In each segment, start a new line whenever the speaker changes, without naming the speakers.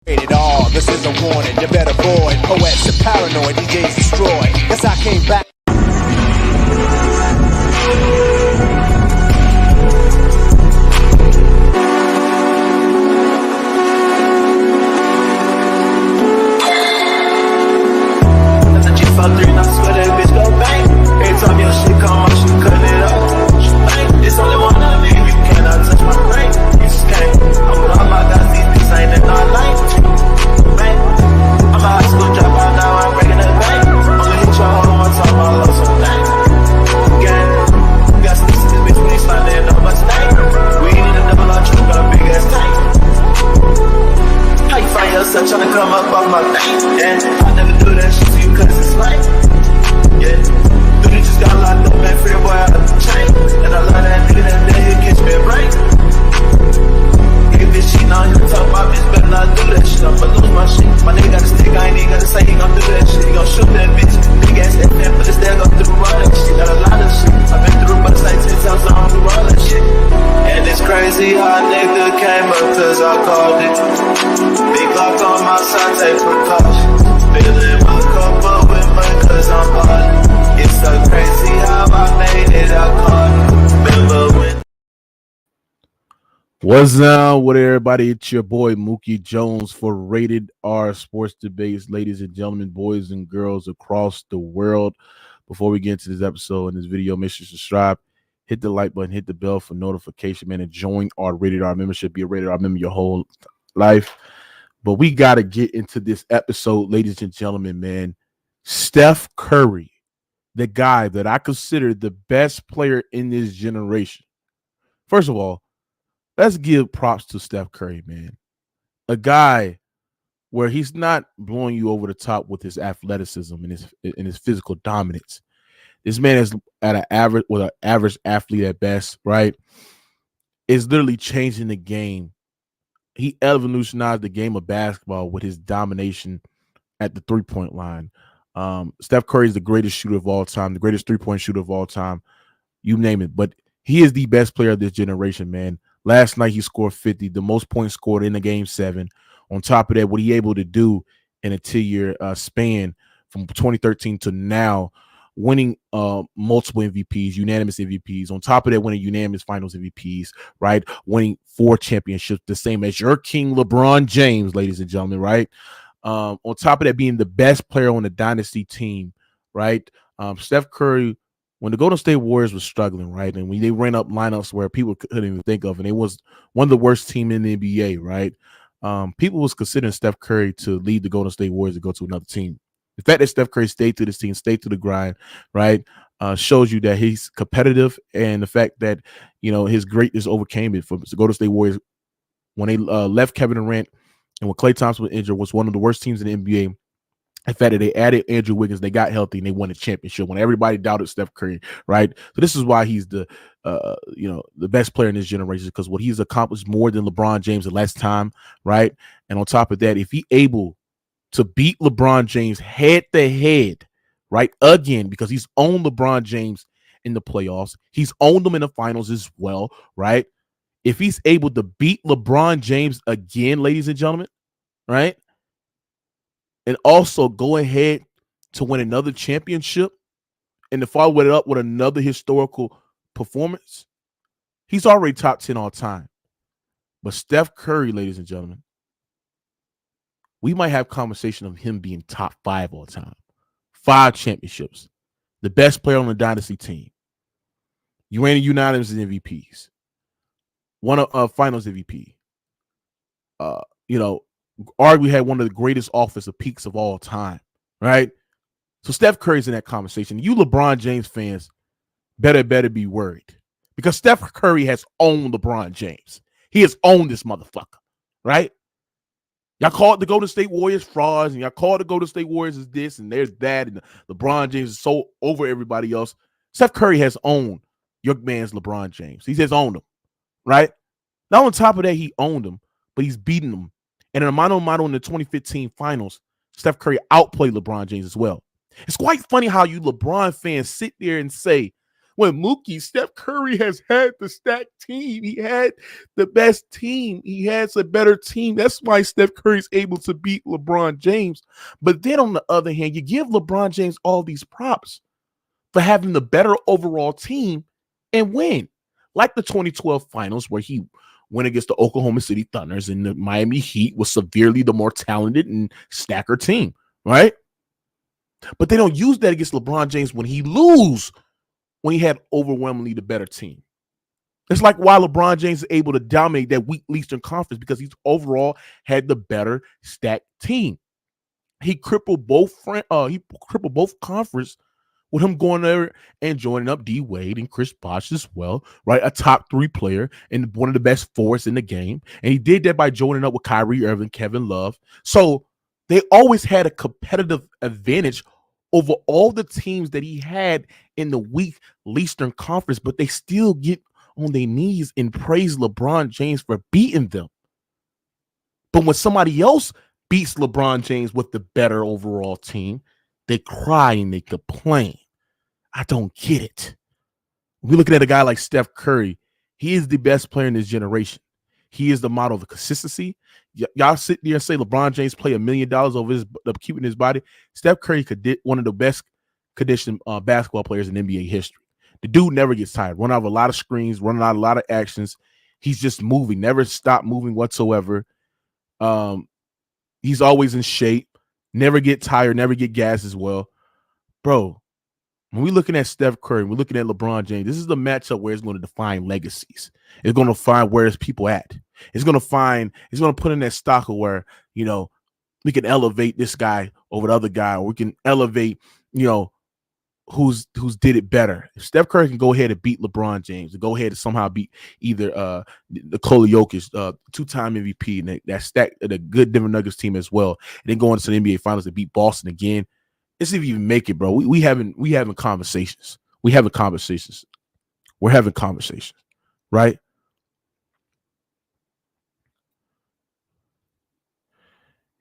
Rated R, this is a warning, you better avoid poets and paranoid, DJs destroy. Guess I came back.
I swear that bitch go bang. Every time your shit come out, she cutting it up. She bang. It's only one of me, you cannot touch my brain. You just can't. I'm with all my guys, these bitches ain't in our lane. Bang. I'm a high school dropout now, I'm breaking the bank. Only hit your hoe one time, I lost some thing. Gang. We got sticks in this bitch, we ain't sliding no Mustang. We need a double R truck, got a big ass tank. How you find yourself trying to come up off my thing? Yeah, I never do that shit to you cause it's right. Yeah, dude, you just got locked up, man, free boy out of the chain. And I love that nigga that day, he catch me right. Nigga, bitch, cheating on you, talk about bitch, better not do that shit. I'ma lose my shit. My nigga got a stick, I ain't even gotta say he gon' do that shit. He gon' shoot that bitch. Big ass FN, but it's there, go through all that shit. Got a lot of shit. I've been through but it's like 10 times, I don't do all that shit. And it's crazy how a nigga came up cause I called it. Big lock on my side, take precautions. Filling my cup up with mud cause I'm ballin'. It's so crazy how I made it, I caught it. Remember when.
What's up with everybody? It's your boy Mookie Jones for Rated R Sports Debates, ladies and gentlemen, boys and girls across the world. Before we get into this episode and this video, make sure to subscribe, hit the like button, hit the bell for notification, man, and join our Rated R membership. Be a Rated R member your whole life. But we got to get into this episode, ladies and gentlemen, man. Steph Curry, the guy that I consider the best player in this generation. First of all, let's give props to Steph Curry, man. A guy where he's not blowing you over the top with his athleticism and his physical dominance. This man is at an average athlete at best, right? Is literally changing the game. He evolutionized the game of basketball with his domination at the three-point line. Steph Curry is the greatest shooter of all time, the greatest three-point shooter of all time. You name it. But he is the best player of this generation, man. Last night, he scored 50, the most points scored in the game 7. On top of that, what he able to do in a 2-year span from 2013 to now, winning multiple MVPs, unanimous MVPs. On top of that, winning unanimous finals MVPs, right? Winning 4 championships, the same as your king, LeBron James, ladies and gentlemen, right? On top of that, being the best player on the dynasty team, right? Steph Curry, when the Golden State Warriors was struggling, right? And when they ran up lineups where people couldn't even think of, and it was one of the worst teams in the NBA, right? People was considering Steph Curry to lead the Golden State Warriors to go to another team. The fact that Steph Curry stayed to this team, stayed to the grind, right, shows you that he's competitive, and the fact that, you know, his greatness overcame it for the Golden State Warriors when they left Kevin Durant and when Klay Thompson was injured, was one of the worst teams in the NBA. The fact that they added Andrew Wiggins, they got healthy, and they won a championship when everybody doubted Steph Curry, right? So this is why he's the best player in this generation, because what he's accomplished more than LeBron James in less time, right? And on top of that, if he able to beat LeBron James head to head, right, again, because he's owned LeBron James in the playoffs, he's owned them in the finals as well, right? If he's able to beat LeBron James again, ladies and gentlemen, right, and also go ahead to win another championship and to follow it up with another historical performance, he's already top 10 all time. But Steph Curry, ladies and gentlemen, we might have conversation of him being top 5 all time. 5 championships. The best player on the dynasty team. You ran unanimous MVPs. One of finals MVP. Arguably had one of the greatest offensive peaks of all time, right? So Steph Curry's in that conversation. You LeBron James fans better be worried, because Steph Curry has owned LeBron James. He has owned this motherfucker, right? Y'all call it the Golden State Warriors frauds, and y'all call it the Golden State Warriors is this, and there's that, and LeBron James is so over everybody else. Steph Curry has owned your man's LeBron James. He has owned him, right? Now on top of that, he owned him, but he's beaten him. And in a mano-a-mano in the 2015 finals, Steph Curry outplayed LeBron James as well. It's quite funny how you LeBron fans sit there and say When Steph Curry has had the stacked team. He had the best team. He has a better team. That's why Steph Curry is able to beat LeBron James. But then on the other hand, you give LeBron James all these props for having the better overall team and win. Like the 2012 finals where he went against the Oklahoma City Thunders and the Miami Heat was severely the more talented and stacker team, right? But they don't use that against LeBron James when he when he had overwhelmingly the better team. It's like why LeBron James is able to dominate that weak Eastern Conference because he's overall had the better stacked team. He crippled both conference with him going there and joining up D Wade and Chris Bosh as well, right? A top 3 player and one of the best forwards in the game. And he did that by joining up with Kyrie Irving, Kevin Love. So they always had a competitive advantage over all the teams that he had in the weak Eastern Conference, but they still get on their knees and praise LeBron James for beating them. But when somebody else beats LeBron James with the better overall team, they cry and they complain. I don't get it. We're looking at a guy like Steph Curry. He is the best player in this generation. He is the model of consistency. Y'all sit there and say LeBron James play $1 million over keeping his body. Steph Curry one of the best conditioned basketball players in NBA history. The dude never gets tired. Running out of a lot of screens, running out of a lot of actions. He's just moving, never stop moving whatsoever. He's always in shape, never get tired, never get gas as well. Bro, when we're looking at Steph Curry, we're looking at LeBron James, this is the matchup where it's going to define legacies. It's going to find where it's people at. It's going to put in that stock of where, we can elevate this guy over the other guy, or we can elevate, who's did it better. If Steph Curry can go ahead and beat LeBron James, and go ahead and somehow beat either Nikola Jokic, 2-time MVP, and that stack the good Denver Nuggets team as well, and then go into the NBA Finals and beat Boston again. Let's if you even make it, bro. We having conversations. We're having conversations, right?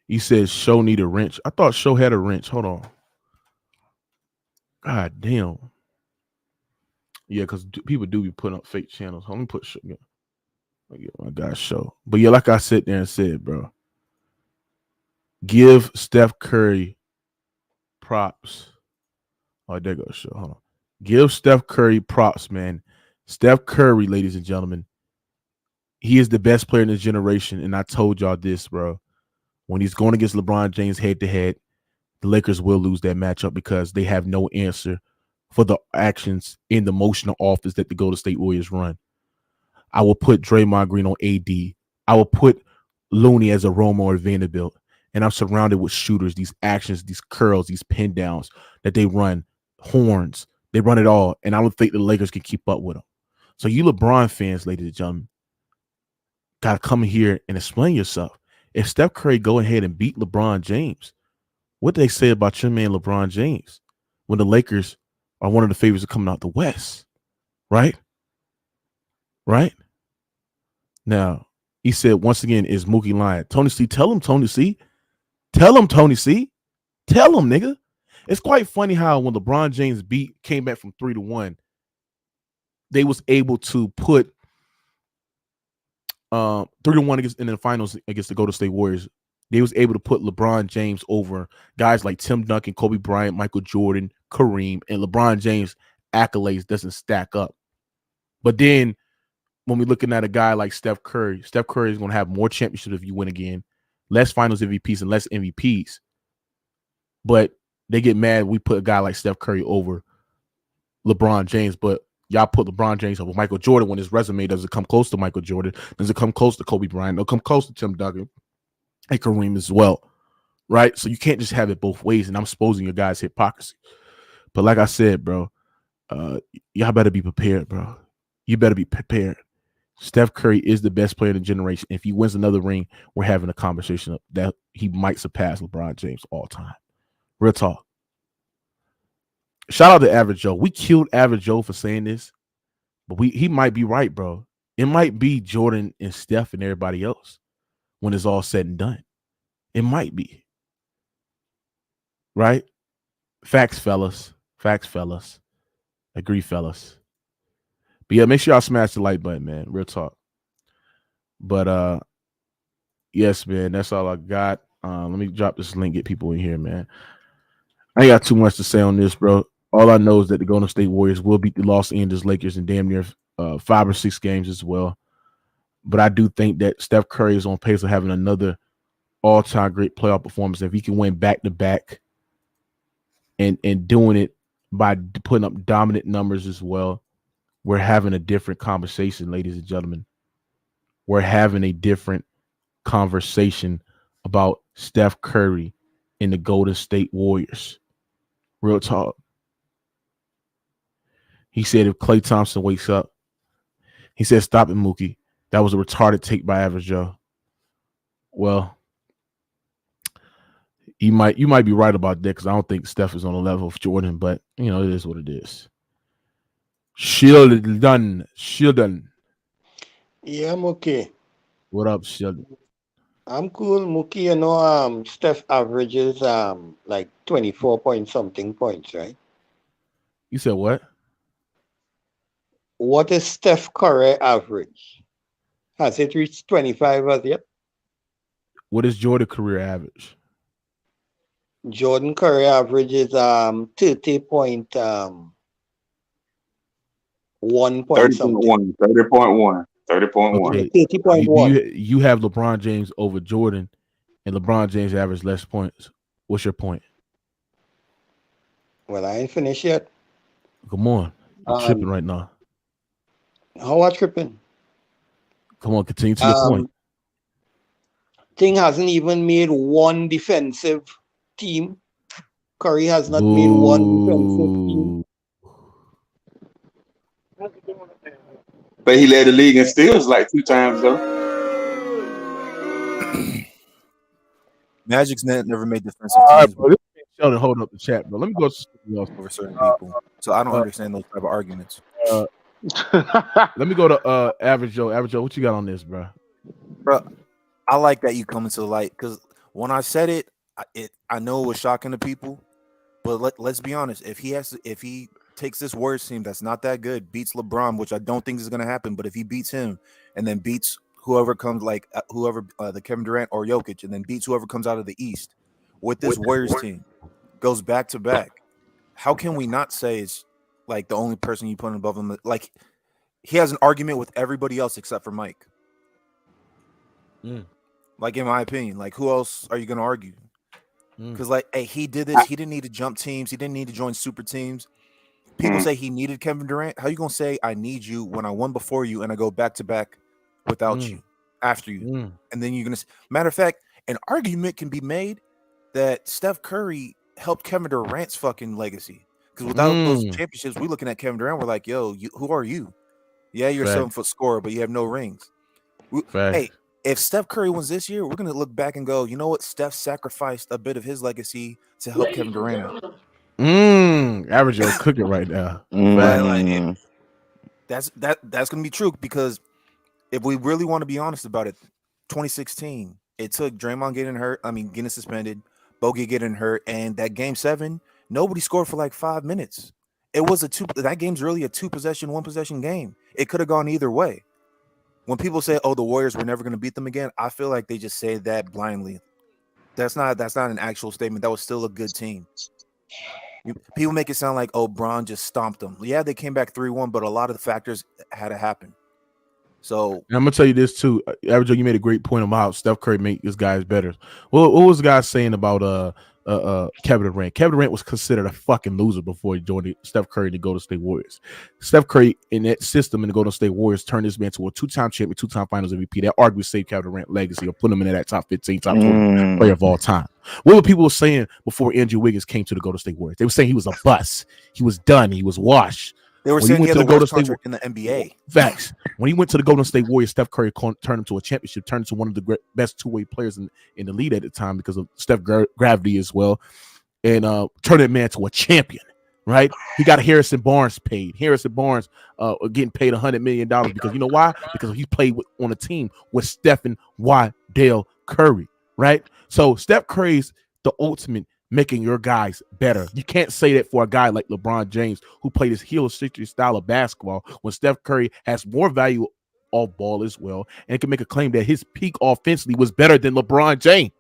He says Show need a wrench. I thought Show had a wrench. Hold on. God damn. Yeah, because people do be putting up fake channels. Let me put Show. I get my guy Show. But yeah, like I sit there and said, bro, give Steph Curry props. Oh, there goes Show. Hold on. Give Steph Curry props, man. Steph Curry, ladies and gentlemen, he is the best player in this generation. And I told y'all this, bro. When he's going against LeBron James head-to-head, the Lakers will lose that matchup because they have no answer for the actions in the motional offense that the Golden State Warriors run. I will put Draymond Green on AD. I will put Looney as a Romo or Vanderbilt. And I'm surrounded with shooters, these actions, these curls, these pin downs that they run, horns. They run it all. And I don't think the Lakers can keep up with them. So you LeBron fans, ladies and gentlemen, got to come here and explain yourself. If Steph Curry go ahead and beat LeBron James, what do they say about your man LeBron James when the Lakers are one of the favorites of coming out the West? Right? Now, he said, once again, is Mookie lying? Tony C, tell him, Tony C. Tell him, Tony C. Tell him, nigga. It's quite funny how when LeBron James came back from 3-1, they was able to put 3-1 in the finals against the Golden State Warriors. They was able to put LeBron James over guys like Tim Duncan, Kobe Bryant, Michael Jordan, Kareem, and LeBron James' accolades doesn't stack up. But then when we're looking at a guy like Steph Curry is going to have more championships if you win again, less finals MVPs and less MVPs. But they get mad we put a guy like Steph Curry over LeBron James, but y'all put LeBron James over Michael Jordan when his resume doesn't come close to Michael Jordan, doesn't come close to Kobe Bryant, don't come close to Tim Duncan and Kareem as well, right? So you can't just have it both ways, and I'm exposing your guys' hypocrisy. But like I said, bro, y'all better be prepared, bro. You better be prepared. Steph Curry is the best player in the generation. If he wins another ring, we're having a conversation that he might surpass LeBron James all time. Real talk. Shout out to Average Joe. We killed Average Joe for saying this, but he might be right, bro. It might be Jordan and Steph and everybody else when it's all said and done. It might be. Right? Facts, fellas. Agree, fellas. But yeah, make sure y'all smash the like button, man. Real talk. But yes, man, that's all I got. Let me drop this link, get people in here, man. I ain't got too much to say on this, bro. All I know is that the Golden State Warriors will beat the Los Angeles Lakers in damn near 5 or 6 games as well. But I do think that Steph Curry is on pace of having another all-time great playoff performance. If he can win back-to-back and doing it by putting up dominant numbers as well, we're having a different conversation, ladies and gentlemen. We're having a different conversation about Steph Curry and the Golden State Warriors. Real talk. He said if Klay Thompson wakes up, he said, stop it, Mookie. That was a retarded take by Average Joe. Well, you might be right about that because I don't think Steph is on the level of Jordan, but it is what it is. Sheldon.
Yeah, I'm okay.
What up, Sheldon?
I'm cool, Mookie. Steph averages like 24 point something points, right?
You said what?
What is Steph Curry average? Has it reached 25 as yet?
What is Jordan career average?
Jordan Curry averages 30.1 point something.
30.1. 30.1.
Okay.
30.1.
You have LeBron James over Jordan, and LeBron James averaged less points. What's your point?
Well, I ain't finished yet.
Come on. You're tripping right now.
How are tripping?
Come on, continue to your point.
Thing hasn't even made one defensive team. Curry has not made one defensive team.
But he led the league in steals like 2 times though.
Magic's never made defensive teams.
Bro, Sheldon, hold up the chat, bro. Let me go to something else
over certain people. So I don't understand those type of arguments.
Let me go to Average Joe. Average Joe, what you got on this, bro?
Bro, I like that you come into the light because when I said it, I know it was shocking to people. But let's be honest, if he takes this Warriors team that's not that good, beats LeBron, which I don't think is going to happen, but if he beats him and then beats whoever comes, like the Kevin Durant or Jokic, and then beats whoever comes out of the East with this Warriors team, goes back to back, how can we not say it's like the only person you put above him? Like he has an argument with everybody else except for Mike. Like in my opinion, like who else are you going to argue? Because like, hey, he did this. He didn't need to jump teams. He didn't need to join super teams. People say he needed Kevin Durant. How you gonna say I need you when I won before you and I go back to back without you after you? And then you're gonna. Matter of fact, an argument can be made that Steph Curry helped Kevin Durant's fucking legacy. Because without those championships, we're looking at Kevin Durant. We're like, yo, who are you? Yeah, you're a 7-foot scorer, but you have no rings. Hey, if Steph Curry wins this year, we're gonna look back and go, you know what? Steph sacrificed a bit of his legacy to help Kevin Durant out.
Average Joe cooking right now.
Like, that's gonna be true because if we really want to be honest about it, 2016, it took Draymond getting suspended, Bogey getting hurt, and that game 7, nobody scored for like 5 minutes. It was that game's really a 2-possession, 1-possession game. It could have gone either way. When people say, "Oh, the Warriors were never going to beat them again," I feel like they just say that blindly. That's not an actual statement. That was still a good team. People make it sound like, "Oh, Bron just stomped them." Yeah, they came back 3-1, but a lot of the factors had to happen. So
and I'm gonna tell you this too, Average Joe, you made a great point about how Steph Curry make his guys better. Well, what was the guy saying about Kevin Durant? Kevin Durant was considered a fucking loser before he joined Steph Curry to Golden State Warriors. Steph Curry in that system in the Golden State Warriors turned this man to a 2-time champion, 2-time Finals MVP. That arguably saved Kevin Durant legacy or put him into that top 15, top 20 player of all time. What were people saying before Andrew Wiggins came to the Golden State Warriors? They were saying he was a bust. He was done. He was washed.
They were saying he had the worst contract in the NBA.
Facts. When he went to the Golden State Warriors, Steph Curry turned him to a championship, turned into one of the best two-way players in the league at the time because of Steph gravity as well, and turned that man to a champion, right? He got Harrison Barnes paid. Harrison Barnes getting paid $100 million because you know why? Because he played on a team with Stephen Waddell Curry, right? So Steph Curry's the ultimate making your guys better. You can't say that for a guy like LeBron James, who played his heliocentric style of basketball, when Steph Curry has more value off ball as well, and can make a claim that his peak offensively was better than LeBron James.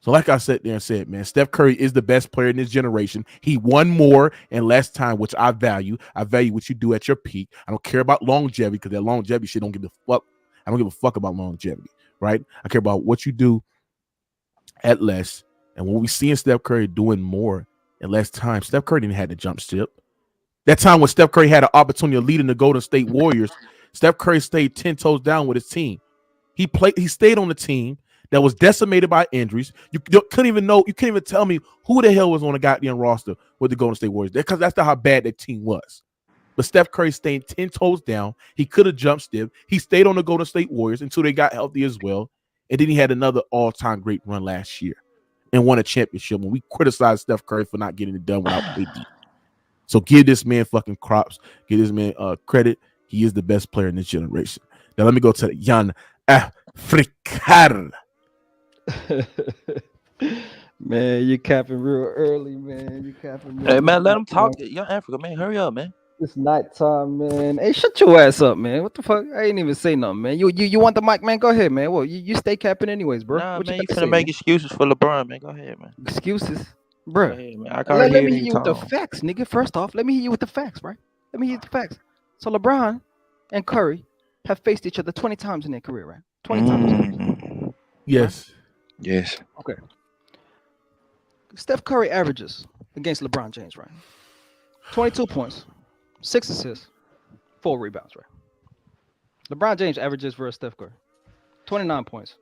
So like I sat there and said, man, Steph Curry is the best player in this generation. He won more in less time, which I value. I value what you do at your peak. I don't care about longevity, because that longevity shit don't give a fuck. I don't give a fuck about longevity, right? I care about what you do at less. And when we seeing Steph Curry doing more in less time, Steph Curry didn't have the jump ship. That time when Steph Curry had an opportunity of leading the Golden State Warriors, Steph Curry stayed 10 toes down with his team. He stayed on the team that was decimated by injuries. You couldn't even tell me who the hell was on the goddamn roster with the Golden State Warriors, because that's not how bad that team was. But Steph Curry stayed 10 toes down. He could have jumped stiff. He stayed on the Golden State Warriors until they got healthy as well. And then he had another all-time great run last year and won a championship when we criticized Steph Curry for not getting it done without AD. So give this man fucking props. Give this man credit. He is the best player in this generation. Now let me go to the Jan Afrikar.
Man, you capping real early, man. You capping.
Hey, man, let him talk. Young Africa, man. Hurry up, man.
It's nighttime, man. Hey, shut your ass up, man. What the fuck? I ain't even say nothing, man. You want the mic, man? Go ahead, man. Well, you stay capping anyways, bro.
Nah,
What
man,
you
you
gotta
finna
say,
make
man?
excuses for LeBron, man. Go ahead, man.
Excuses,
Go
bro.
ahead, man. I can't
Let
hear
me hit
you
you with the
talk.
facts, nigga. First off, let me hit you with the facts, right? Let me hit the facts. So LeBron and Curry have faced each other 20 times in their career, right? 20 times.
Mhm.
Yes.
Yes.
Okay. Steph Curry averages against LeBron James, right? 22 points, 6 assists, 4 rebounds, right? LeBron James averages versus Steph Curry 29 points,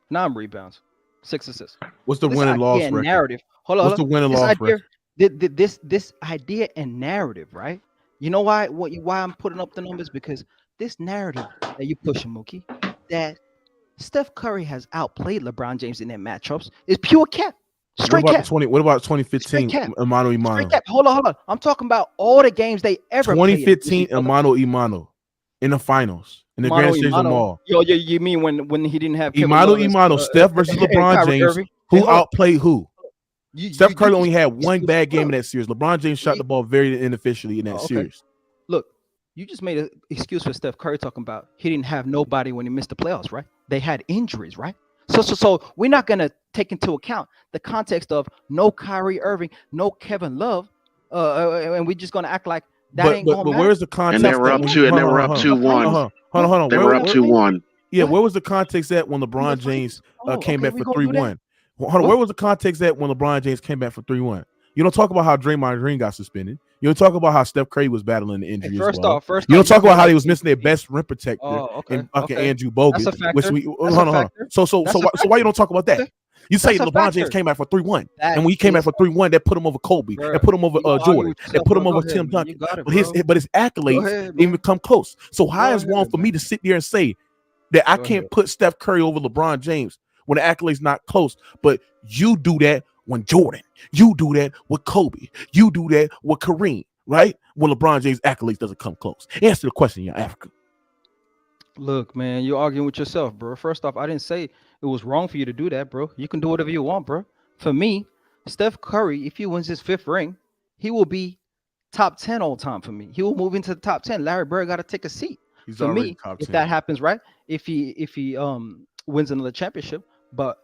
9 rebounds, 6 assists.
What's the
This
win and loss
idea and
record?
narrative. Hold on.
What's the win and
This
loss
idea,
record?
this idea and narrative, right? You know why I'm putting up the numbers? Because this narrative that you pushing, Mookie, that Steph Curry has outplayed LeBron James in their matchups is pure cap.
What
Straight
about
cap.
What about
Straight
2015
cap.
Imano
Straight
Imano?
cap. Hold on. I'm talking about all the games they ever played.
2015 Imano Imano in the finals in the Grand Stage of Mall.
Yo, you mean when he didn't have Kevin
Imano
Love and,
Imano, Steph versus
and
LeBron
Kyrie
James.
Irving?
Who
Hey, hold on.
outplayed who?
You-
Steph
you-
Curry
you-
only had one
you-
bad game
hold
in
on.
that series. LeBron James shot the ball very inefficiently in that
Okay.
series.
Look, you just made an excuse for Steph Curry talking about he didn't have nobody when he missed the playoffs, right? They had injuries, right? So we're not gonna take into account the context of no Kyrie Irving, no Kevin Love, and we're just gonna act like that ain't
But
gonna matter.
where's the context?
And they were up
when-
two. And they
hold
were
on,
up
hold on,
2-1.
Hold on.
They were up 2-1.
Yeah,
What?
where was the context at when LeBron James came back
we
for
gonna do that.
3-1? Hold on,
What?
where was the context at when LeBron James came back for 3-1? You don't talk about how Draymond Green got suspended. You don't talk about how Steph Curry was battling the injury as well. You don't talk about how they was missing their best rim protector and Andrew Bogut.
That's a factor.
Hold on. So why you don't talk about that?
Okay.
You say
That's a
LeBron James
factor.
came back for 3-1,
That
and when he came back
is
for 3-1, that put him over Kobe,
Bro,
that put him over
you gonna argue
Jordan,
with
that
yourself,
put him
bro.
over
Go ahead,
Tim
man.
Duncan.
You got it,
But his
bro.
accolades
ahead,
didn't even
man.
come close. So how
Go
is one
ahead,
for me
man.
to sit there and say that I
Go
can't
ahead.
put Steph Curry over LeBron James when the accolades not close, but you do that when Jordan, you do that with Kobe, you do that with Kareem, right? When LeBron James accolades doesn't come close. Answer the question, young Africa.
Look, man, you're arguing with yourself, bro. First off, I didn't say it was wrong for you to do that, bro. You can do whatever you want, bro. For me, Steph Curry, if he wins his 5th ring, he will be top 10 all time for me. He will move into the top 10. Larry Bird got to take a seat.
He's
For
already
me,
top
if
10.
that happens, right? If he wins another championship, but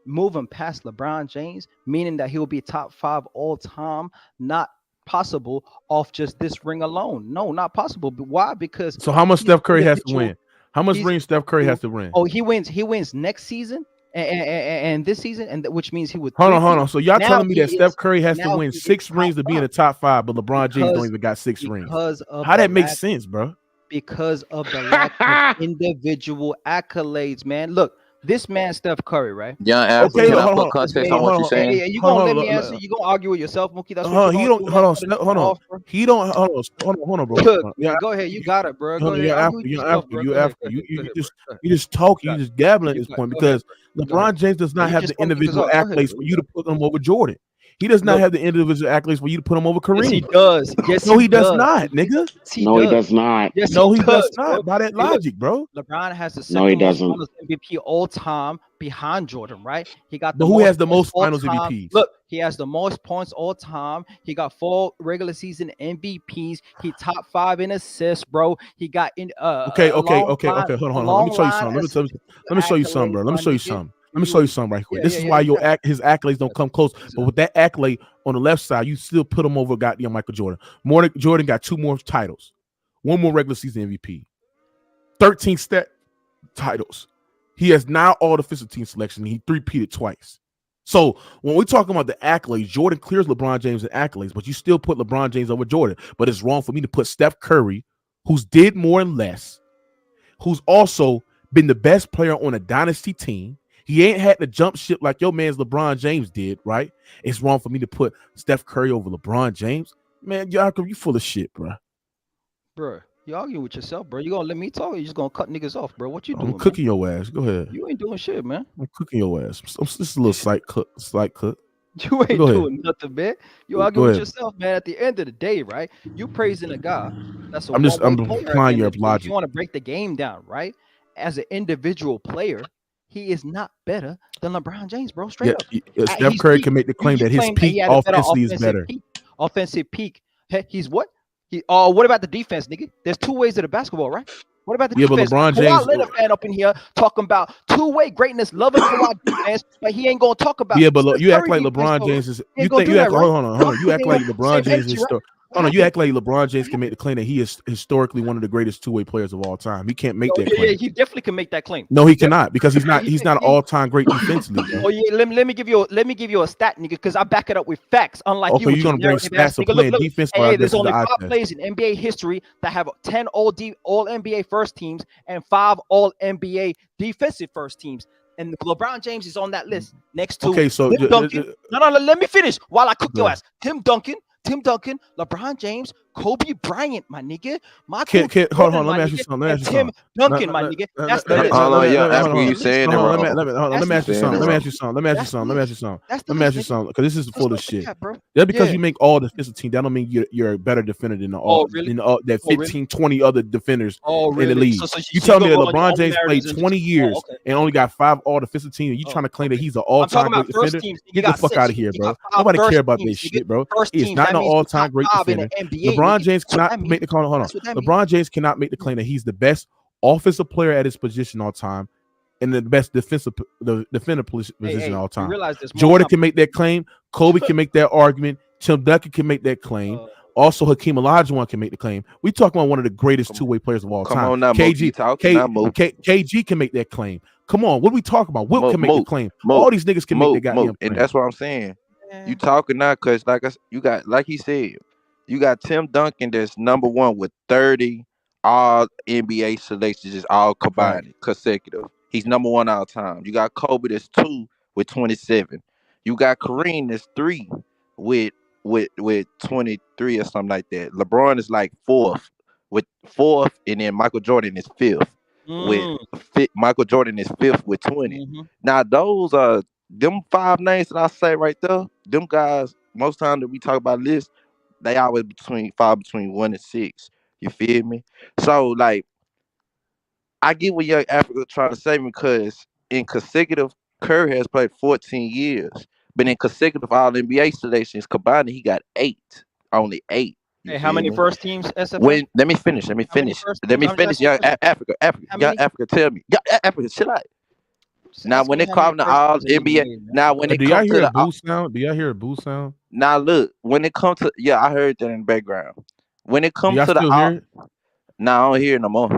moving past LeBron James, meaning that he will be top 5 all time, not possible off just this ring alone. No, not possible. But why? Because
So how much
he's
Steph Curry has to
individual.
win? How much
He's
ring Steph Curry has to win?
Oh, he wins next season and this season, and which means he would.
Hold on. So y'all
Now
telling me
he
that Steph
is-
Curry has to
now
win
he is
6 rings
top
to be in the
5.
top 5, but LeBron James don't
Because-
even got 6 rings.
Because of
How
the
that makes
lack-
sense, bro?
Because of the lack of individual accolades, man. Look, this man Steph Curry, right?
Young Africa,
Okay,
can I
hold
put
on.
context
Hey,
on what you're
hold on.
saying?
Hey, you
Hold
gonna
on,
let me
look,
answer? You gonna argue with yourself, Mookie? That's what
Hold on,
you
he
gonna
don't.
do,
Hold
man,
on,
for the
hold on.
off, bro?
He don't. Hold on, bro.
Look,
Yeah,
go ahead. You got it, bro. Go ahead.
you're
Argue with yourself, bro. Go ahead, go ahead,
You
go ahead,
just
bro. Go ahead.
you just talking,
You
you
got
just gabbling at
You
this
got-
point
go ahead,
because
bro. Go ahead.
LeBron James does not
You
have
just
the
gonna keep this
individual
up. Go ahead,
accolades
bro.
for you to put him over Jordan. He does not
Look,
have the individual accolades for you to put him over
yes, he
Kareem.
does. Yes,
No, he does
does.
not, nigga.
Yes, he
No, he
does.
does not.
Yes,
No,
he
he does
does, bro.
not. By that
Hey, look,
logic, bro.
LeBron has the
No, he
second most
doesn't.
Finals MVP all time behind Jordan, right? He got the
But who
most
has the
points
most
all
Finals
time.
MVPs?
Look, he has the most points all time. He got 4 regular season MVPs. He top 5 in assists, bro. He got in
Okay,
a
okay,
long
okay,
line,
okay. Hold on,
a
hold on. Let me
long
show you
line
something.
as
Let me show you something,
accolades,
bro. Let me
my
show you
nigga.
something. Let me show you something right quick.
Yeah,
This
yeah,
is
yeah.
why
You got
his accolades don't come close. But with that accolade on the left side, you still put him over goddamn Michael Jordan. Jordan got 2 more titles, 1 more regular season MVP, 13 stat titles. He has now all defensive team selection. He 3-peated twice. So when we're talking about the accolades, Jordan clears LeBron James in accolades, but you still put LeBron James over Jordan. But it's wrong for me to put Steph Curry, who's did more and less, who's also been the best player on a dynasty team. He ain't had to jump ship like your man's LeBron James did, right? It's wrong for me to put Steph Curry over LeBron James. Man, Jakob, you full of shit, bro.
bro. You arguing with yourself, bro. You gonna let me talk? Or you just gonna cut niggas off, bro? What you
I'm
doing, man?
cooking your ass. Go ahead.
You ain't doing shit, man.
I'm cooking your ass. This is a little slight cook.
You ain't
Go ahead.
doing nothing, man. You
Go
arguing with
ahead.
yourself, man. At the end of the day, right? You praising a guy that's a
I'm
one-way player. At the
applying
end
your
of the day.
logic.
You want to break the game down, right? As an individual player, he is not better than LeBron James, bro. Straight up.
Steph
He's
Curry
peak.
can make the claim
You
that his
claim that he
peak
had a better
offensively is
offensive
better.
peak. Offensive peak. He's what? What about the defense, nigga? There's 2 ways to the basketball, right? What about the
Yeah, but
defense?
LeBron James.
Kawhi Leonard fan up in here talking about 2-way greatness, loving Kawhi defense, but he ain't gonna talk about.
Yeah, but
Steph
you act
Curry
like
defense,
LeBron
though,
James is.
he
You
ain't gonna
think
do
you
that,
act?
right?
Hold on. You act like LeBron James is. Oh no, you act like LeBron James can make the claim that he is historically one of the greatest 2-way players of all time. He can't make that claim.
Yeah, he definitely can make that claim.
No, he cannot because he's not. He's not an all-time great defensively. Bro.
Oh yeah, let me give you a stat, nigga, because I back it up with facts. Unlike
Okay,
you, with
you're
your
gonna bring
narrative ass
stats of
nigga.
playing
Look.
defense.
Hey,
But
there's
this is
only
the eye
5
test.
players in NBA history that have 10 all NBA first teams and 5 all NBA defensive first teams. And LeBron James is on that list next to
Okay, so
Tim Duncan. No, let me finish while I cook your
Yeah.
ass. Tim Duncan, LeBron James, Kobe Bryant, my nigga.
Hold on. Let me ask you something.
and Tim Duncan, my nigga. That's the list.
Hold on, yeah,
That's
Africa,
the
you
list.
saying it
Hold on,
wrong.
let me ask you something. Let me ask you something. Let me
That's
ask you something.
That's the
Let me ask you
list, nigga.
something because this is
Let's
full
go
of
with
shit.
that, bro.
Just because
Yeah.
you make all defensive team, that don't mean you're a better defender than
Really?
that 15, 20 other defenders
Oh,
in
really?
the league.
So
You
you
tell me that
go on your
LeBron
own
James played
narratives and
20
just-
years
okay.
and only got 5 all defensive teams, and you trying to claim that he's an all-time
I'm talking
great
about first
defender?
teams. He
Get the
got
fuck
6.
out of here,
He
bro.
got 5
Nobody
first
care about
teams,
this
nigga.
shit, bro.
First
He is
teams,
not
that
an
means he
all-time
top
great
5 in
defender.
the NBA,
LeBron
nigga.
James
That's what
cannot
that
make
means.
the claim. Hold on.
That's what that means.
LeBron James cannot make the claim that he's the best offensive player at his position all time and the best defender position all
You
time.
realize there's more
Jordan can make that claim. Kobe can make that argument. Tim Duncan can make that claim. Also, Hakeem Olajuwon can make the claim. We talking about one of the greatest 2-way players of all
Come
time.
on now, Mookie, you talking now, Mook.
KG can make that claim. Come on, what are we talking about? Wilt can make the claim. All these niggas can make that goddamn claim.
And that's what I'm saying. You talking now because you got, like he said, you got Tim Duncan that's number 1 with 30 all NBA selections, just all combined consecutive. He's number 1 all time. You got Kobe that's 2 with 27. You got Kareem that's 3 with 23 or something like that. LeBron is like 4th with 4th, and then Michael Jordan is 5th with Michael Jordan is 5th with 20. Now those are them 5 names that I say right there. Them guys, most time that we talk about lists, they always fall between 1 and 6. You feel me? So like, I get what Young Africa trying to say because in consecutive, Curry has played 14 years, but in consecutive All NBA selections combined, he got 8, only 8.
Hey, how many first teams, SFN?
When let me finish. Young Africa, tell me. Young Africa, chill out. Now when they come to All NBA, now when it
do y'all
comes to
hear a
the
boo sound? Do y'all hear a boo sound?
now look, when it comes to I heard that in the background. When it
Do
comes
y'all
to the
still
all,
hear it?
now I don't hear it no more.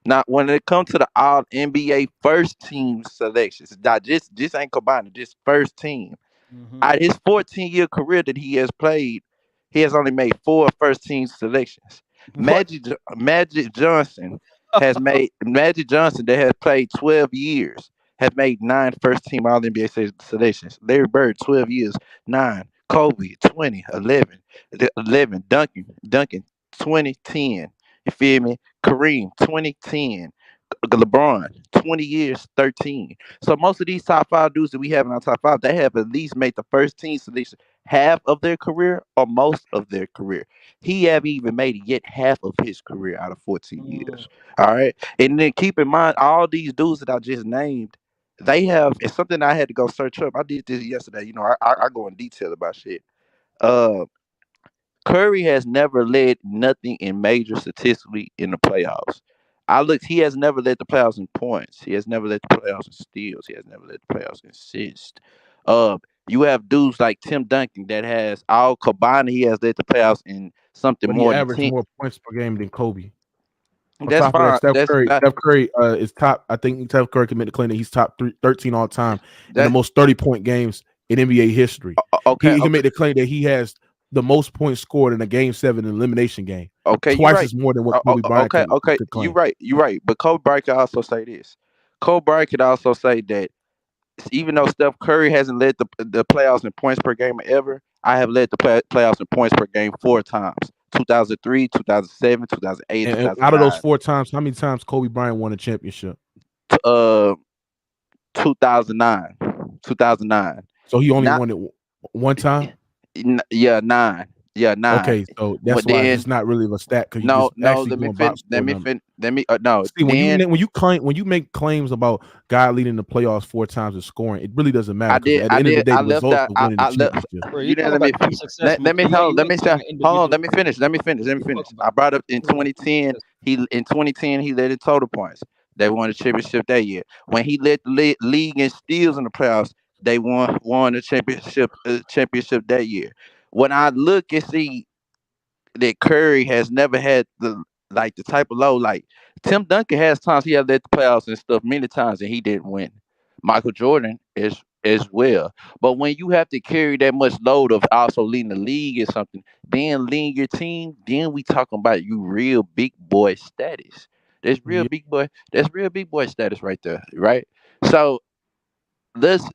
Now, when it comes to the All NBA first team selections, that just ain't combined, just first team. Out his 14-year career that he has played, he has only made 4 first team selections. Magic Johnson that has played 12 years has made 9 first team All NBA selections. Larry Bird 12 years, 9. Kobe 20, 11. Duncan 2010. You feel me? Kareem 2010. LeBron, 20 years, 13. So most of these top 5 dudes that we have in our top 5, they have at least made the first team selection half of their career or most of their career. He haven't even made it yet half of his career out of 14 years. All right. And then keep in mind, all these dudes that I just named, they have, it's something I had to go search up. I did this yesterday. You know, I go in detail about shit. Uh, Curry has never led nothing in major statistically in the playoffs. I looked, he has never led the playoffs in points. He has never led the playoffs in steals. He has never led the playoffs in assists. You have dudes like Tim Duncan that has all combined, he has led the playoffs in something
But he
more than
averaged
10.
more points per game than Kobe. On
That's
top of that,
fine.
Steph Curry is top. I think Steph Curry can make the claim that he's top 13 all time in the
That
most 30-point games in NBA history.
okay,
He can
okay,
make the claim that he has the most points scored in a Game 7 elimination game.
okay. You're
Twice
right.
as more than what Kobe Bryant
Okay, okay.
could
You're
claim.
right. You're right. But Kobe Bryant could also say this. Kobe Bryant could also say that even though Steph Curry hasn't led the playoffs in points per game ever, I have led the playoffs in points per game 4 times: 2003, 2007, 2008,
And out of those
2009.
4 times, how many times Kobe Bryant won a championship?
Uh, 2009, 2009.
So he only
Not,
won it one time?
yeah, 9. Yeah, 9.
Okay, so that's
But
why
then
it's not really a stat because you're
no,
just
no.
actually
Let me
doing
finish.
box score numbers.
Let me. No.
See,
Then
when you make claims about guy leading the playoffs 4 times and scoring, it really doesn't matter
I
because
did.
at the
I
end of the
did.
day,
I
the
left
result
out.
of winning the
I left.
championship.
Bro,
You
you
didn't
talking
let me
about team
finish.
success,
Let me
Mookie.
hold. Let
You
me
ain't
say.
talking about
Hold on. Let
individual.
me finish. Let me finish. Let me
You
finish.
talking
I
about
brought up in
team
2010.
success.
He in 2010 he led in total points. They won the championship that year. When he led the league in steals in the playoffs, they won the championship that year. When I look and see that Curry has never had the type of low, like Tim Duncan has times he has led the playoffs and stuff many times and he didn't win. Michael Jordan is as well. But when you have to carry that much load of also leading the league or something, then leading your team, then we talking about you real big boy status.
Yeah.
That's real big boy status right there, right? So let's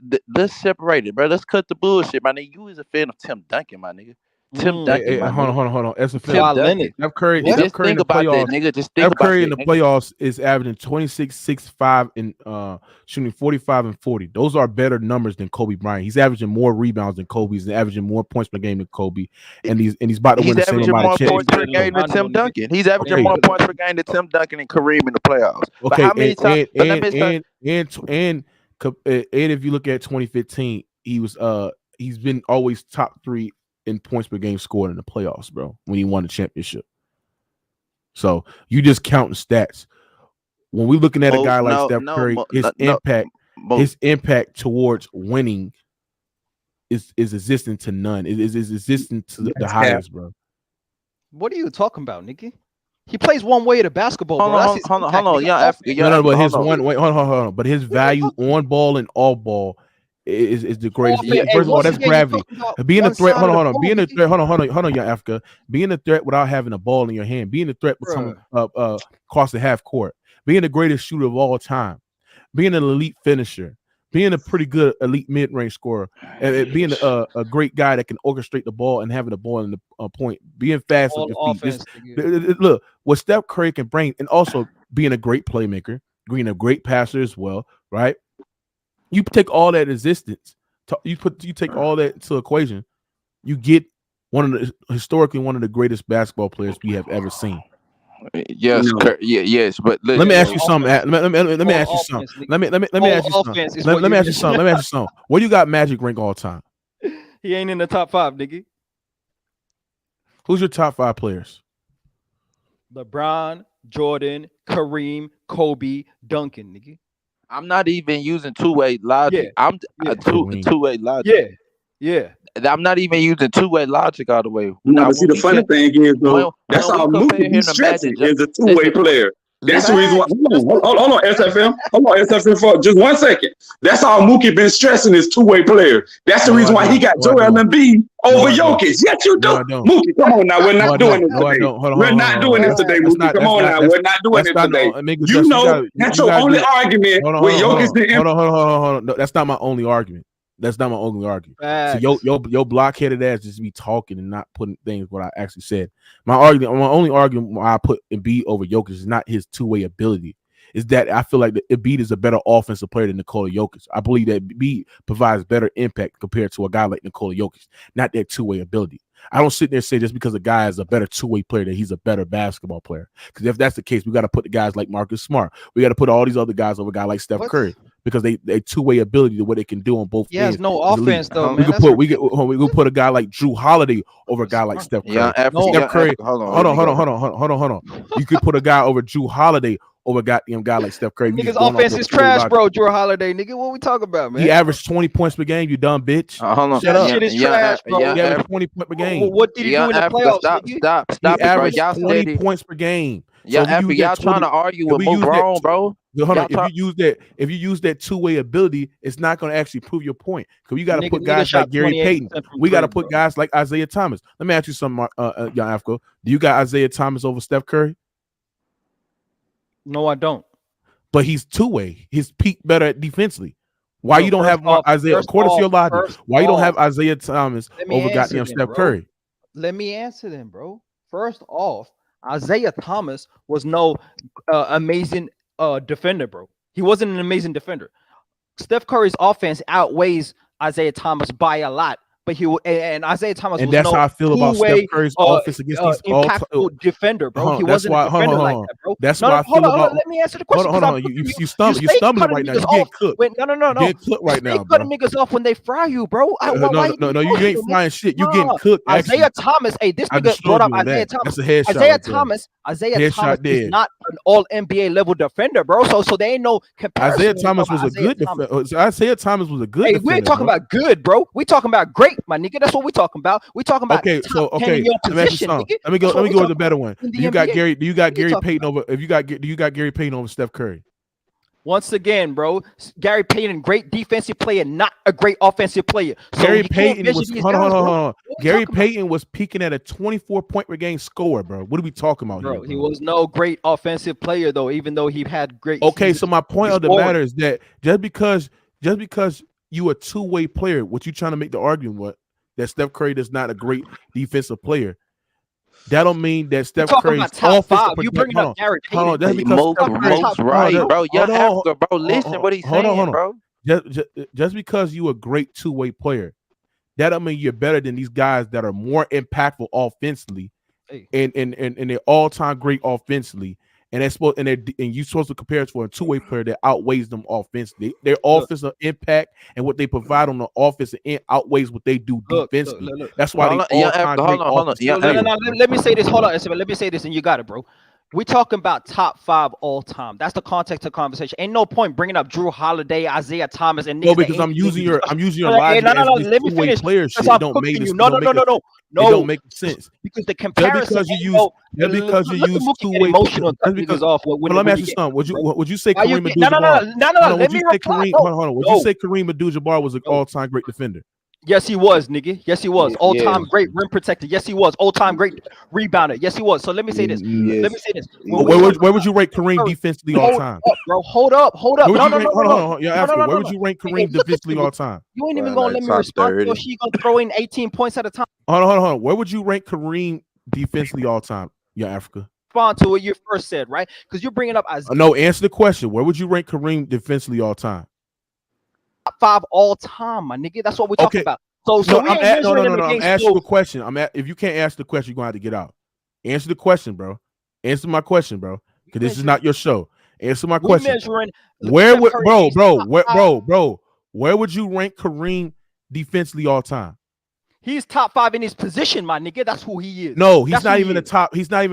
separate it, bro. Let's cut the bullshit, my nigga. You is a fan of Tim Duncan, my nigga. Tim Duncan,
Hey,
my
hold
nigga.
on. As a
Tim
fan,
Kawhi
Duncan.
Leonard.
Steph Curry,
What?
Steph
Just
Curry in
think
the
about that,
playoffs.
nigga. Just think
Steph
about
Curry in
that,
the
nigga.
playoffs is averaging 26, 6, 5, and shooting 45 and 40. Those are better numbers than Kobe Bryant. He's averaging more rebounds than Kobe. He's averaging more points per game than Kobe, and he's about to win
He's
the same
averaging
amount of
more
Yeah, you
points
better
per
championships.
than
game than
Rondo,
Tim
nigga.
Duncan. He's averaging
Yeah, you
Okay,
more
better.
points per game than Tim Duncan and Kareem in the playoffs. But
okay,
how many times? But let me say,
and if you look at 2015, he's been always top 3 in points per game scored in the playoffs, bro. When he won the championship. So you just counting stats. When we're looking at a guy like Steph Curry, his impact towards winning is existing to none. It is existing to the highest, bro.
What are you talking about, nigga? He plays one way to basketball, bro. That's his impact,
hold on,
nigga.
young Africa,
No, but his
hold on.
hold on. But his value on ball and off ball is the greatest.
Hey,
First of all,
once
that's
again, you're
gravity.
talking about
Being a
one
threat,
side of the ball,
being a
nigga.
threat, hold on, young Africa. Being a threat without having a ball in your hand, being a threat becoming across the half court, being the greatest shooter of all time, being an elite finisher, being a pretty good elite mid-range scorer, and being a great guy that can orchestrate the ball and having the ball in the point, being fast on your feet.
Offense,
Look, what Steph Curry can bring, and also being a great playmaker, being a great passer as well, right? You take all that existence, you take all that into equation, you get historically one of the greatest basketball players we have ever seen.
Yes, yes, but
let me ask you something. Let me ask you something. Let me ask you something. Let me ask you something. Where you got Magic rank all time?
He ain't in the top 5, nigga.
Who's your top 5 players?
LeBron, Jordan, Kareem, Kobe, Duncan, nigga.
I'm not even using two-way logic. I'm two-way logic.
Yeah.
I'm not even using two-way logic all the way.
No, but see, the funny thing is, though, that's all Mookie be stressing is a two-way player. That's the reason why. Hold on, SFM. Hold on, SFM, for just 1 second. That's all Mookie been stressing is two-way player. That's the reason why he got Joel Embiid over Jokic. Yes, you do. Mookie, come on now. We're not doing this today. We're not doing this today, Mookie. Come on now. We're not doing this today. You know that's your only argument with Jokic.
Hold on. No, that's not my only argument. That's not my only argument. So your blockheaded ass just be talking and not putting things what I actually said. My only argument why I put Embiid over Jokic is not his two-way ability. is that I feel like Embiid is a better offensive player than Nikola Jokic. I believe that Embiid provides better impact compared to a guy like Nikola Jokic, not that two-way ability. I don't sit there and say just because a guy is a better two-way player that he's a better basketball player. Because if that's the case, we got to put the guys like Marcus Smart. We got to put all these other guys over a guy like Steph Curry because they two-way ability to what they can do on both ends.
He has no offense though, man.
We can put a guy like Drew Holiday over a guy like Steph Curry. Steph Curry. Hold on. You could put a guy over Drew Holiday over a goddamn guy like Steph Curry.
Niggas offense is trash, bro. Drew Holiday, nigga. What we talking about, man?
He averaged 20 points per game. You dumb bitch.
Hold on.
Shut up. Shit is trash, bro.
He averaged 20 points per game.
What did he do in the playoffs?
Stop
he averaged 20 points per game.
Y'all trying to argue with Lebron, bro.
Hold on. If you use that two-way ability, it's not going to actually prove your point. Because you got to put guys like Gary Payton. We got to put guys like Isaiah Thomas. Let me ask you something, young Africa. Do you got Isaiah Thomas over Steph Curry?
No, I don't.
But he's two-way. He's peaked better at defensively. Why you don't have Isaiah? According to your logic, why you don't have Isaiah Thomas over goddamn Steph Curry?
Let me answer them, bro. First off, Isaiah Thomas was no amazing defender, bro. He wasn't an amazing defender. Steph Curry's offense outweighs Isaiah Thomas by a lot. But Isaiah Thomas
and
was
that's how I feel about Steph Curry's offense against these
impactful defender, bro. He wasn't a defender like that, bro.
That's why I feel about.
Let me answer the question.
Hold on. You stumbling right now. You getting cooked.
Wait, no.
You're getting cooked right now,
bro. Cutting niggas off when they fry you, bro.
No, you ain't frying shit. You getting cooked.
Isaiah Thomas. Hey, this nigga brought up Isaiah Thomas.
That's a headshot.
Isaiah Thomas is not an all NBA level defender, bro. So they ain't no comparison.
Isaiah Thomas was a good defender. Isaiah Thomas was a good defender.
We ain't talking about good, bro. We talking about great, my nigga. That's what we talking about. We talking about
Let me go with the better one. Do you got Gary Payton over? Do you got Gary Payton over Steph Curry?
Once again, bro, Gary Payton, great defensive player, not a great offensive player. So
Gary Payton was hold on. Gary Payton was peaking at a 24-point per game score, bro. What are we talking about
bro,
here? Bro?
He was no great offensive player though, even though he had great.
Okay, so my point of the matter is that just because you a two-way player, what you trying to make the argument with that Steph Curry is not a great defensive player. That don't mean that Steph Curry's
top five. You bringing up Gary Payton?
That's because
most right, bro. Bro, listen what he's saying, bro.
Just because you a great two-way player, that don't mean you're better than these guys that are more impactful offensively, and they're all-time great offensively. And you're supposed to compare it for a two-way player that outweighs them offensively. Their offensive impact and what they provide on the offensive end outweighs what they do defensively. That's why they all-time great. Hold on.
Let me say this. Hold on, let me say this, and you got it, bro. We talking about top 5 all time. That's the context of conversation. Ain't no point bringing up Drew Holiday, Isaiah Thomas, and
no, because I'm using your logic.
No. Let me finish.
Players shit. It don't make sense. It don't make sense
because the comparison.
Just because you use two-way. Let me ask you something. Would you say Kareem Abdul-Jabbar?
No. Let me reply.
Hold on. Would you say Kareem Abdul-Jabbar was an all-time great defender?
Yes, he was, nigga. Yes, he was. All-time great rim protector. Yes, he was. All-time great rebounder. Yes, he was. So let me say this.
Where would you rank Kareem defensively all time?
Bro, hold up.
Hold on. Where would you rank Kareem defensively all time?
You ain't even gonna let me respond. So she gonna throw in 18 points at a time.
Hold on. Where would you rank Kareem defensively all time? Africa.
Respond to what you first said, right? Because you're bringing up Isaiah.
No, answer the question. Where would you rank Kareem defensively all time?
5 all time, my nigga. That's what we're talking about. So I'm
asking you a question. If you can't ask the question, you're gonna have to get out. Answer the question, bro. Answer my question, bro. Because this is not your show. Answer my question. Where would where would you rank Kareem defensively all time?
He's top 5 in his position, my nigga. That's who he is.
No, he's not even a top 15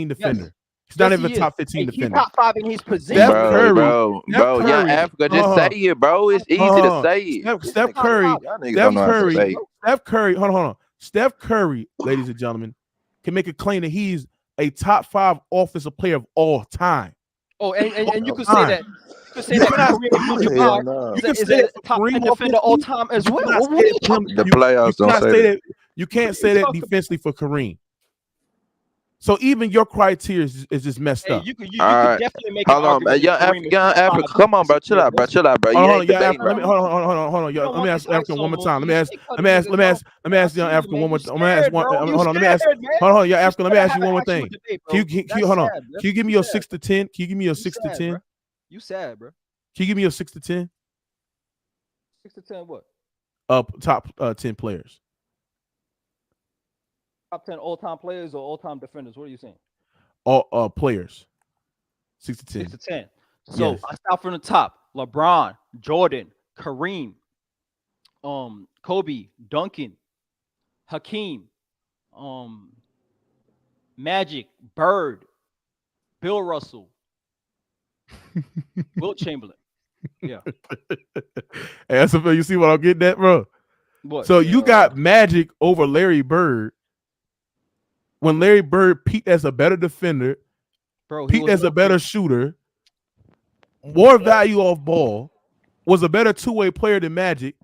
defender. He's not even a top 15 defender.
He's top 5 in his position.
Bro. Yeah, Africa, just say it, bro. It's easy to say it.
Steph Curry, hold on. Steph Curry, ladies and gentlemen, can make a claim that he's a top 5 offensive player of all time.
Oh, and you could say that. You could say that Kareem Abdul-Jabbar is a top 10 defender all time as well.
The playoffs don't say that.
You can't say that defensively for Kareem. So even your criteria is just messed up.
You could definitely make an argument.
Africa, come on, bro. Chill out, bro.
Hold on. Let me ask African one more time. Let me ask young African one more time. Let me ask you one more thing. Can you give me your 6 to 10? Can you give me your 6 to 10?
You sad, bro.
Can you give me a 6 to 10?
6 to 10 what?
Top 10 players.
Top 10 all-time players or all-time defenders? What are you saying?
All players. 6 to 10.
6 to 10. So
Yes.
I start from the top. LeBron, Jordan, Kareem, Kobe, Duncan, Hakeem, Magic, Bird, Bill Russell, Wilt Chamberlain. Yeah.
Hey, SFL, you see what I'm getting at, bro?
What?
So you got Magic over Larry Bird when Larry Bird peaked as a better defender,
bro,
peaked as a better shooter, more value off ball, was a better two-way player than Magic,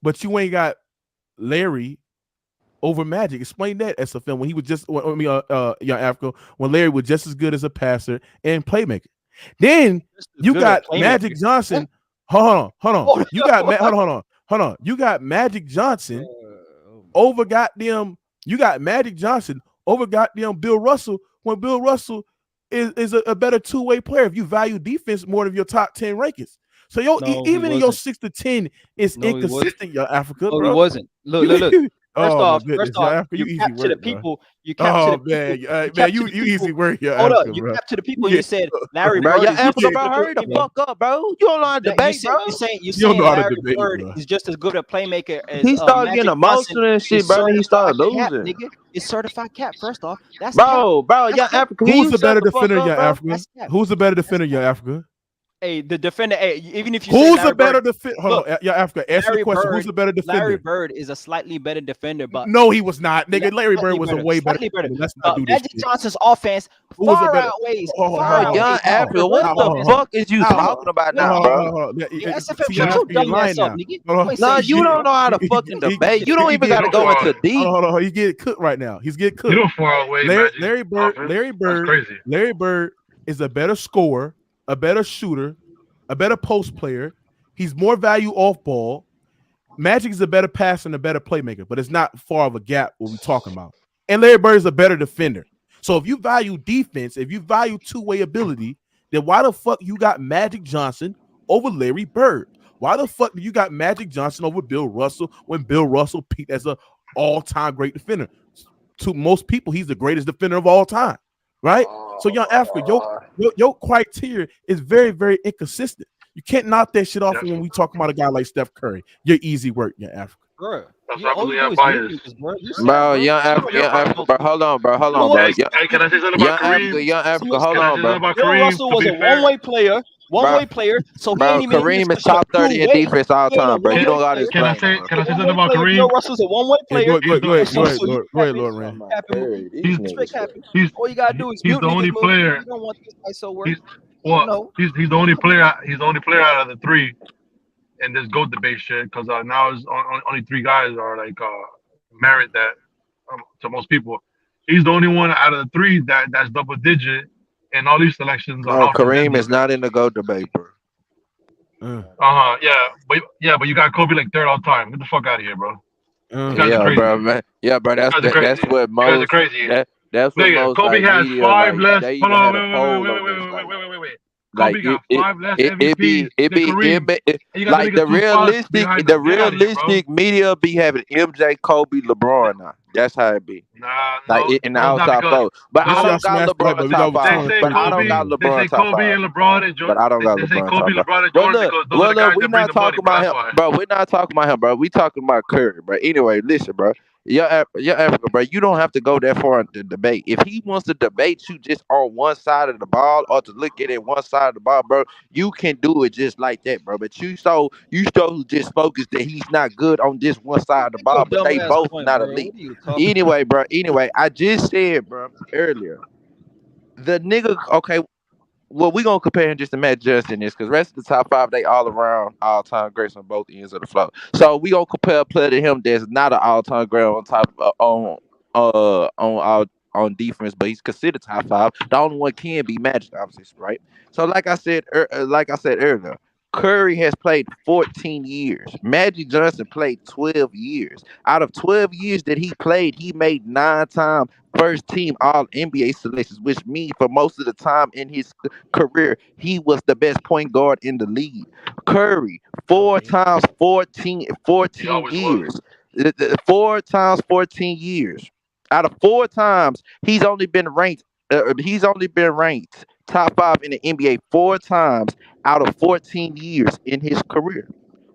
but you ain't got Larry over Magic. Explain that, SFL, when he was just, Young Africa, when Larry was just as good as a passer and playmaker. Then you got Magic Johnson. Hold on. You got hold on. You got Magic Johnson over goddamn. You got Magic Johnson over goddamn Bill Russell when Bill Russell is a better two-way player if you value defense more than your top 10 rankings. So even in your 6 to 10 is inconsistent, Young Africa.
No,
bro.
he wasn't. Look. First off,
you
capture the people. You
capture
the people.
Man, you easy work.
Hold up, you capture the people. You said Larry
Bro,
Bird.
Young Africa, bro, hurry the fuck up, bro. You don't know how to debate, bro.
You saying Larry Bird is just as good a playmaker as
he started getting emotional and shit, bro. He started losing.
Nigga, it's certified cap. First off, that's
bro. Young Africa.
Who's the better defender, Young Africa? Who's the better defender, Young Africa?
Hey, the defender. Hey, even if you
who's the better defender? Hold on, Young Africa. Ask the question. Who's the better defender?
Larry Bird is a slightly better defender, but
no, he was not, nigga. Larry Bird was a way better. Let's not do this.
Magic Johnson's offense far outweighs.
Young Africa, what the fuck is you talking about now, bro?
No,
you don't know how to fucking debate. You don't even got to go into deep.
Hold on, he's getting cooked right now. He's getting cooked.
You don't far away,
Larry Bird is a better scorer, a better shooter, a better post player. He's more value off ball. Magic is a better passer and a better playmaker, but it's not far of a gap what we're talking about. And Larry Bird is a better defender. So if you value defense, if you value two-way ability, then why the fuck you got Magic Johnson over Larry Bird? Why the fuck do you got Magic Johnson over Bill Russell when Bill Russell peaked as an all-time great defender? To most people, he's the greatest defender of all time, right? So, Young Africa, your criteria is very, very inconsistent. You can't knock that shit off when we talk about a guy like Steph Curry. You're easy work, Young Africa.
Bro,
Young Africa, bro. Hold on, bro.
Hey, can I say something about Kareem?
Young Africa, hold on, bro.
Bill Russell was a one-way player. One-way player, so he ain't even.
Kareem is top 30 in defense all time, bro. You don't got to
Can I say something about Kareem?
Bill Russell's a one-way player.
Go ahead, Lord Rand.
All you gotta do is
he's the only player.
You don't want this guy so work.
He's the only player. He's the only player out of the three in this GOAT debate shit. Because now only three guys are like merit that to most people. He's the only one out of the three that's double digit. And all these selections
are Kareem is not in the GOAT debate, bro.
But you got Kobe like third all time. Get the fuck out of here, bro.
Bro, man. Yeah, bro. That's what most.
That's crazy.
That's what most.
Kobe has
media,
5 less.
Hold on,
wait.
Like
Kobe got 5 less MVP
like the realistic media be having MJ, Kobe, LeBron now. That's how it be. In the outside vote. But I don't got LeBron top 5. But I don't got LeBron top 5.
Kobe and LeBron and Jordan.
But I don't got LeBron top 5. Well, look, we're not talking about him, bro. We're not talking about him, bro. We talking about Curry, bro. Anyway, listen, bro. Your Africa, bro. You don't have to go that far into debate. If he wants to debate you just on one side of the ball or to look at it one side of the ball, bro, you can do it just like that, bro. But you just focused that he's not good on just one side of the ball, but they both not elite. Anyway, bro. I just said, bro, earlier, the nigga. Okay, well, we gonna compare him just to Matt Johnson this because rest of the top 5 they all around all time greats on both ends of the floor. So we gonna compare a player to him that's not an all time great on top on defense, but he's considered top 5. The only one can be Magic, obviously, right? So like I said earlier, Curry has played 14 years. Magic Johnson played 12 years. Out of 12 years that he played, he made 9-time first team all NBA selections, which means for most of the time in his career, he was the best point guard in the league. Curry, 4 times 14 years. 4 times 14 years. Out of 4 times, he's only been ranked top 5 in the NBA 4 times out of 14 years in his career.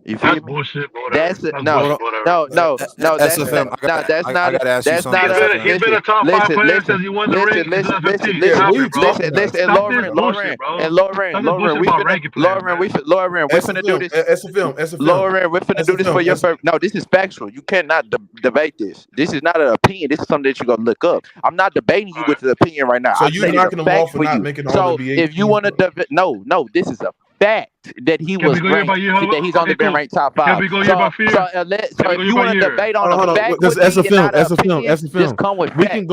You feel
That's
me?
bullshit, bro.
That's
That's
no,
bullshit,
no, no, no. That's
SFM,
not. That's
I
not.
gotta ask you
That's
something.
not.
He's been a top 5 player since he won the ring in 2015.
Yeah,
Stop
what are you
it, bro.
talking about?
Listen,
Stop this
Lauren,
bullshit, bro.
and
Stop
Lauren,
this bullshit
we
about
finna,
ranking players, man.
Lauren, we finna do this.
SFM.
Lauren, we're finna do this for your first. No, this is factual. You cannot debate this. This is not an opinion. This is something that you're gonna look up. I'm not debating you with the opinion right now.
So
I'm
you
saying
knocking
it's
them
a fact
off for
for
not
you.
making all
So
NBA
if you
teams,
want to no, this is a fact that he
Can
was
we go year
ranked.
by year?
That he's only been ranked top
Can
5.
we go year by year?
So
Can we
if
go
you
year
want
by
to
year?
debate on
hold
a
on.
fact
That's
with me and not an
SFM.
opinion, just come with
We
facts.
can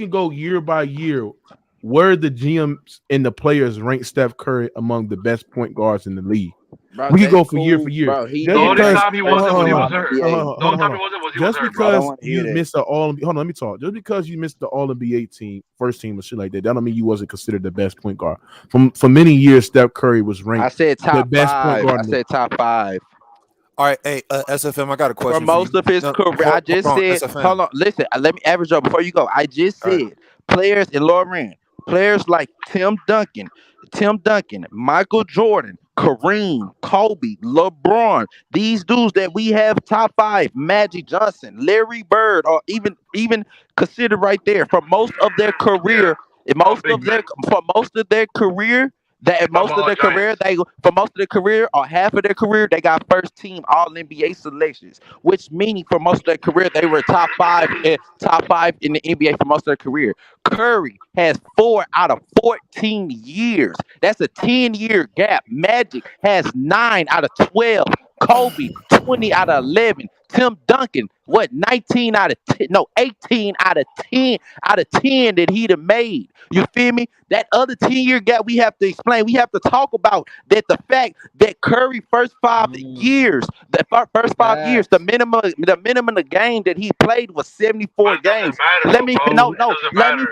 go year by year. Where the GMs and the players rank Steph Curry among the best point guards in the league.
Bro,
We can
that's
go for year
cool,
for year.
bro. He
Just
The only
because,
time he wasn't was he was hurt. The
hold
only time
on.
he wasn't was he was
Just
hurt, bro.
because you missed the all, hold on, let me talk. Just because you missed the All NBA team, first team, or shit like that, that don't mean you wasn't considered the best point guard. For many years, Steph Curry was ranked.
I said
the
top
best point
5.
guard.
I said top 5.
All right, hey, SFM, I got a question
For most of his career, I just said,
SFM.
hold on, listen, let me average up before you go. I just said players in Lauren, players like Tim Duncan, Michael Jordan, Kareem, Kobe, LeBron, these dudes that we have top 5, Magic Johnson, Larry Bird, or even considered right there for most of their career, for most of their career or half of their career, they got first team All NBA selections, which meaning for most of their career they were top 5 in the NBA for most of their career. Curry has 4 out of 14 years. That's a 10-year gap. Magic has 9 out of 12. Kobe, 20 out of 11. Tim Duncan, 19 out of 10? No, 18 out of 10 that he'd have made. You feel me? That other 10-year gap we have to explain. We have to talk about that. The fact that Curry first 5 years, the minimum of game that he played was 74 games. Let me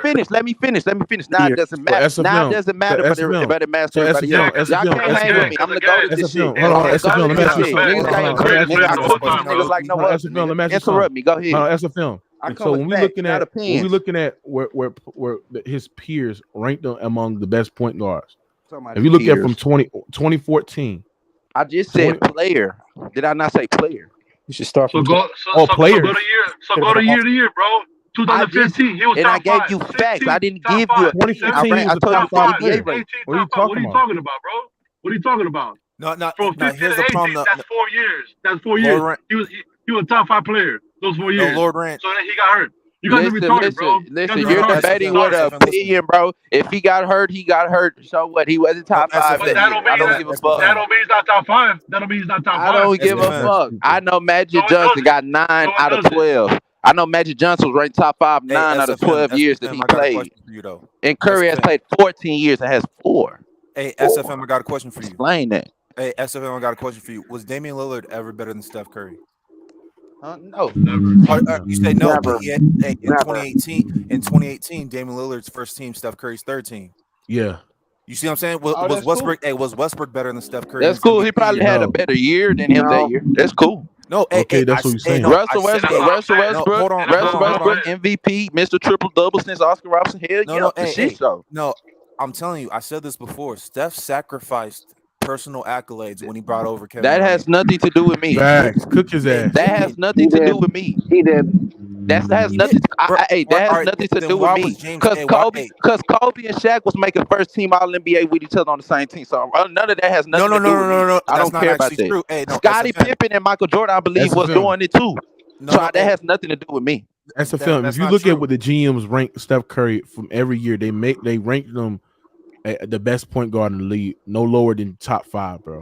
finish. Let me finish. Now it doesn't matter. Now it doesn't matter, but it matters to everybody else. Y'all can't hang with me. I'm gonna go to this shit.
Hold on, SFM, let me ask you something.
Niggas like no other. Interrupt me. Go ahead.
SFM. So when we're looking at where his peers ranked them among the best point guards. If you look at from 2014,
I just said player. Did I not say player?
You should start from
players.
So go to year to year, bro. 2015, he was
and
top
I gave
5.
you facts. I didn't give you.
2015
I
was a top 5 player.
What
What are you talking
about, bro? What are you talking about?
No,
From 15
here's
to
the
18,
problem.
that's 4 years. That's 4 years.
Lord,
He was a top 5 player those 4 years.
Lord Rant.
So then he got hurt. You guys are retarded, bro.
Listen, you're debating with an opinion, bro. If he got hurt, he got hurt. So what? He wasn't top 5.
But that don't give a fuck. That don't mean he's not top 5. That don't mean he's not top 5.
I don't give a fuck. I know Magic Johnson got 9 out of 12. I know Magic Johnson was ranked top 5 9 out of 12 years that he played. And Curry has played 14 years and has 4.
Hey, SFM, I got a question for you.
Explain that.
Hey, SFM, I got a question for you. Was Damian Lillard ever better than Steph Curry?
No.
You say no, but yet in 2018, Damian Lillard's first team, Steph Curry's third team.
Yeah.
You see what I'm saying? Was Westbrook? Cool. Was Westbrook better than Steph Curry?
That's cool. He probably had a better year than him that year. That's cool.
No,
that's what you're saying.
Russell Westbrook, MVP, Mr. Triple Double since Oscar Robertson.
No, I'm telling you, I said this before. Steph sacrificed personal accolades when he brought over Kevin.
That has nothing to do with me.
Facts. Cook his ass.
That has nothing to do with me.
He did.
That has nothing. That has nothing to do with me. Because Kobe and Shaq was making first team All NBA with each other on the same team. So none of that has nothing to do with me.
No.
I don't care about that.
Hey,
Scottie Pippen and Michael Jordan, I believe, was doing it too. So that has nothing to do with me.
That's a film. If you look at what the GMs rank Steph Curry from every year, they rank them the best point guard in the league, no lower than top 5, bro.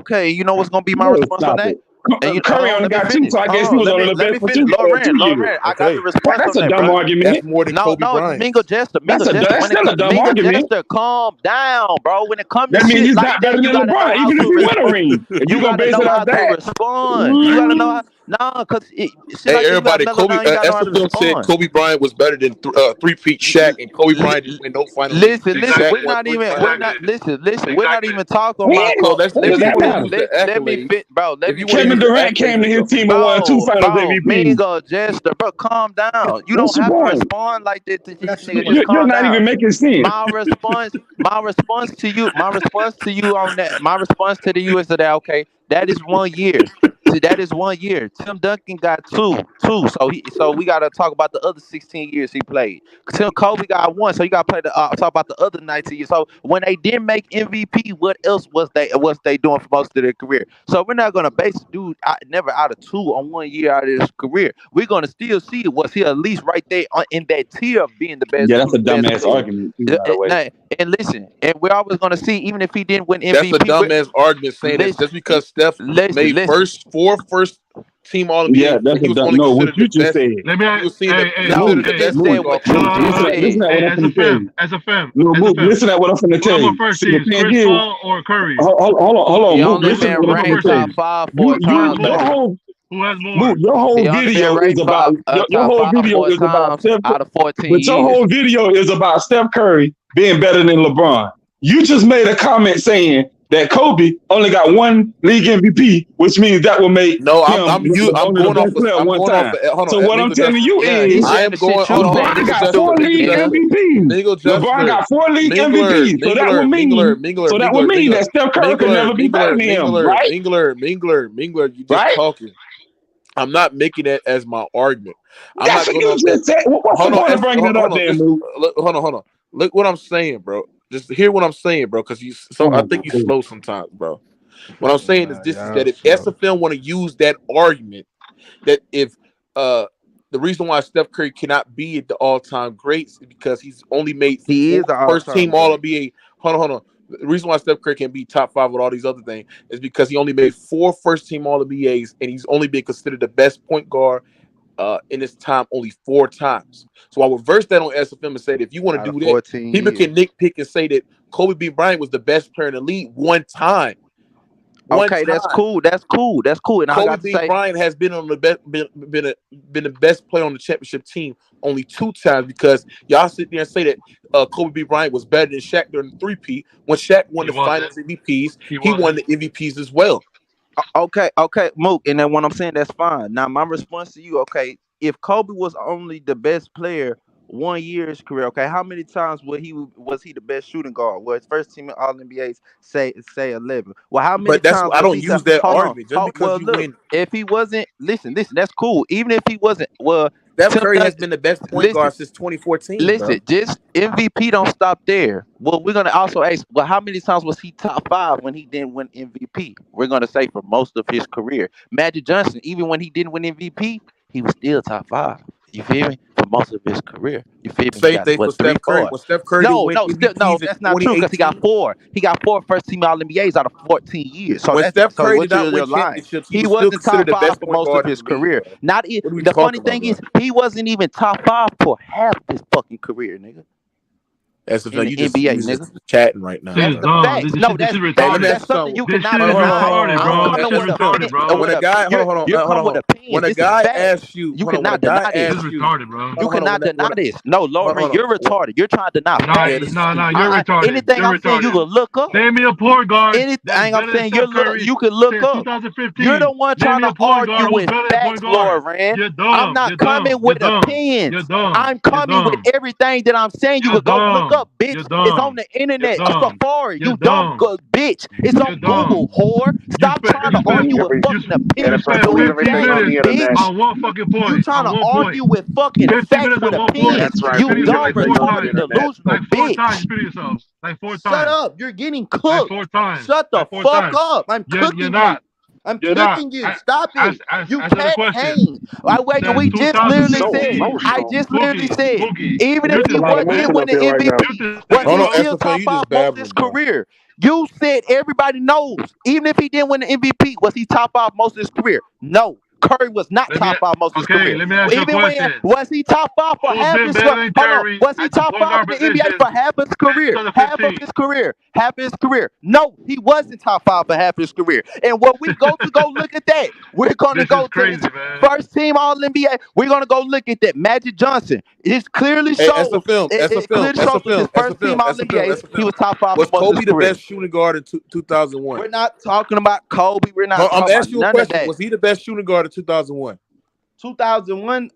Okay, you know what's gonna be my response on that?
Curry only got 2, so I guess he was only the best for 2 years.
I got the response
That's
on
a
that,
dumb
bro.
argument.
That's more than Kobe Bryant.
Mingo Jester.
That's still a dumb argument.
Jester, calm down, bro. When it comes to
That means
shit
he's
like
not
that,
better
you
than
gotta know
LeBron,
how
even if
to
he win a
respond.
ring. If
You
you gonna
gotta
base
know
it
how
off
to
that,
respond. You gotta know how. Nah, cause shit
Hey,
like
everybody,
that, you
Kobe.
gotta know how to
SFM said
respond.
Kobe Bryant was better than three-peat Shaq, and Kobe Bryant didn't win no finals.
Listen,
Exactly.
Shaq
we're
won
not
3
even,
finals.
we're not, listen, we're not even talking
when?
about.
So that's
When
if
does
you
that
want to
matter?
use the
Let me
accolades.
fit, bro. Let
If
me
you want to
Kevin
use the
Durant came to his
accolades,
team and won 2 finals MVP.
Mingo Jester, bro, calm down. You
What's
don't
your
have to
point?
respond like that to these
That's
niggas.
what-
Just
You're
calm
not
down.
even making sense.
My response to you on that. My response to you is that okay, that is 1 year. That is 1 year. Tim Duncan got two. So we gotta talk about the other 16 years he played. Tim Kobe got 1. So you gotta play talk about the other 19 years. So when they didn't make MVP, what else was they doing for most of their career? So we're not gonna base dude never out of 2 on 1 year out of his career. We're gonna still see was he at least right there in that tier of being the best.
Yeah, that's a dumbass
player.
argument, too, by the way.
And listen, and we're always gonna see, even if he didn't win MVP.
that's a dumbass argument saying that just because Steph made four first-team All-NBA,
Yeah, that's
and he
a
was
dumb.
only
No, what
considered
you
the
just
best.
said.
Let me.
He was seen the best
Said
point guard.
what you
Listen at what I'm finna tell you.
As a fan.
No, Mook, listen at what I'm finna tell you.
First
See, the
team,
thing
Chris
is,
Paul or Curry?
hold on,
He
Mook,
only
listen to
been
what I'm
ranked
finna tell
top
you.
5 4 times.
Who has more?
Mook, your whole
He only been
video is
ranked
about your
top
whole
5
video
4
is about
times
Steph,
out of 14
but your
years.
whole video is about Steph Curry being better than LeBron. You just made a comment saying that Kobe only got 1 league MVP, which means that will make
I'm
him only the
going off.
best player
I'm
one
going off.
time.
Hold on.
So what I'm telling you is,
I am going.
Hold on.
LeBron got 4 league MVPs. LeBron got 4 league MVPs. So that would mean that Steph Curry could never be better than him, right?
Mingler, you just talking. I'm not making that as my argument. I'm
That's
not
what
going
you just said. What's the point of bringing it up then, Mook?
Hold on. Look what I'm saying, bro. Just hear what I'm saying, bro, because I think you slow sometimes, bro. What I'm saying is this: is that if SFM want to use that argument, that if the reason why Steph Curry cannot be at the all-time greats is because he's only made 4 first-team All-NBA. Hold on. The reason why Steph Curry can be top 5 with all these other things is because he only made 4 first-team All-NBAs, and he's only been considered the best point guard in his time only 4 times. So I will reverse that on SFM and say that if you want to do that, people can nitpick and say that Kobe B. Bryant was the best player in the league 1 time.
That's cool. And
Kobe B. Bryant has been on the best, been the best player on the championship team only 2 times, because y'all sit there and say that Kobe B. Bryant was better than Shaq during the 3P. When Shaq won the finals MVPs, he won the MVPs as well.
Okay, Mook, and then what I'm saying, that's fine. Now my response to you, okay, if Kobe was only the best player 1 year his career, okay, how many times was he the best shooting guard? Well, his first team in All NBAs say 11. Well, how many times?
I don't use that argument just because you win.
If he wasn't, listen, that's cool. Even if he wasn't,
Steph Curry has been the best point guard since 2014.
Listen, just MVP don't stop there. Well, we're gonna also ask, well, how many times was he top 5 when he didn't win MVP? We're gonna say for most of his career. Magic Johnson, even when he didn't win MVP, he was still top 5. You feel me? For most of his career. You feel me?
Same thing for Steph Curry. When Steph Curry
No, that's not true, because he got 4 first team All NBAs out of 14 years. So
when Steph Curry did not win
lying.
championships,
He wasn't top 5 for most of his career. The funny thing is, he wasn't even top 5 for half his fucking career, nigga.
That's the thing. You just
NBA, nigga.
Chatting right now.
That's
the facts. No, that's something you cannot deny. I'm coming with opinion.
When a guy, hold on. When a guy asks you,
you cannot deny this.
This is retarded, bro.
You cannot deny this. No, Lauren, you're retarded. You're trying to deny.
No, you're retarded.
Anything I'm saying, you can look up.
Name me a point guard.
Anything I'm saying, you can look up.
2015.
You're the one trying to argue with facts, Lauren. I'm not coming with opinions. I'm coming with everything that I'm saying. You can go look up, bitch. It's on the internet. It's Safari. You dumb bitch. It's on Google, whore. Stop trying to argue with fucking opinions.
On one fucking point.
You trying to argue with fucking facts with opinions. You dumb, retarded, delusional bitch.
4 times you put yourself. 4 times.
Shut up. You're getting cooked.
4 times.
Shut the fuck up. I'm cooking you. I'm cooking you. Stop it. You can't hang. We just literally said, even if he didn't win the MVP, was he still top 5 most of his career? You said everybody knows. Even if he didn't win the MVP, was he top 5 most of his career? No. Curry was not top 5 most of his career.
Let me ask you a question.
Was he top 5 for
Who's
half
been
his
better than Curry
Was he
at the
top
point
5
guard
in the NBA
position
for half of his career?
since
Half of his career. Half of his career. No, he wasn't top 5 for half of his career. And when we go look at that, we're gonna go to
crazy,
this
man.
first team All NBA. We're gonna go look at that. Magic Johnson. It's clearly shows.
That's a film.
It clearly shows his first team All NBA. He was top 5
Was
for most of
Kobe
his
the
career.
best shooting guard in 2001?
We're not talking about Kobe. We're not
I'm
talking
asking you
about
a
none
question.
of that.
Was he the best shooting guard in 2001?
2001,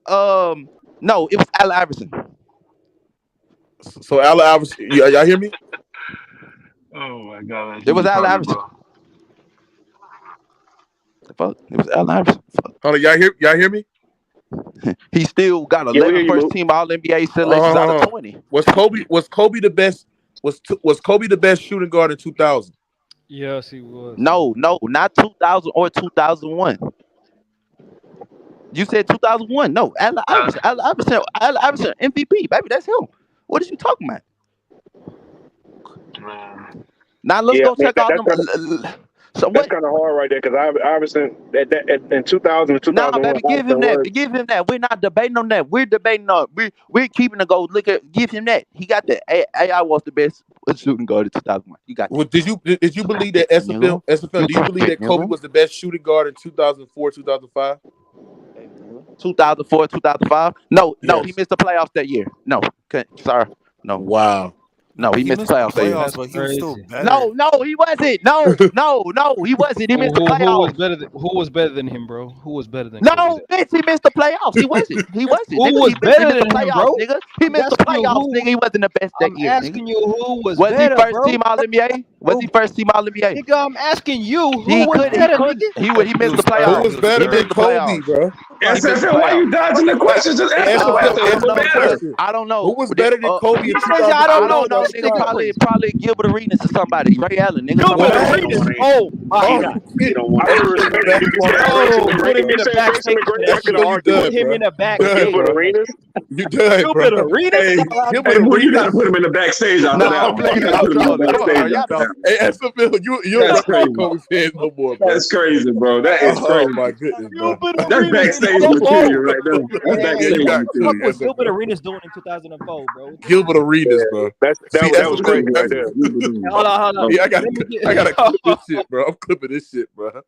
no, it was Allen Iverson.
So Allen Iverson, y'all hear me?
Oh my God,
it was Allen Iverson. Fuck, it was Allen Iverson.
Hold on, y'all hear me?
He still got 11 first team All NBA selections out of 20.
Was Kobe the best? Was Kobe the best shooting guard in 2000?
Yes, he was.
No, not 2000 or 2001. You said 2001. No, Allen Iverson, MVP, baby. That's him. What are you talking about? Now let's go check out them. So
that's kind of hard right there because Iverson in 2000 and 2001.
Nah, baby, give him that. Give him that. We're not debating on that. We're debating on. We're keeping to go. Look at. Give him that. He got that. AI was the best shooting guard in 2001. You got.
Well, did you believe that SFL? Do you believe that Kobe was the best shooting guard in 2004, 2005?
2004, 2005? No,
Yes.
he missed the playoffs that year. No, sorry, no.
Wow.
No, he missed the playoffs that year.
But he was still better.
No, he wasn't. No, he wasn't. He missed the playoffs.
Who was better than him, bro? Who was better than?
No, bitch, he missed the playoffs. He wasn't.
Who was better than him, bro?
Nigga. He missed the playoffs, nigga. He wasn't the best that year.
I'm asking you who was
Was
better,
he first
bro?
team All NBA? Was he first team All NBA?
Nigga, I'm asking you who was better, nigga?
He missed the playoffs.
Who was better than Kobe, bro?
SFL, why you dodging the question? Just answer the question.
I don't know.
Who was better than Kobe?
I don't know.
Nigga, probably Gilbert Arenas or somebody. Ray Allen, nigga.
Gilbert Arenas. Oh my God.
You don't want
to put him in the back. Put him in the back.
Gilbert Arenas.
You done,
Gilbert
bro.
Arenas.
You gotta put him in the backstage after that.
Hey, SFL, you don't know Kobe fans no more, bro.
That's crazy, bro. That is crazy.
Oh my goodness, bro.
That's backstage material right there. That's backstage
What
material.
was Gilbert Arenas doing in 2004, bro?
Gilbert Arenas, bro.
That was crazy right there.
Hold on.
Yeah, I gotta clip this shit, bro. I'm clipping this shit, bro.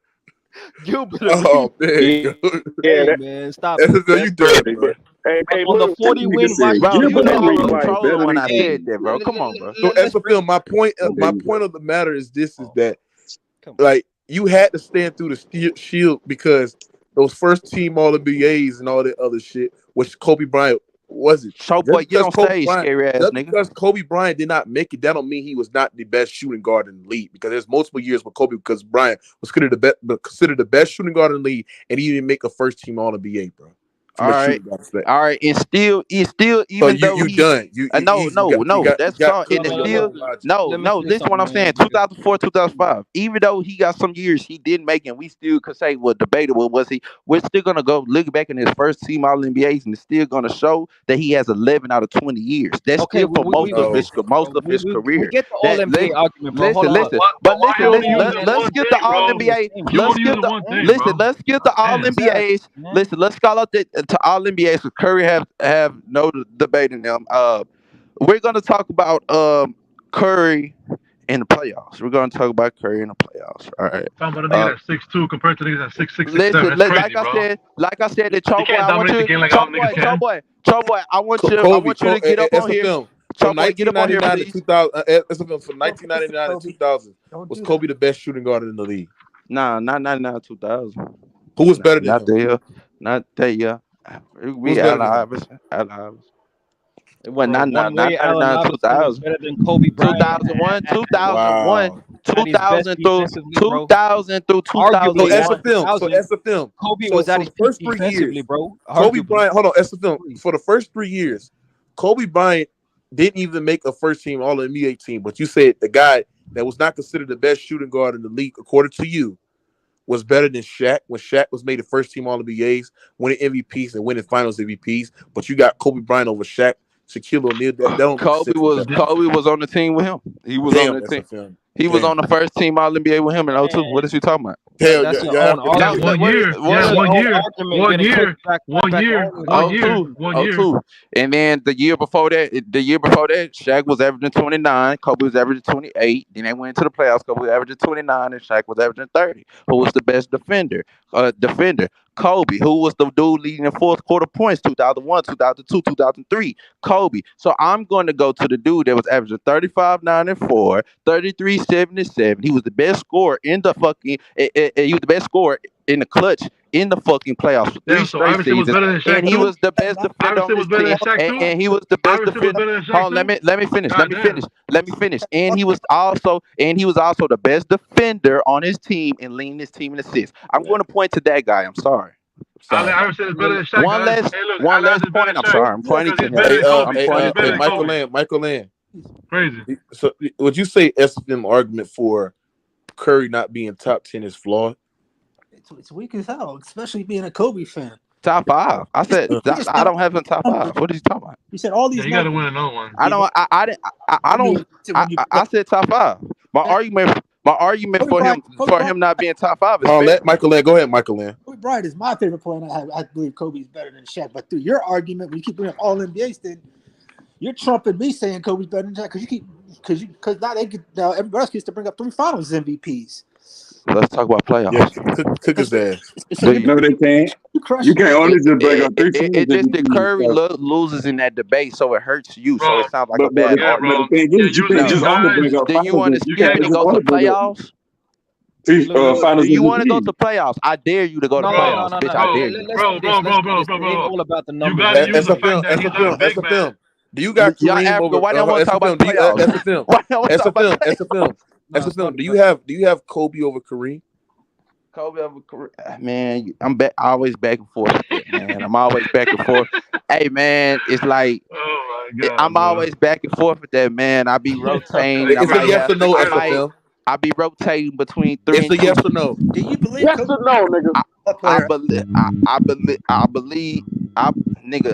Gilbert
Oh man,
hey, man, stop.
SFL, you done, bro.
Hey,
On the 40 win,
Bro, you know I was
Right,
trolling when I
Hey,
said that, bro. Come on, bro.
So SFL, my point of the matter is this: is that like you had to stand through the shield because those first team All NBAs and all that other shit, which Kobe Bryant wasn't.
So boy, get on stage, scary ass
just
nigga.
because Kobe Bryant did not make it, that don't mean he was not the best shooting guard in the league. Because there's multiple years with Kobe because Bryant was considered the best shooting guard in the league, and he didn't make a first team All NBA, bro.
All right, and still, even though
you done.
That's all. And it's still no. Listen, what I'm saying. 2004, 2005. Even though he got some years he didn't make, and we still could say, well, debatable was he? We're still gonna go look back in his first team All NBAs, and it's still gonna show that he has 11 out of 20 years. That's still for most of his career.
We get the All NBA argument, bro.
Listen, but let's get the All NBA. Let's get the All NBAs. Listen, let's call out to All NBAs because Curry have no debate in them. We're gonna talk about Curry in the playoffs. We're gonna talk about Curry in the playoffs. All right.
Talking about a nigga that's 6'2" compared to niggas that's 6'6", 6'7".
Listen,
That's crazy,
like I said, the Choboy, I want you, Choboy, I want you to get up on here.
Choboy, get up on here, please. From 1999 to 2000, was Kobe the best shooting guard in the league?
Nah, not 2000.
Who was better than him?
Not that year. We Allen Iverson. It wasn't not 2000.
Better than Kobe Bryant.
2001, 2000 through 2000.
So that's the film.
Kobe was at his
first
peak
3 years,
defensively, bro.
Kobe Bryant, hold on, that's the film. For the first 3 years, Kobe Bryant didn't even make a first team All NBA team. But you said the guy that was not considered the best shooting guard in the league, according to you, was better than Shaq when Shaq was made the first team All NBAs, winning MVPs and winning Finals MVPs. But you got Kobe Bryant over Shaq, Shaquille O'Neal.
Kobe was on the team with him. He was on the team. He was on the first team All NBA with him in 02. What is you talking about?
Hell,
That's
yeah,
your own
Yeah,
argument.
1 year.
That's
Yeah,
your
1
own
year.
argument
1
getting
year.
pushed back
1 year.
only.
1 year.
02.
1 year.
02. And then the year before that, Shaq was averaging 29, Kobe was averaging 28. Then they went into the playoffs. Kobe was averaging 29, and Shaq was averaging 30. Who was the best defender? Kobe. Who was the dude leading in fourth quarter points? 2001, 2002, 2003. Kobe. So I'm going to go to the dude that was averaging 35, 9, and 4, 33, 7, and 7. He was the best scorer in the fucking. He was the best scorer in the clutch in the fucking playoffs for 3
Damn, so
straight
Iverson was
seasons,
better than Shaq
and he
too?
was the best defender on
Iverson
his
was better
team,
than Shaq too?
and he was the best
Iverson was
defender.
better than Shaq
Hold on,
too?
let me finish.
God damn.
Let me finish. And he was also the best defender on his team and leading his team in assists. I'm going to point to that guy. I'm sorry.
Allen Iverson is better than Shaq.
One
guys.
less
Hey, look,
one
Allen
less
Iverson is better
point.
than
I'm
Shaq
sorry. I'm pointing
because
to
he's better
him.
than Kobe.
I'm
He's
pointing
better
to
than
him.
Kobe.
Michael Land.
Crazy.
So would you say SFM argument for Curry not being top 10 is flawed?
It's weak as hell, especially being a Kobe fan.
Top 5. I said I don't have him top 5. What are you talking about?
You said all these.
Yeah, you got to win another one.
I don't. I said top 5. My argument for him not being top 5 is
let Michael Land. Go ahead, Michael Land.
Kobe Bryant is my favorite player, and I believe Kobe's better than Shaq. But through your argument, when you keep bringing up all NBAs, then you're trumping me saying Kobe's better than Shaq because now everybody else gets to bring up 3 Finals MVPs.
Let's talk about playoffs.
Yeah, cook his ass.
No, they can't. You can't only just bring up 3 Finals.
It's just that Curry loses in that debate, so it hurts you.
Bro,
so it sounds like a bad argument.
The thing is, you can't just only bring up
Do you want to skip and go to playoffs?
Do
you want to go to playoffs? I dare you to go to playoffs, bitch. I dare you.
Bro.
It ain't all about the numbers.
You got to use the fact that he's not a big man.
Do you got Kareem over?
Why don't want to talk about playoffs?
SFM. Do you have Kobe over Kareem?
Kobe over Kareem, man. I'm always back and forth, man. I'm always back and forth. Hey, man, it's like I'm always back and forth with that, man. I be rotating.
It's a yes or no, SFM.
I be rotating between 3
It's a yes or no.
Do you believe?
Yes or no, nigga?
Stop stuttering, nigga.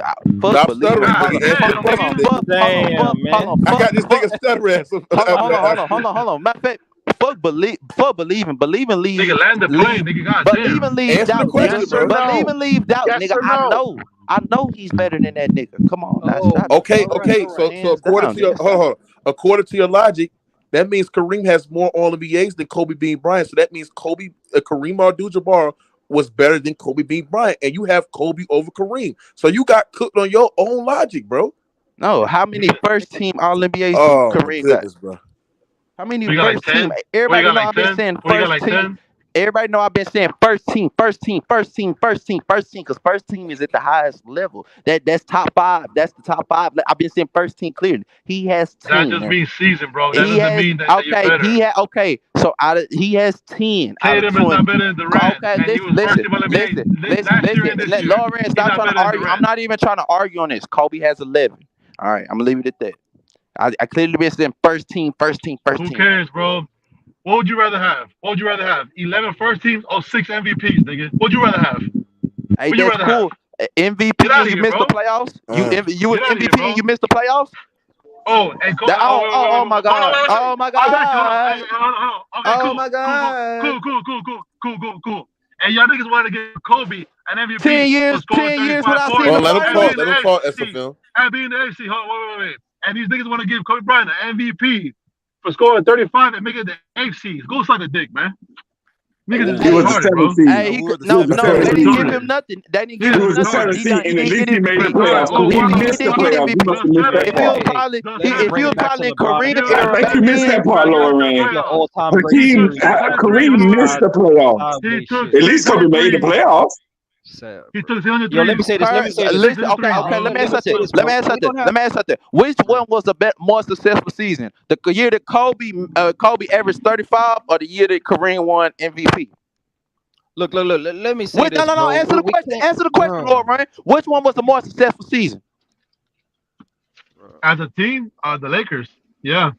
I got this nigga stuttering.
Hold on. Matter of fact, fuck believing leaves.
Nigga, land the plane, nigga. Goddamn.
Believing leaves doubt. Believing leaves doubt,
Yes
nigga.
or no?
I know he's better than that nigga. Come on.
Okay. So according to your logic, that means Kareem has more All-NBAs than Kobe Bean Bryant. So that means Kareem Abdul-Jabbar was better than Kobe Bean Bryant, and you have Kobe over Kareem. So you got cooked on your own logic, bro.
No, how many first-team All-NBAs Kareem got?
Bro.
How many first team? Everybody know I've been saying first team. Everybody know I've been saying first team, because first team is at the highest level. That's top 5. That's the top 5. I've been saying first team clearly. He has 10.
That just means season, bro. That doesn't mean that you're better.
So he has 10.
Tatum is not better than Durant.
Okay, listen. Lawrence, stop trying to argue. I'm not even trying to argue on this. Kobe has 11. All right, I'm gonna leave it at that. I clearly been saying first team.
Who cares, bro? What would you rather have? 11 first teams or 6 MVPs, nigga? What would you rather have?
Hey, that's cool. MVP, you missed the playoffs? You was MVP and you missed the playoffs?
Oh, and
oh my God. Oh my God.
Oh my
God.
Cool. And y'all niggas want to give Kobe an MVP.
10 years without seeing
let him fall, SFL.
And being the AC. Wait. And these niggas want to give Kobe Bryant an MVP for scoring 35 and make it the 8 seeds. Go suck a dick, man. Niggas is retarded, bro.
Hey, they didn't give him nothing. They didn't give him nothing.
He made the playoffs. Kareem missed the playoffs. You must have missed that part.
If he was probably in Kareem era,
I think you missed that part, Lauren. Kareem missed the playoffs. At least Kobe made the playoffs.
He took 103.
Yo, let me say this.
Listen, okay. Let me ask something. Which one was the more successful season? The year that Kobe averaged 35, or the year that Kareem won MVP?
Look. Let me say this.
No. Answer the question, Lauren. Which one was the more successful season?
As a team, the Lakers. Yeah.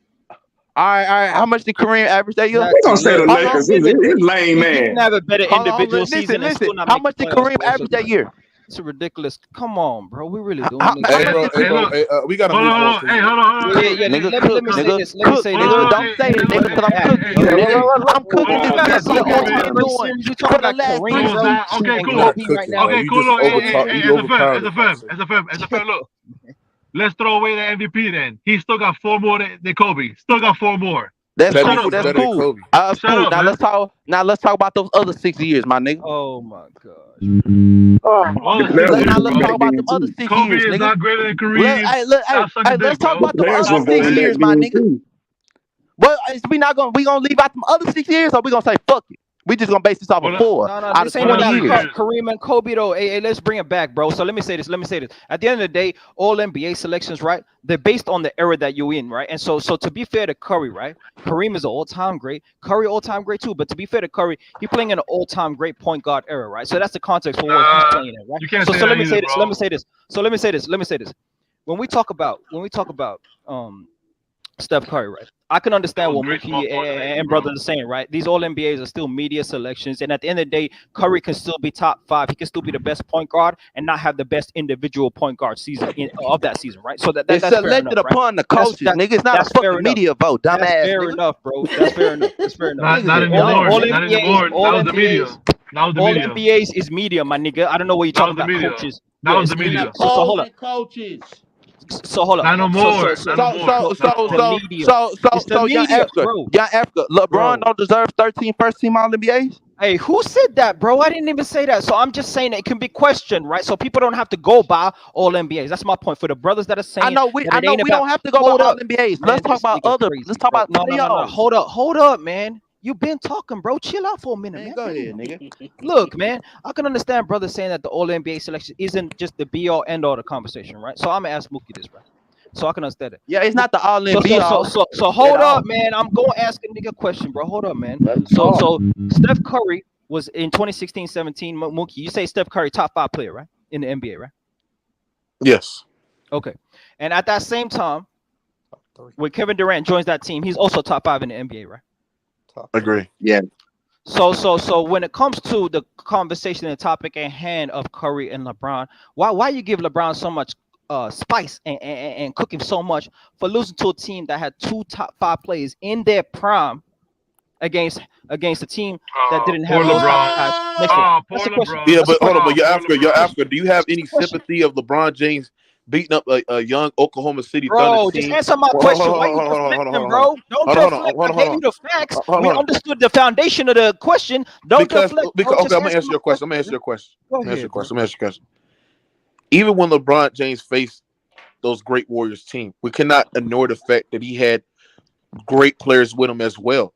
All right. How much did Kareem average that year?
We're gonna say the Lakers. He's lame, man.
You can have a better individual season.
Listen. How much did Kareem average that year?
It's ridiculous. Come on, bro. We really doing
How,
this.
how
Hey,
much
bro.
is
Hey, bro.
look.
Hey, we gotta
Hold
move
on,
on.
hold on. Hey, hold on, hold on.
Yeah.
nigga?
Let me
Cook,
say
nigga.
this. Let me
Cook,
say
Hold
this,
on,
nigga.
bro.
hold on.
Don't
Hey,
say
hey,
it,
look,
nigga,
hey,
because I'm
Hey,
cooking
hey,
you,
bro.
nigga. I'm
hold
cooking
on,
this
You
okay,
gotta
nigga
see
for
an
cool,
what
cool,
he
man.
been
all-time great
doing
series. You
for
talking
the
about
last
No,
Kareem,
it's
bro,
not. Okay,
and
You're
cool.
not
Kobe right
cooking,
now?
man.
Okay,
You
cool.
just
Look, hey, hey,
overtalk.
hey,
You overpowering the conversation.
SFM, look. Let's throw away the MVP then. He still got 4 more than Kobe. Still got 4 more.
That's
Shut
cool.
up,
Technically
That's
bro.
better than
cool.
Kobe.
That's
Shut
cool.
up, man.
Now let's talk about those other 6 years, my nigga.
Oh my gosh.
All the 6
Players was
years,
Let's
voting
bro.
talk
that
about them
game
other
too.
Kobe
6 years,
is
nigga.
not greater than Kareem.
Hey,
Stop sucking
let's
dick,
talk
bro.
about
The
them
players
other
was
Stop it,
six
voting
man.
that
years, my
game
nigga.
too.
Well, we gonna leave out them other 6 years, or we gonna say fuck it? We just gonna base this off of
What,
four
No,
out of
this ain't
what are
20
about
6
years.
years?
Kareem and Kobe though. Hey, let's bring it back, bro. So let me say this. At the end of the day, all NBA selections, right? They're based on the era that you're in, right? And so to be fair to Curry, right? Kareem is an all-time great. Curry all-time great too. But to be fair to Curry, he's playing in an all-time great point guard era, right? So that's the context for what he's
Nah,
playing in, right?
you can't
So
say
so
that
let me
either,
say this.
bro.
Let me say this. When we talk about Steph Curry, right? I can
That
understand
was
what
great small
Mookie
forward in the 80s,
and
bro.
brothers are saying, right? These all NBAs are still media selections, and at the end of the day, Curry can still be top 5. He can still be the best point guard and not have the best individual point guard of that season, right? So
It's
that's fair enough,
selected
right?
upon the
That's
coaches,
that
nigga. It's not a
that's fair
fucking
enough.
media vote,
That's
dumbass
fair
nigga.
enough, bro. That's fair enough. That's fair enough.
Not
Niggas is
anymore.
dumb,
All
nigga.
Not
NBAs,
anymore.
all
That was the
NBAs,
media. That was the
all
media.
NBAs is media, my nigga. I don't know what you're
That
talking
was the
about,
media.
coaches.
That
Yeah,
was
it's
the
It's
media.
media.
So hold up.
opposing coaches.
So hold up.
Not no more. Not no more. Not no
The
more.
media. It's the
Young
media,
Africa,
bro.
LeBron
Bro.
don't deserve 13 first team All NBAs.
Hey, who said that, bro? I didn't even say that. So I'm just saying that it can be questioned, right? So people don't have to go by all NBAs. That's my point. For the brothers that are saying that
I
it
know
ain't
we
about
don't have to go by
hold
All
up,
NBAs.
man. This nigga
Let's
crazy,
talk
bro.
about
No.
playoffs.
Hold up, man. You been talking, bro. Chill out for a minute,
Man,
man.
go ahead,
Damn.
nigga.
Look, man, I can understand brothers saying that the all NBA selection isn't just the be all end all of the conversation, right? So I'm gonna ask Mookie this, right? So I can understand it.
Yeah, it's not the All
So so so
NBA
so so
at
hold up,
all.
man. I'm gonna ask a nigga a question, bro. Hold up, man.
Let him
So
talk.
so Steph Curry was in 2016-17. Mookie, you say Steph Curry top 5 player, right? In the NBA, right?
Yes.
Okay. And at that same time, when Kevin Durant joins that team, he's also top 5 in the NBA, right?
Agree.
Yeah.
So when it comes to the conversation and topic at hand of Curry and LeBron, why you give LeBron so much spice and cook him so much for losing to a team that had 2 top 5 players in their prime against a team that didn't
Poor
have those type of
LeBron.
guys next to him? That's
Poor
the question.
Yeah,
LeBron.
That's the
but hold on.
question.
But
Poor LeBron.
Do you have
That's
any
the question.
sympathy of LeBron James beating up a young Oklahoma City Thunder
Bro, just
team?
answer my
Well,
question. Why you deflecting, bro? Don't deflect. I gave you the facts. We
hold on.
understood the foundation of the question. Don't
Because
deflect, bro.
okay,
Just
I'm gonna
answer
answer
my
your question. I'm gonna answer
question.
your question.
Go
I'm gonna answer your
ahead, bro.
question. I'm gonna answer your question. Even when LeBron James faced those great Warriors team, we cannot ignore the fact that he had great players with him as well.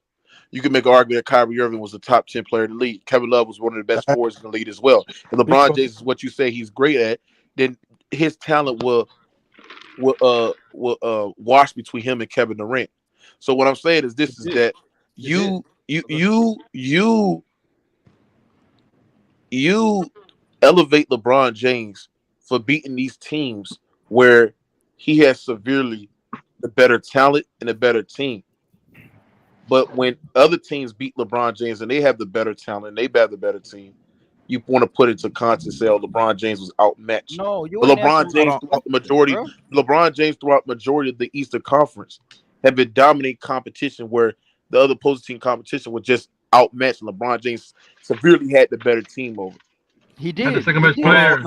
You can make an argument that Kyrie Irving was a top 10 player in the league. Kevin Love was one of the best forwards in the league as well. And LeBron James is what you say he's great at, then his talent will wash between him and Kevin Durant. So what I'm saying is this is that you elevate LeBron James for beating these teams where he has severely the better talent and a better team. But when other teams beat LeBron James and they have the better talent and they have the better team, you want to put it to context and say, "Oh, LeBron James was outmatched."
No, you
But
ain't answering my question,
LeBron James throughout majority of the Eastern Conference have been dominating competition where the other opposing team competition was just outmatched. LeBron James severely had the better team over.
He
Had the
did.
second
He
best
did.
player.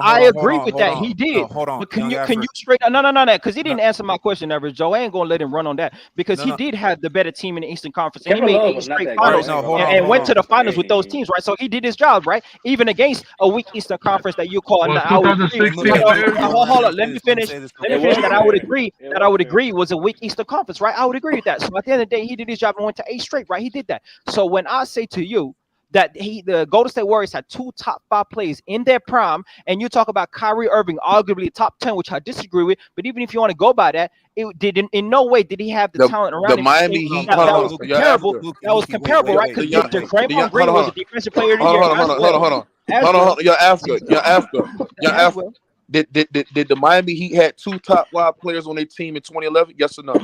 I agree with that. He
No,
did.
hold on,
But can
young
you
Africa.
straight no, because he
No,
didn't answer my question, Average Joe. I ain't gonna let him run on that because he
no.
did have the better team in the Eastern Conference and he
Kevin
made
Love
8
was not
straight
that
All
good.
right,
finals
I ain't
no,
gonna
hold
lie.
on,
and
hold
went
on.
to the
He
finals with those
ain't.
teams, right? So he did his job, right? Even against a weak Eastern Conference that you call
Was
I would agree.
Hey,
2016 fair?
Hold
let
on,
me say
let me
this. Let me
finish.
say this real
Let
It
me
quick.
finish
was
that
fair. It
I
was
would
fair.
agree was a weak Eastern Conference, right? I would agree with that. So at the end of the day, he did his job and went to 8 straight, right? He did that. So when I say to you that the Golden State Warriors had 2 top 5 players in their prime, and you talk about Kyrie Irving, arguably top 10, which I disagree with. But even if you want to go by that, it did in no way did he have the talent
The
around him
Miami Heat,
that was
Mookie,
comparable. That was comparable, right? Because Draymond Green was a defensive player of the year as well. As well.
Did the Miami Heat had 2 top 5 players on their team in 2011? Yes or no?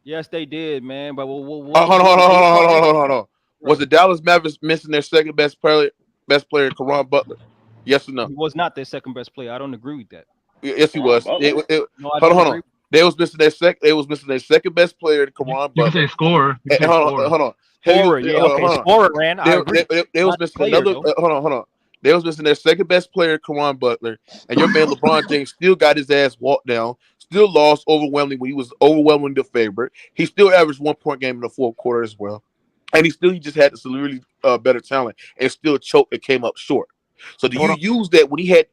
Yes, they did, man. But
Hold on,
what
hold on. Was the Dallas Mavericks missing their second best player, Karan Butler? Yes or no?
He was not their second best player. I don't agree with that.
Yes, he was.
No, I
Hold
don't
on.
agree.
They was missing their second best player, Caron
You can
Butler.
say scorer. You can say
Hold on.
Scorer, yeah, okay. Scorer, Ran. I agree.
They was
Not
missing
player,
another.
though.
Hold on. They was missing their second best player, Caron Butler, and your man LeBron James still got his ass walked down. Still lost overwhelmingly when he was overwhelmingly the favorite. He still averaged 1 point game in the fourth quarter as well, and he just had this really better talent and still choked and came up short. So do you use that when he had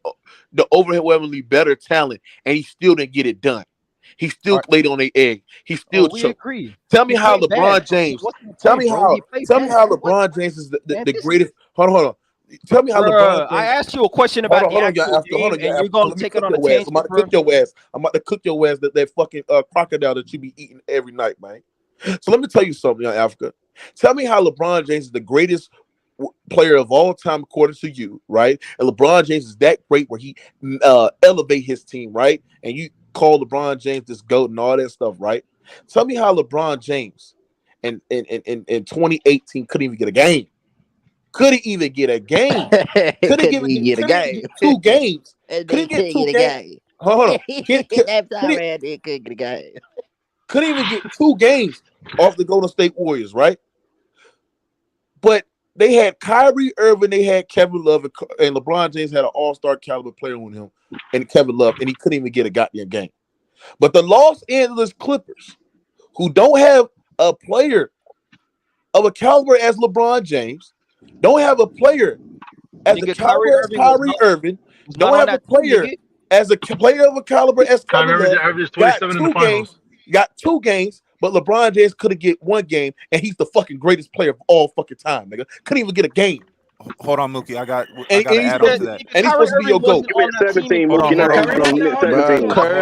the overwhelmingly better talent and he still didn't get it done? He still laid on the egg. He still
we
choked.
agree.
Tell me
He
how
played
LeBron
bad.
James.
Tell me how
LeBron James is the greatest. Hold on. Tell me how LeBron James.
I asked you a question about the actual game, and you're going to take it on a tangent,
I'm about to cook your ass. I'm about to cook your ass that fucking crocodile that you be eating every night, man. So let me tell you something, young Africa. Tell me how LeBron James is the greatest player of all time according to you, right? And LeBron James is that great where he elevate his team, right? And you call LeBron James this GOAT and all that stuff, right? Tell me how LeBron James in 2018 couldn't even get a game. Couldn't even get a game. Couldn't even get a game. 2 games. Couldn't get 2 games. Hold on. Couldn't get a game. Couldn't even get 2 games off the Golden State Warriors, right? But they had Kyrie Irving, they had Kevin Love, and LeBron James had an all-star caliber player on him, and Kevin Love, and he couldn't even get a goddamn game. But the Los Angeles Clippers, who don't have a player of a caliber as LeBron James, don't have a player as a caliber as Kyrie Irving, don't have a player as a player of a caliber as Kevin Love, got 2 games, but LeBron James couldn't get 1 game, and he's the fucking greatest player of all fucking time, nigga. Couldn't even get a game.
Hold on, Mookie. I got to add on to that.
And he's supposed to be your GOAT.
You meant 17, Mookie. You meant 17.
Kyrie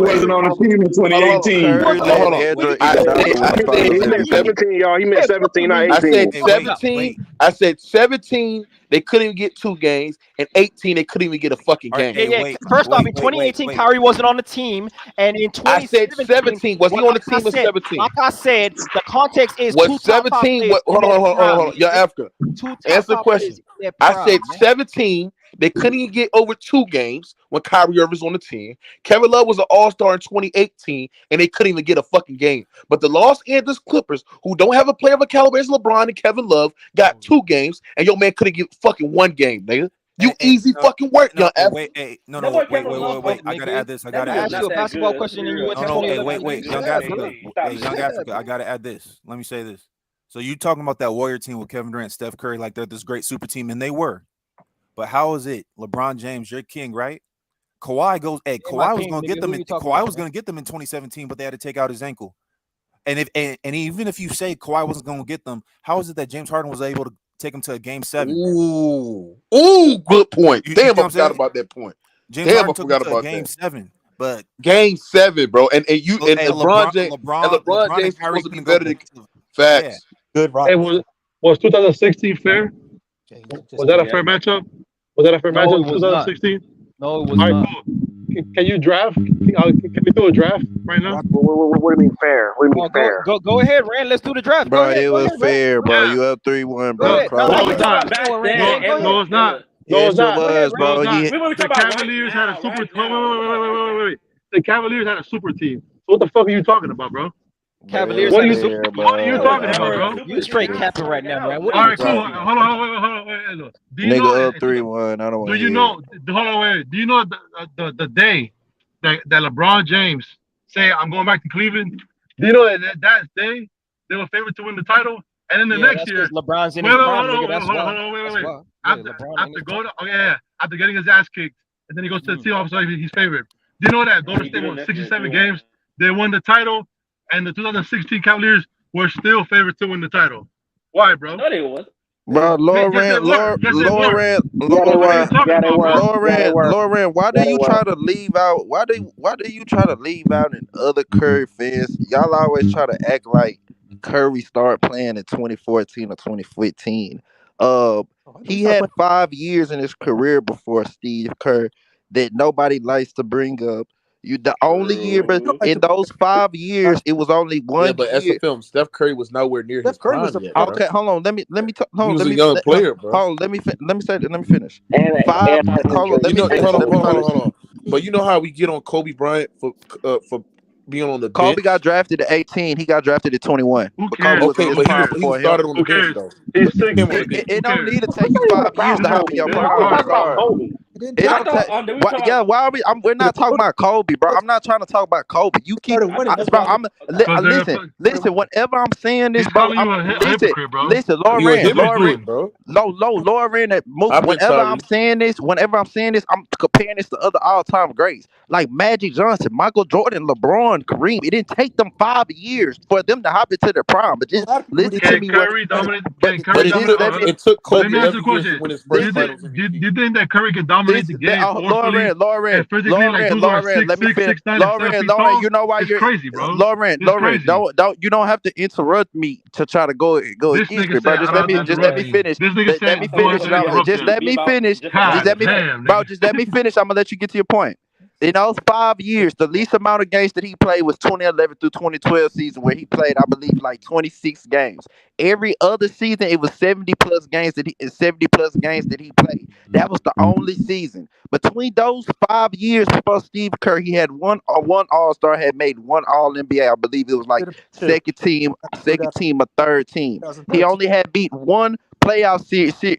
wasn't on the team in 2018.
He meant 17, y'all. He meant 17, not 18.
I said 17. They couldn't even get 2 games, and 18 they couldn't even get a fucking game.
First off, in 2018, Kyrie wasn't on the team, and in 2017,
I said 17. Was he on the team in 17?
Like I said, the context is
was 17. Hold on. Your Africa. Answer the question. I said 17. They couldn't even get over 2 games when Kyrie Irving was on the team. Kevin Love was an all-star in 2018, and they couldn't even get a fucking game. But the Los Angeles Clippers, who don't have a player of a caliber as LeBron and Kevin Love, got 2 games, and your man couldn't get fucking 1 game, nigga. You easy fucking work, young Africa.
Wait. I gotta add this. I gotta add
you a basketball question, and you went to
wait, young Africa. Young Africa. I gotta add this. Let me say this. So you talking about that Warrior team with Kevin Durant, Steph Curry, like they're this great super team, and they were. But how is it, LeBron James, you're king, right? Kawhi goes, Kawhi was going to get them. Kawhi was going to get them in 2017, but they had to take out his ankle. And even if you say Kawhi wasn't going to get them, how is it that James Harden was able to take him to a game 7?
Ooh, good point. Damn, I forgot about that point.
James Harden took him to game 7, but
game 7, bro. And LeBron James is supposed to be better than facts.
Yeah.
Good, right?
Hey, was 2016 fair? Was that a fair matchup? Was that a fair matchup in 2016?
No, it was not.
Cool. Can you draft? Can we do a draft right now?
What do you mean fair? What do you mean fair?
Go ahead, Rand. Let's do the draft.
Bro, it was fair, bro. You up 3-1, bro.
No, it's not. No, it's not.
Yes, it was, bro.
The Cavaliers had a super team. Wait. The Cavaliers had a super team. So what the fuck are you talking about, bro?
Cavaliers.
What are you talking about, bro?
You straight capping right now, man.
All right, cool. Hold on. Wait.
Nigga up 3-1. I don't want to.
Do you know? Hold on, wait. Do you know the day that LeBron James say I'm going back to Cleveland? Do you know that day they were favored to win the title? And then the next year,
LeBron's in his prime.
Hold on. After getting his ass kicked, and then he goes to the team officer, he's favored. Do you know that Golden State won 67 games? They won the title. And the 2016 Cavaliers were still favored to win the title. Why, bro?
No, they was.
Bro, Lauren, why do you try to leave out? Why do you try to leave out in other Curry fans? Y'all always try to act like Curry started playing in 2014 or 2015. He had 5 years in his career before Steve Kerr that nobody likes to bring up. The only year, but in those 5 years, it was only one
Yeah, but
year.
SFM, Steph Curry was nowhere near his prime yet, bro.
Okay, hold on. Let me talk.
He was a young player, bro.
Hold on. Let me say that. Let me finish.
And
Hold on. Let me finish.
Hold on. But you know how we get on Kobe Bryant for being on the bench?
Kobe got drafted at 18. He got drafted at 21.
Who
But
cares?
Kobe was
Okay, but he started on the
Who
bench
cares?
though.
He's 6'6".
It don't need to take you 5 years to hop in your
This is
prime.
Kobe.
It don't take. Why are we? We're not talking about Kobe, bro. I'm not trying to talk about Kobe. You keep. Listen. Whenever I'm saying this,
He's
bro,
calling you a hypocrite, bro.
listen,
You a hypocrite, bro.
Lauren. Whenever I'm saying this, I'm comparing this to other all-time greats like Magic Johnson, Michael Jordan, LeBron, Kareem. It didn't take them 5 years for them to hop into their prime. But just listen to me.
It took Kobe 11 years to win his first finals
Do you think that Curry can dominate the game forcefully
Lauren,
and physically like dudes are 6'6", 6'9", 7 feet tall?
you know why
it's crazy, bro.
Lauren, you don't have to interrupt me to try to go
This
against me,
nigga
bro.
said,
Just let me finish.
This nigga said,
Just let me finish.
God damn,
Bro, just let me finish. I'm gonna let you get to your point. In those 5 years, the least amount of games that he played was 2011 through 2012 season, where he played, I believe, like 26 games. Every other season, it was 70 plus games that he played. That was the only season. Between those 5 years before Steve Kerr, he had one All-Star, had made one All-NBA. I believe it was like second team, or third team. He only had beat one playoff team in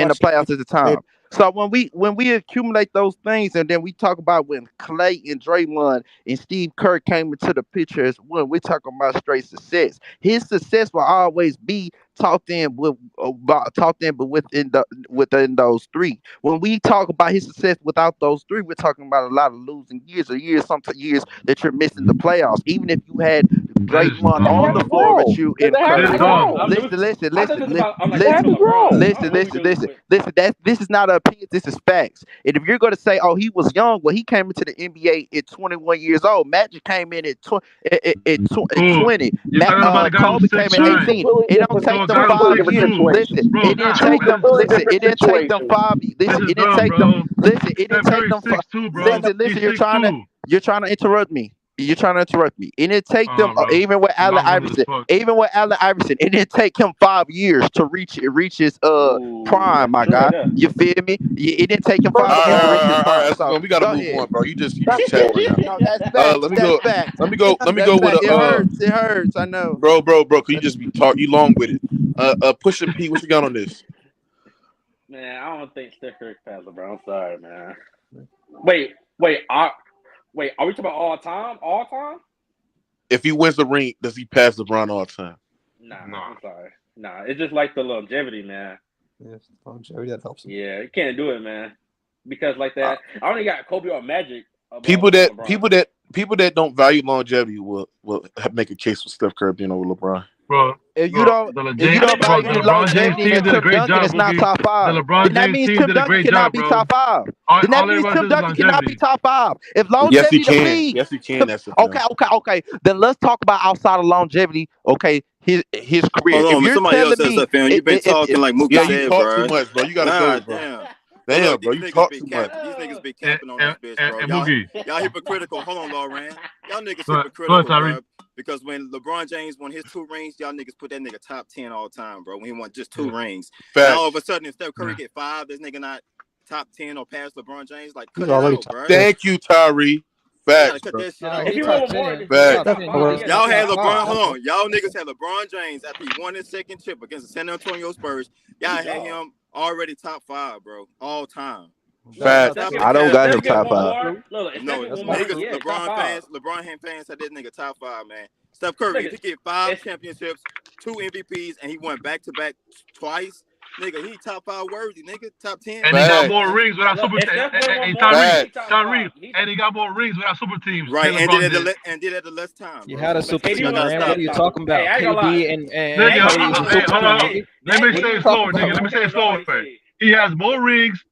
the playoffs at the time. So when we accumulate those things, and then we talk about when Clay and Draymond and Steve Kerr came into the picture as well, we're talking about straight success. His success will always be talked in, but within those three. When we talk about his success without those three, we're talking about a lot of losing years, or sometimes years that you're missing the playoffs. Even if you had Draymond on the floor with you in Curry. Listen. This is not an opinion. This is facts. And if you're going to say, "Oh, he was young," well, he came into the NBA at 21 years old. Magic came in at 20. Kobe came at 18. It don't take them 5 years. Listen, it didn't take them. Listen, it didn't take them 5. Listen, it didn't take them. Listen, it didn't take them. Listen. You're trying to interrupt me. It didn't take them, even with Allen Iverson, it didn't take him 5 years to reach his prime, my guy. You feel me? It didn't take him 5 years to reach his prime.
So we gotta move on, bro. You just chat right now.
No, that's facts.
Let me go with
it hurts. I know,
bro. Can you just be you long with it? Pusha P, what you got on this?
Man, I don't think Steph Curry passed LeBron. I'm sorry, man. Wait. Are we talking about all time? All time?
If he wins the ring, does he pass LeBron all time?
Nah, I'm sorry. Nah, it's just like the longevity, man.
Yes, longevity that helps him.
Yeah, you can't do it, man. Because like that, I only got Kobe or Magic.
People that don't value longevity will make a case for Steph Curry being over LeBron.
Bro,
if you don't value longevity, then Tim Duncan is not top 5. Then that means Tim Duncan cannot be top 5. Then that means Tim Duncan cannot be top 5. If longevity,
yes, he can. That's
okay. Then let's talk about outside of longevity. Okay, his career.
Hold on,
if
somebody else says that, You've been talking like Mookie said,
you talk too much, bro. You gotta go, bro. Damn, bro, you talk too much.
These niggas be capping on this bitch, bro. Y'all hypocritical. Hold on, Lauren. Y'all niggas hypocritical, bro. Because when LeBron James won his 2 rings, y'all niggas put that nigga top 10 all time, bro. When he won just 2 rings. Now all of a sudden, if Steph Curry get 5, this nigga not top 10 or past LeBron James. Like, cut it out, bro.
Thank you, Tyree. Facts, bro.
Facts.
Y'all
had LeBron. Hold on. Y'all niggas had LeBron James after he won his second chip against the San Antonio Spurs. Y'all had him already top 5, bro. All time.
Facts. I don't got him top 5.
No, niggas, LeBron fans had this nigga top 5, man. Steph Curry, if he get 5 championships, 2 MVPs, and he went back-to-back twice, nigga, he top 5 worthy, nigga, top 10.
And he got more rings without super teams. Tyree, and he got more rings without super teams.
Right, and did at the less time.
You had a super team, man. What are you talking about? KD and
hold on. Let me say it slower, nigga. He has more rings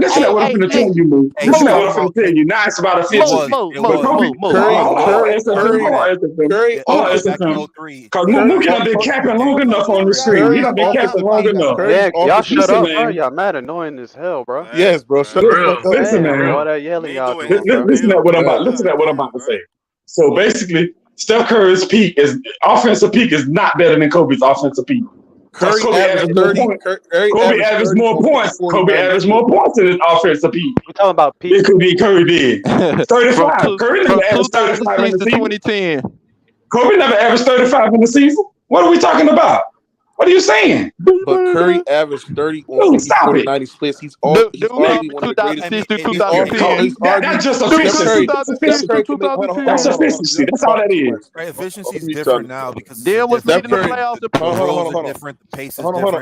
Listen to what I'm finna tell you, Mo. Listen to what I'm finna tell you. Now it's about efficiency. But Kobe, hold on, SFM. Because Mookie done been capping long enough on the screen. He done been capping long enough.
Yeah, y'all shut up, bro.
man.
Y'all mad annoying as hell, bro.
Yes, bro. Shut the fuck up.
Listen, man.
All that yelling y'all doing, bro.
Listen to what I'm about to say. So basically, Steph Curry's offensive peak is not better than Kobe's offensive peak. Kobe averaged more points. Kobe averaged more points. Kobe averaged more points in his offensive peak.
We're talking about peak.
It could be Curry did. 35. Curry never averaged 35 in the season.
2010.
Kobe never averaged 35 in the season. What are we talking about? What are you saying?
But Curry averaged 30 on 50, 40, 90 splits. He's arguably one of the greatest.
2006 to 2010.
That's just efficiency.
Steph Curry can make.
That's efficiency. That's all that is.
Right, efficiency is different now because
Then was leading the
Curry-
playoffs.
the rules are different, the pace is different.
Hold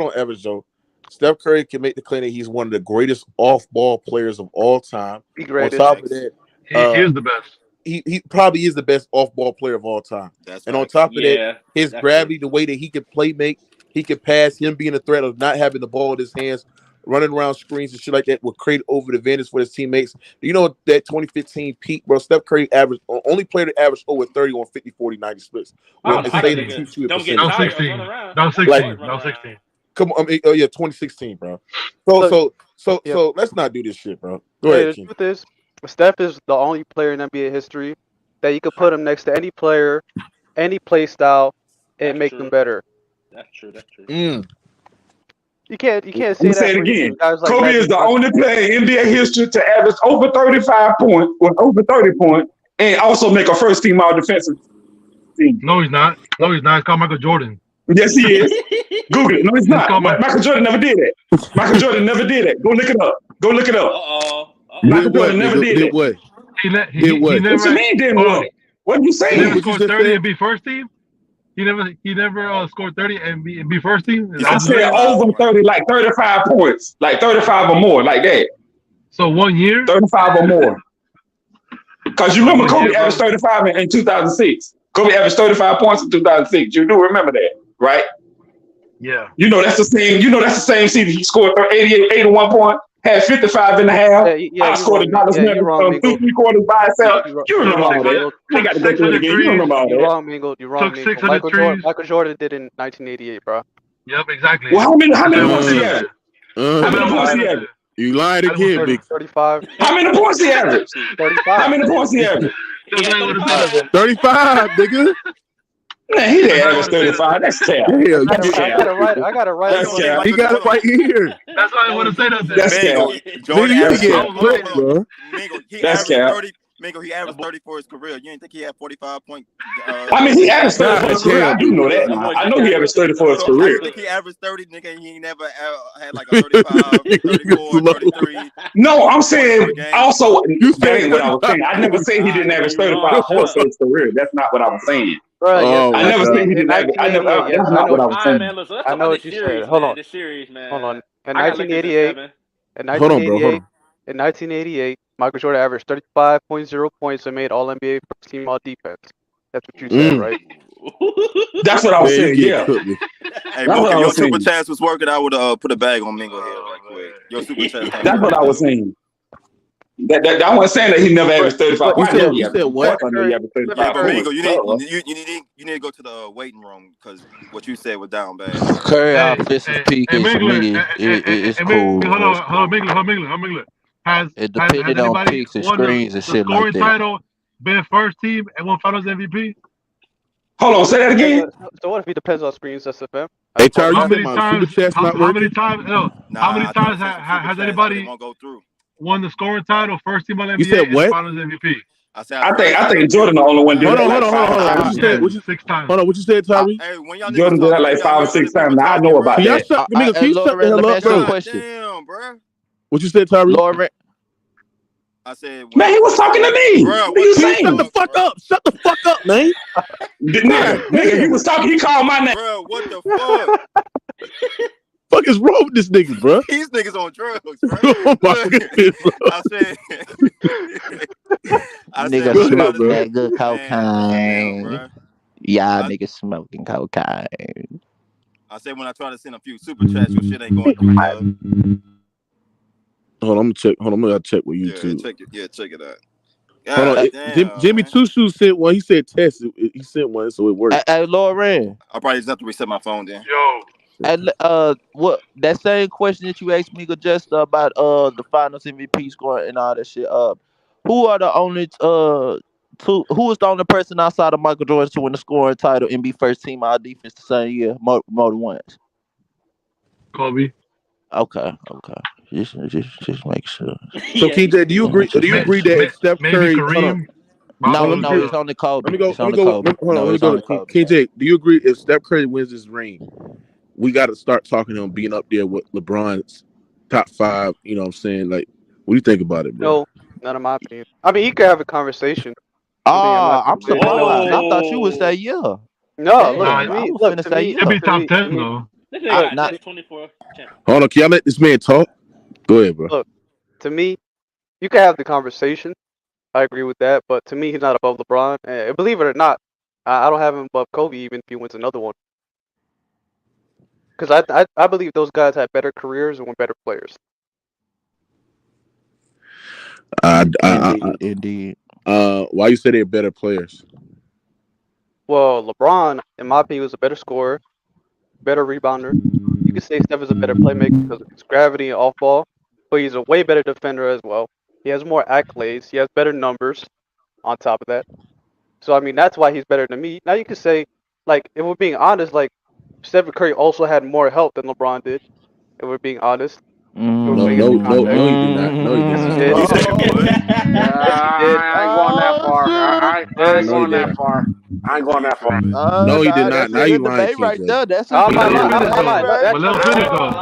on, average Joe. Steph Curry can make the claim that he's one of the greatest off-ball players of all time. On top of that,
he is the best.
He probably is the best off-ball player of all time. And on top of that, his gravity, the way that he can play make, he can pass, him being a threat of not having the ball in his hands, running around screens and shit like that will create over the advantage for his teammates. You know that 2015 peak, bro, Steph Curry averaged, only player to average over 30 on 50, 40, 90 splits.
That was 16.
Come on, 2016, bro. So let's not do this shit, bro. Go ahead,
The
King.
truth is, Steph is the only player in NBA history that you could put him next to any player, any play style, and make them better.
That's true.
You can't say
Let me
that.
say it
for
again.
guys like
Kobe
Magic
is the
Johnson.
only player in NBA history to average over 35 points, with over 30 points, and also make a first team all defensive team.
No, he's not. It's called Michael Jordan.
Yes, he is. Google it. No, it's not.
called
Michael Jordan never did that. Michael Jordan never did that. Go look it up. Michael Jordan never did that.
What?
He
What you mean did what? What are you
He
saying?
never scored 30 and be first team. He never scored 30 and be first team.
I said over 30, like 35 points, like 35 or more, like that.
So 1 year,
35 or more. Because you remember Kobe averaged 35 in 2006. Kobe averaged 35 points in 2006. You do remember that, right?
Yeah.
You know that's the same season he scored 88, 81 points, had 55 and a half. I scored a Dallas Mavericks 3 quarters by itself. You remember all that. I got to go through it again. You remember all
You're
that.
wrong, Mingo. You're wrong, Mingo. Michael Jordan did it in 1988, bro.
Yep, exactly.
Well, how many points he averaged? How many points he averaged?
You lied again, big.
35.
How many points he averaged?
35.
How many points he averaged?
35, nigga.
Man, he didn't average 35. That's terrible.
I got it right.
That's terrible.
He got it right here.
That's why I want to say that.
That's terrible.
Nigga, you get flipped, bro.
That's terrible.
Mingo, he averaged 30 for his career. You didn't think he had 45 point?
I mean, he averaged 30 for his career. I do know that. Now. I know he averaged 30 for his career.
I think he averaged 30, nigga. He never had like a 35, 34, 33.
No, I'm saying also, that ain't what I was saying. I never said he didn't average 35 points for his career. That's not what I was saying.
Bro,
I never said he didn't average. That's not what I was saying.
I know what you said. Hold on. Hold on. In 1988, in 1988, Michael Jordan averaged 35.0 points and made All-NBA first team all defense. That's what you said, right?
That's what I was saying, yeah.
Hey, Mookie, your super chats was working. I would put a bag on Mingo here right quick. Your super chats.
That's what I was saying. I wasn't saying that he never averaged 35 points.
You said what?
Yeah, but Mingo, you need to go to the waiting room because what you said was down bad.
Curry offensive peak is cool.
Hold on, Mingo.
It depended on picks and screens and shit like
scoring
that.
title, been first team, and won Finals MVP?
Hold on, say that again.
So what if he depends on screens, SFM?
Hey, Tyler,
How
you
many
said my
times?
super chat's not
How many
working?
times has anybody won the scoring title, first team on NBA,
You said
and
what?
Finals MVP?
I think Jordan the only one did
Hold
that.
on. What you said?
6 times.
Hold on, what you said, Tyree?
Jordan did that like 5 or 6 times. Now I know about
Can y'all
that.
shut the hell up, bro?
Damn, bro.
What you said, Tyree?
I said,
man, he was talking to me.
Bro,
what are you saying?
Shut the fuck up. Shut the fuck up, man.
Nigga, he was talking. He called my name.
Bro, what the fuck?
Fuck is wrong with this nigga, bro?
These niggas on drugs, bro.
Oh my goodness, bro.
Nigga smoking that good cocaine. Y'all niggas smoking cocaine.
I said when I try to send a few super chats, your shit ain't going through.
Hold on, I'm gonna check. Hold on, I'm gonna check with YouTube.
Check it out.
Hold on, Jimmy Two Shoes sent one. He said test. He sent one, so it worked.
Hey, Lauren.
I probably just have to reset my phone then.
Yo.
And what that same question that you asked me just about the Finals MVP score and all that shit. Who are the only who is the only person outside of Michael Jordan to win the scoring title and be first team all defense the same year more than once?
Kobe.
Okay. Just make sure.
So KJ, do you agree? Do you agree that Steph Curry?
Kareem?
No,
it's only Kobe.
Let me go.
It's only Kobe.
Hold on.
No,
Let me
it's
go
only
to
Kobe.
KJ. Do you agree if Steph Curry wins this ring, we got to start talking to him being up there with LeBron's top 5? You know what I'm saying? Like, what do you think about it, bro?
No, not in my opinion. I mean, he could have a conversation.
I'm
But no.
surprised. I thought you would say yeah.
No, look
Nah,
to
Damn, I
me.
was
Look
finna
to
say
me.
it'd
yeah.
be top 10 though.
This nigga got
Not,
just 24 champions.
Hold on. Can y'all let this man talk? Go ahead, bro.
Look, to me, you can have the conversation. I agree with that, but to me, he's not above LeBron. And believe it or not, I don't have him above Kobe even if he wins another one. Because I believe those guys had better careers and were better players.
Indeed.
Why you say they're better players?
Well, LeBron, in my opinion, was a better scorer, better rebounder. You could say Steph is a better playmaker because of his gravity and off ball, but he's a way better defender as well. He has more accolades. He has better numbers on top of that. So, I mean, that's why he's better than me. Now, you could say, like, if we're being honest, like, Stephen Curry also had more help than LeBron did, if we're being honest.
No, he did not. No, he did not.
Yes, he did.
You said
Yes, he did.
I ain't going that far. I ain't
no, he
going
did
that
not.
far. I ain't going that far.
No, he did not.
That's
Now
a
you
good
lying,
debate right
KJ.
there. That's a
I'm not
Let him
lying.
finish
I'm not
though.
lying. That
But let him finish though.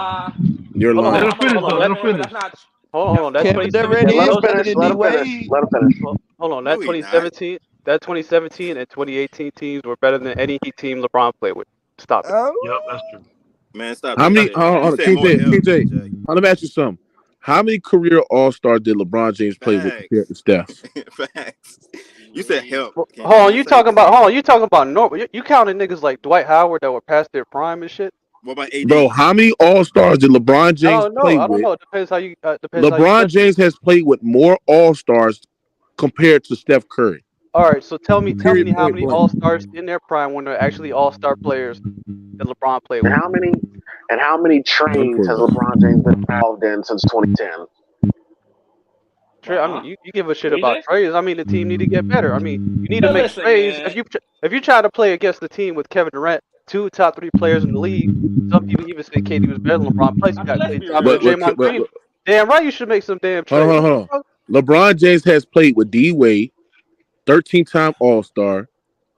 You're
Hold on,
Let
lying.
him finish though. Let him finish.
That's not.
hold on. That
Kevin Durant
2017.
Let
is
him
better
finish.
than
Let
D
him finish.
Wade.
Let him finish.
Hold on.
No,
That
he not.
2017 and 2018 teams were better than any Heat team LeBron played with. Stop it.
Yep, that's true.
Man, stop
How
that
many?
shit.
Hold
You
on,
said more help,
KJ.
KJ.
Let me ask you something. How many career All-Stars did LeBron James play with compared to Steph?
Facts. You said help.
Hold
King. You
on.
didn't
You
say
talking about?
team.
Hold on. You talking about normal? You counting niggas like Dwight Howard that were past their prime and shit?
What about AD?
Bro, how many All-Stars did LeBron
I
James
don't
play
know. I don't
with?
know. It depends how you. Depends how you
LeBron
judge it.
James has played with more All-Stars compared to Steph Curry.
All right. So tell me
Period.
how
Point
many
blank.
All Stars in their prime when they're actually All Star players that LeBron played
And
with.
how many
None
trades
for
has
us.
LeBron James been involved in since 2010?
I mean, you give a shit
What you
about
say?
trades. I mean, the team need to get better. I mean, you need to
Man,
make
listen,
trades.
man.
If you try to play against the team with Kevin Durant, 2 top 3 players in the league, some people even say KD was better than LeBron. Plus, you
I mean,
got
let's
Klay
be
Thompson and
real.
Draymond Green. Damn right, you should make some damn
Hold
trades.
on, hold on. LeBron James has played with D Wade, 13-time All-Star,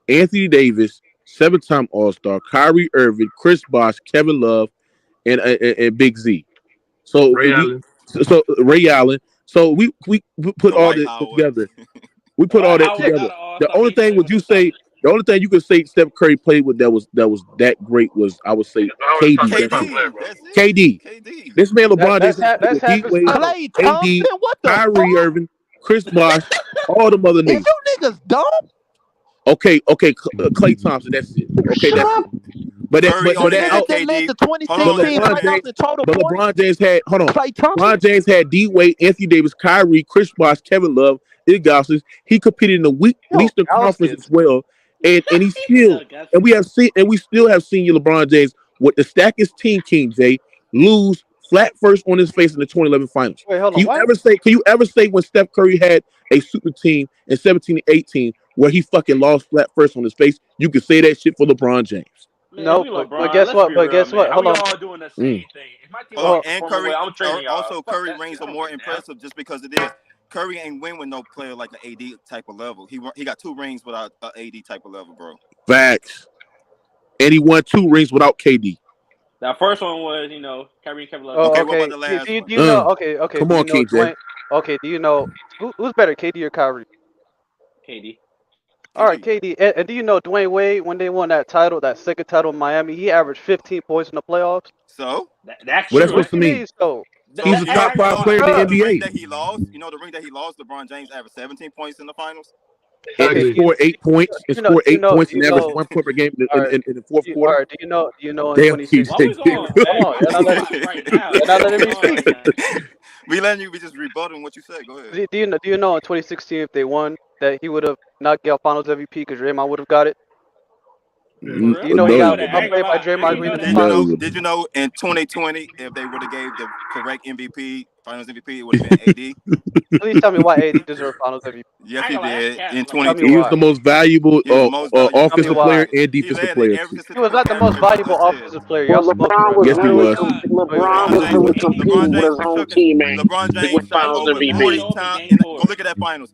Anthony Davis, 7-time All-Star, Kyrie Irving, Chris Bosh, Kevin Love, and Big Z. So
Ray Allen.
so Ray Allen. So we put all
Dwight
this
Howard.
together. We put all
Dwight
that
Howard
together.
got an
The
All-Star, but
only
he
thing
played
would
with
you
the
say?
Celtics.
The only thing you could say Steph Curry played with that was that great was, I would say,
I was top
KD.
25 player,
KD.
bro.
That's it.
KD.
KD.
This man LeBron James has played
That's
with
half
D
his
Wade,
battle.
Klay
KD,
Thompson, what the
Kyrie
fuck?
Irving, Chris Bosh, all the other
Is
niggas.
you niggas dumb?
Okay, Klay Thompson. That's it. Okay, that's it. But
Curry
The
only
that
had
nigga
out.
that led
KD.
the
Hold
But
on,
2016
LeBron
SFM.
James.
playoffs in total
But
points,
LeBron James had. Hold on.
Klay Thompson.
LeBron James had D Wade, Anthony Davis, Kyrie, Chris Bosh, Kevin Love, Gossens. He competed in the
Yo,
Eastern Conference
Gaskins.
as well, and he still and we still have seen you LeBron James with the stackest team, King J, lose flat first on his face in the 2011 Finals.
Wait, hold
Can
on.
you
What?
ever say when Steph Curry had a super team in 17 and 18 where he fucking lost flat first on his face? You could say that shit for LeBron James.
Man,
No,
we
but
LeBron.
guess
Let's
what?
be real, man. How
Hold
we
on.
all doing the same thing? If my team
Hold on,
all
and
performing
Curry.
well, I'm trading y'all.
Also,
Fuck
Curry
that
reigns
shit. I
are
don't
more
give a damn.
impressive just because it is. Curry ain't win with no player like an AD type of level. He got 2 rings without an AD type of level, bro.
Facts. And he won 2 rings without KD.
That first one was, Kyrie and Kevin Love.
Oh,
Okay,
okay.
what about the last
Do
one?
you know? Okay.
Come
Do you
on,
know
King J.
Dwayne? Okay. Do you know who's better, KD or Kyrie?
KD.
All right, KD. And do you know Dwayne Wade when they won that title, that second title in Miami? He averaged 15 points in the playoffs.
So
That's
What that's
true.
supposed to mean?
So
He's a
you know,
top 5 player in
you
the
know the ring
NBA.
that he lost. You know the ring that he lost. LeBron James averaged 17 points in the finals.
And
Exactly.
scored 8 points. And scored 8 points and averaged 1 point per game
all right.
in the fourth
All
quarter.
right. Do you know in
Damn,
2016?
Why we going back?
Hold on.
Why we going back right now?
You're not
What's
letting me
going on
speak.
right now?
We letting you be just rebutting what you said. Go ahead.
Do you know in 2016 if they won that he would have not got Finals MVP because Draymond would have got it?
For real?
Do you know
I
he
didn't know
got
that. I ain't gonna
outplayed by
lie. I
Draymond
ain't
Green
know
in the
that.
finals?
Did you know in 2020 if they would have gave the correct MVP, Finals MVP, it would have been AD.
Please tell me why AD deserved Finals MVP.
Yes, he did. In
Tell me
2020,
He was
why.
the most valuable
he was the most valuable
Tell me
offensive
why.
player and
He
defensive
led in
player
every
too.
He was
statistical
not the most
category that you
valuable
just said.
offensive player. Y'all
Well,
smoking
LeBron
right
was
Yes,
now.
he was.
LeBron
LeBron
was
James,
really competing
LeBron
with
James
his
was
own
fucking.
teammate
LeBron
to
James
win
shot
Finals
over
MVP.
40 times. And go look at that finals.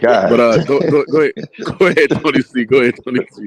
God.
But go ahead, Tony C. Go ahead, Tony C.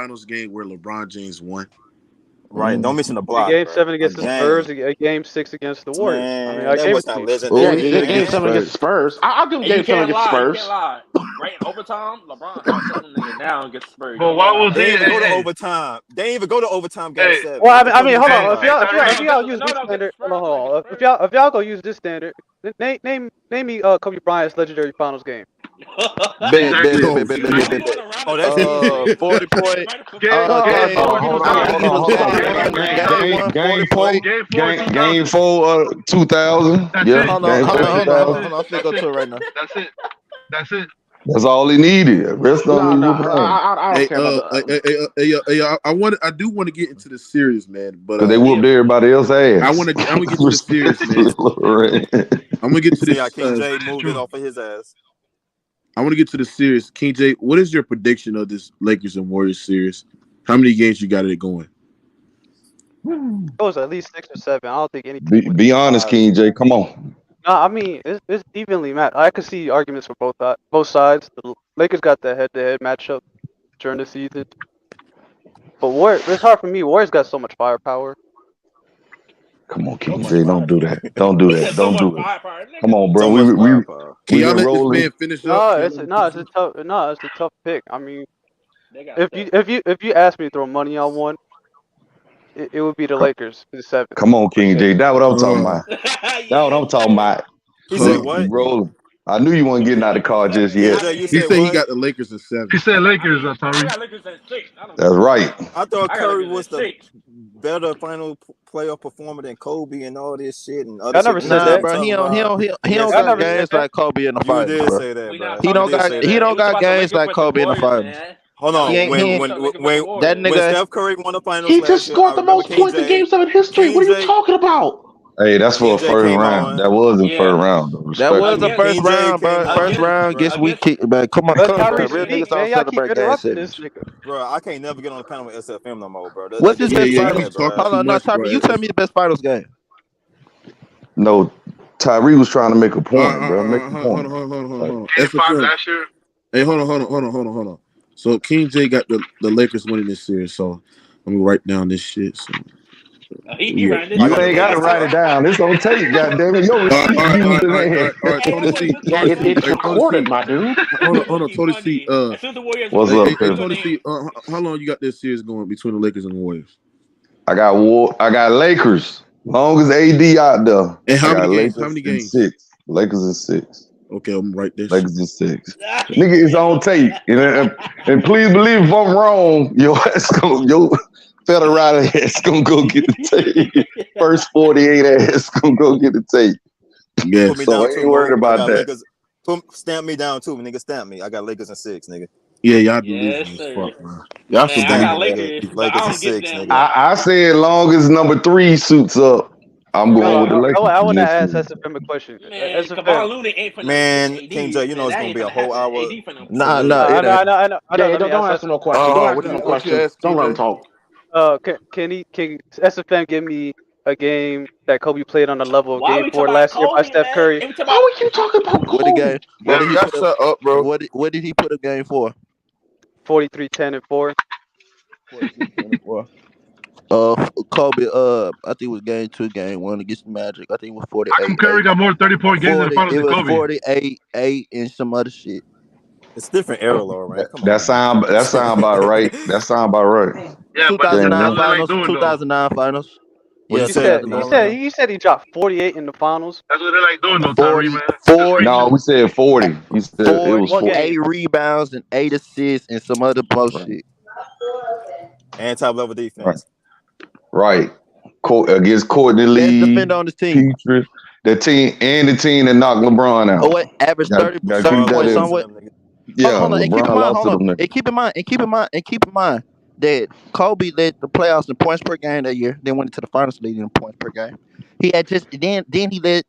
finals game where LeBron James won?
Right. Don't mention the
A
block.
game
Bro.
7 against the
Again.
Spurs, a game 6 against the Warriors. I mean,
Man,
I
that
gave
was
it to
not
you.
legendary.
Yeah, game 7 against the Spurs. I'll give him game 7 against the Spurs.
Right in overtime, LeBron outshot them niggas down against the Spurs.
But why was
They
he?
didn't even go to
Hey,
overtime. They didn't even go to overtime. Game
hey,
7.
Well,
What the
I
fuck
mean,
you
hold
talking
on.
about?
If y'all use this standard, hold on. If y'all gonna use this standard, name me Kobe Bryant's legendary finals game.
Bet.
Oh, that's
40 point.
game
Game
Hold on.
Game 4,
Game
2000.
4, 2000.
That's
Yeah,
it.
Hold
game
on.
4, 2000.
I'm finna go to it right now.
That's it.
That's all he needed. Rest of them
No,
you playing.
I don't care about the.
I do want to get into the series, man. But
Because they whooped everybody else's ass.
I want to get to the series, man. I'm gonna get to
See how
this.
King J moved it off of his ass.
I want to get to the series. King J, what is your prediction of this Lakers and Warriors series? How many games you got it going?
It was at least 6 or 7. I don't think anything.
Be honest, King J. Come on.
No, I mean it's evenly matched. I could see arguments for both sides. The Lakers got the head-to-head matchup during the season, but it's hard for me. Warriors got so much firepower.
Come on, King J. Don't do that. Don't do that. Don't do it. Come on, bro. We
y'all let
rolling.
this man finish up?
It's a tough pick. I mean, if you ask me to throw money on one, it would be the Lakers in 7.
Come on, King J. That's what I'm talking about. That's what I'm talking about.
He said what?
Rolling. I knew you weren't getting out of the car just yet.
He said he got the Lakers in 7.
He said Lakers, Tyree.
I got Lakers at 6.
That's right.
I thought
I got
Curry
Lakers
was
at
the
6.
better final playoff performer than Kobe and all this shit. And
I never said that,
bro. He don't
I
got
never
games
said
like Kobe in the
You
finals,
did
bro.
say that, bro.
He don't got games like Kobe in the finals.
Hold on. When
That nigga,
Steph Curry won the finals,
He just scored the most points in game 7 history. What are you talking about?
Hey, that's for a
KJ
first
came
round.
on.
That was in first round. Though.
that was the first
KJ
round,
came
bro.
on.
First round gets we kick, man. Come on,
Let
bro.
Tyree
Real
speak,
niggas don't
man. Y'all keep
celebrate game
interrupting this
7.
nigga.
Bro, I can't never get on the panel with SFM no more, bro.
What's his best
yeah,
finals?
he's talking
Hold on,
too
no,
much,
Tyree,
bro.
you tell me the best finals game.
No, Tyree was trying to make a point, bro. Make a point.
Hold on.
85 last year.
Hey, hold on. So King J got the Lakers winning this series. So let me write down this shit. So
He ran this
You ain't got to write it down. It's on tape, goddammit. Your receipt
all right, Tony C.
It's recorded, my dude.
Hold on, Tony C.
What's up,
hey, Tony C. How long you got this series going between the Lakers and the Warriors?
I got Lakers. Long as AD out there.
And how
I got
many games?
Lakers
How many
in
games?
6. Lakers in 6.
Okay, I'm right there.
Lakers in 6. Nigga, it's on tape. And please believe if I'm wrong, your federal rider ass gonna go get the tape. First 48 ass gonna go get the tape.
Yeah,
Put me
so
down
I ain't
too,
worried
bro.
about
I got
that.
Lakers. Stamp me down too, nigga. Stamp me. I got Lakers in 6, nigga.
Yeah, y'all do
Yes,
losing
sir.
as fuck, man.
Y'all
Man, I got Lakers, but I
Lakers in
don't get
6,
them.
nigga.
I said long as number 3 suits up, I'm going with the Lakers.
I want to
Yes,
ask SFM a question.
Man, Kevon Looney ain't finna
Man,
AD.
King J, you know it's gonna be a whole hour.
Nah,
I know.
Yeah, don't ask him no questions. Don't ask him no questions. Don't let him talk.
Can SFM give me a game that Kobe played on the level of
Why
Game
we
4
talking
last
about
year by
Kobe,
Steph
man?
Curry?
How are you talking about
What the game?
Man, you got shut up, bro.
What did he put a game for?
43, 10, and 4.
24. Kobe. I think it was game 2, game 1 against the Magic. I think it was 48.
How come Curry got more 30-point games in the finals
It
than
was
Kobe?
48, 8, and some other shit.
It's different era, though, right? Come on.
That sound about right. That sound about right.
Yeah, but
2009
that's what they like
finals.
doing,
2009 finals.
What
Yeah,
you said?
He said he dropped 48 in the finals.
That's what they like doing, though, Tyree, man.
40,
No, we said 40. You said it was 40.
8 rebounds and 8 assists and some other bullshit.
And top level defense.
Right. Against Courtney Lee,
Best defender on the team.
Petrus, the team that knocked LeBron out.
Oh, what? Average 30 points somewhat.
Yeah,
hold on. And keep in
LeBron
mind,
lost to them niggas.
And keep in mind that Kobe led the playoffs in points per game that year. Then went into the finals leading in points per game. He had just then he led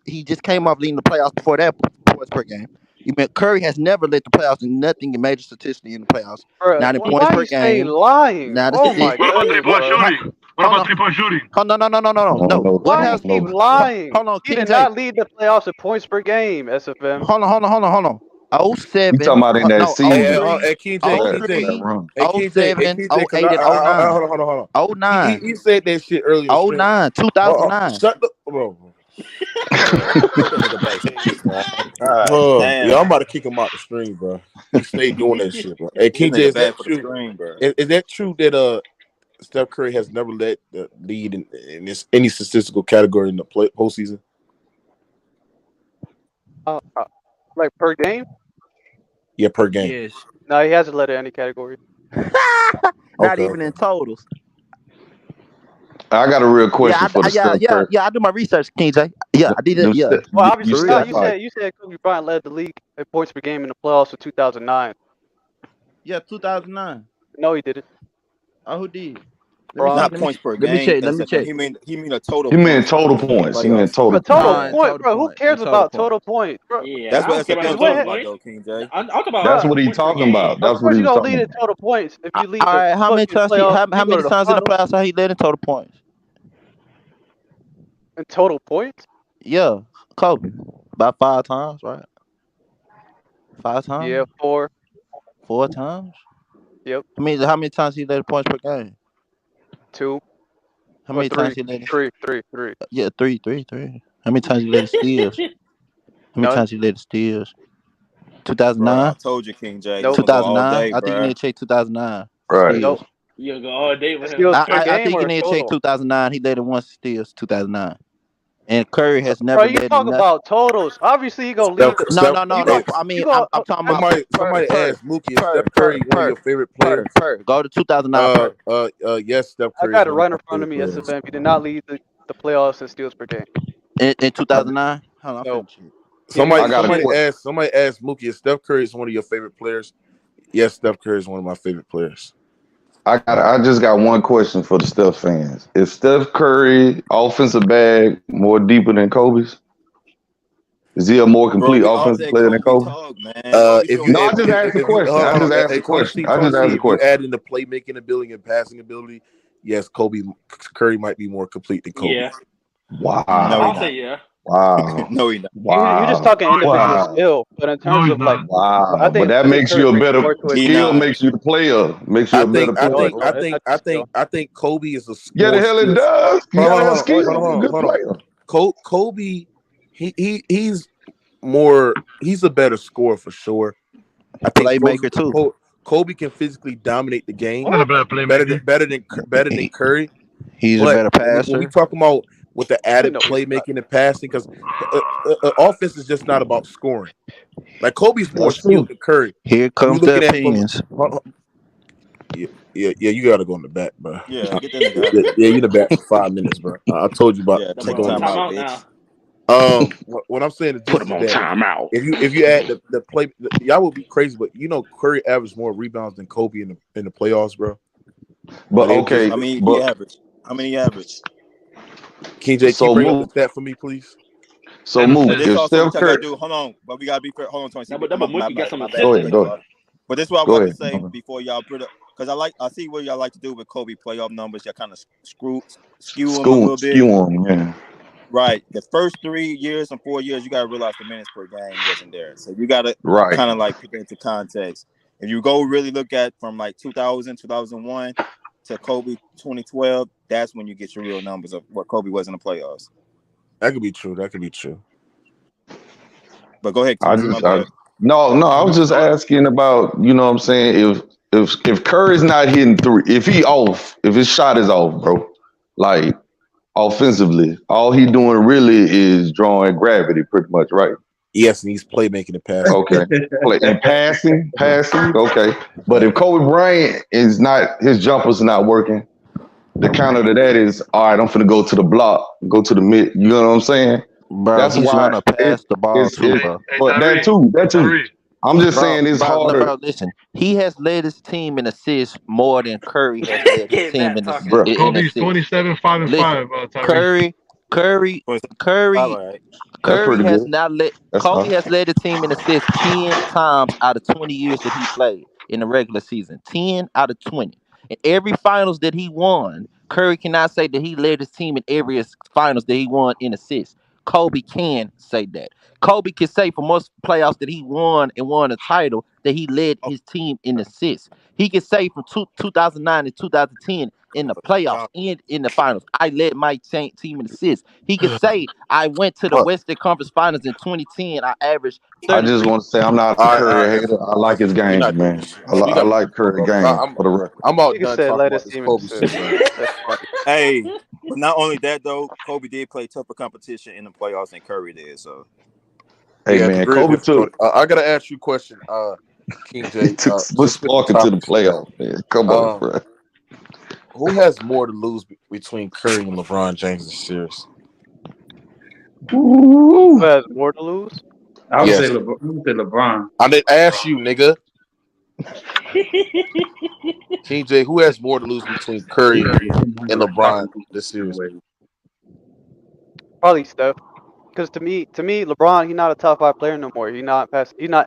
he just came off leading the playoffs before that points per game. You mean Curry has never led the playoffs in nothing in major statistically in the playoffs.
Bruh,
Not in points per game.
Lying.
Now,
Oh my
What about three-point shooting? What about three-point shooting?
No.
Why he keep lying?
Hold on,
He did not lead the playoffs in points per game, SFM.
Hold on. 07.
You talking about in that
No,
season?
03,
Hey, King J, King J,
03,
hey, King J, hey,
07,
King J,
08, and 09.
hold on.
09.
He said that shit earlier.
09, 2009.
Shut the bro.
Put that nigga backstage, man.
Yeah, I'm about to kick him out the stream, bro. He stayed doing that shit, bro. Hey, King J, is that true? Is that true that Steph Curry has never led the lead in this any statistical category in the postseason?
Like per game?
Yeah, per game.
Yes.
No, he hasn't led in any category.
Not even in totals.
I got a real question for the Steph Curry.
Yeah, I do my research, King J. Yeah, I did it. Yeah.
Well, obviously, you said Kobe Bryant led the league in points per game in the playoffs for 2009.
Yeah, 2009.
No, he didn't.
Oh, who did?
Not points per game.
Let me check.
He mean a total.
He meant total points. He meant total points.
Total point, bro. Who cares about total points, bro?
Yeah,
that's what
SFN
talking about, though, King J.
That's what he's talking about. That's what he's
gonna
talking
lead in
about.
total points if you lead.
All right, how many times? How many times in the playoffs have he led in total points?
In total points?
Yeah, Kobe. About 5 times, right? 5 times?
Yeah, 4.
4 times?
Yep.
I mean, how many times he led points per game?
2.
How many times he led?
3.
Yeah, 3. How many times he led steals? How many times he led steals? 2009.
I told you, King J.
Nope. 2009. I think you need to check 2009.
Right.
Steals.
You go all day with him.
I think you need to check 2009. He led in 1 steals. 2009. And Curry has never led.
Bro, you talk about totals. Obviously, he gonna lead.
No. I mean, I'm talking about
somebody asked Mookie, is Steph Curry one of your favorite players?
Go to 2009.
Yes, Steph Curry.
I got it right in front of me. SFM. He did not lead the playoffs in steals per game.
In 2009. Hold on.
Somebody asked Mookie, is Steph Curry is one of your favorite players? Yes, Steph Curry is one of my favorite players.
I just got one question for the Steph fans. Is Steph Curry offensive bag more deeper than Kobe's? Is he a more complete offensive player than Kobe?
I just asked a question.
If you
add in the playmaking ability and passing ability, yes, Curry might be more complete than Kobe.
Yeah.
Wow.
I'll say yeah.
Wow.
No, he not.
Wow.
You're just talking individual skill, but in terms of like,
I think that makes you a better skill. Makes you the player. Makes you a better player.
I think Kobe is a.
Yeah, the hell it does.
Hold on. Kobe, he's more. He's a better scorer for sure. I think
playmaker too.
Kobe can physically dominate the game
better
than Curry.
He's a better passer.
When we talk about with the added playmaking and passing, because offense is just not about scoring. Like Kobe's more skilled than Curry.
Here comes the opinions.
Yeah, you gotta go in the back, bro.
Yeah, get that
you're in the back for 5 minutes, bro. I told you about
time out now.
What I'm saying is
put him on timeout.
If you add the play, y'all would be crazy, but Curry averaged more rebounds than Kobe in the playoffs, bro.
But okay,
I mean, he averaged. How many average?
King J, can you bring up that for me, please?
So move. If Steph Curry,
hold on, but we gotta be fair. Hold on, Tony.
Go ahead.
But this is what I want to say before y'all put up, because I see what y'all like to do with Kobe playoff numbers. Y'all kind of skew them a little bit.
Yeah.
Right. The first 3 years and 4 years, you gotta realize the minutes per game wasn't there. So you gotta kind of like put it into context. If you go really look at from like 2000, 2001 to Kobe 2012, that's when you get your real numbers of what Kobe was in the playoffs.
That could be true.
But go ahead.
I was just asking about, you know what I'm saying, if Curry's not hitting 3, if he off, if his shot is off, bro, like offensively, all he doing really is drawing gravity pretty much, right?
Yes, and he's playmaking and passing.
Okay. And passing, okay. But if Kobe Bryant is not, his jumper's not working, the counter to that is, all right, I'm finna go to the block, go to the mid, you know what I'm saying?
Bro,
that's
he's
why
gonna pass the ball too, bro.
But that too. I'm just saying it's harder.
Bro, listen, he has led his team in assists more than Curry has led his team in assists.
Kobe's 27, 5 and 5.
Curry has not led. Kobe has led the team in assists 10 times out of 20 years that he played in the regular season. 10 out of 20. In every finals that he won, Curry cannot say that he led his team in every finals that he won in assists. Kobe can say that. Kobe can say for most playoffs that he won a title that he led his team in assists. He can say from 2009 to 2010 in the playoffs and in the finals, I led my team in assists. He can say I went to the Western Conference Finals in 2010. I averaged 33.
I just want to say I'm not a Curry hater. I like his game, man. I like Curry game for the record.
I'm about
You can
done
say
talking
let
about
his
this
team
Kobe
assist.
shit, man.
That's funny.
Hey, but not only that though, Kobe did play tougher competition in the playoffs than Curry did. So,
Hey man, Kobe took.
I gotta ask you a question, King J.
He took
Just for
Spark into the playoffs, man. Come on, bro.
Who has more to lose between Curry and LeBron James this series?
Who has more to lose?
I would say LeBron.
I didn't ask you, nigga. King J, who has more to lose between Curry and LeBron this series?
Probably Steph. Because to me, LeBron, he's not a top 5 player no more. He's not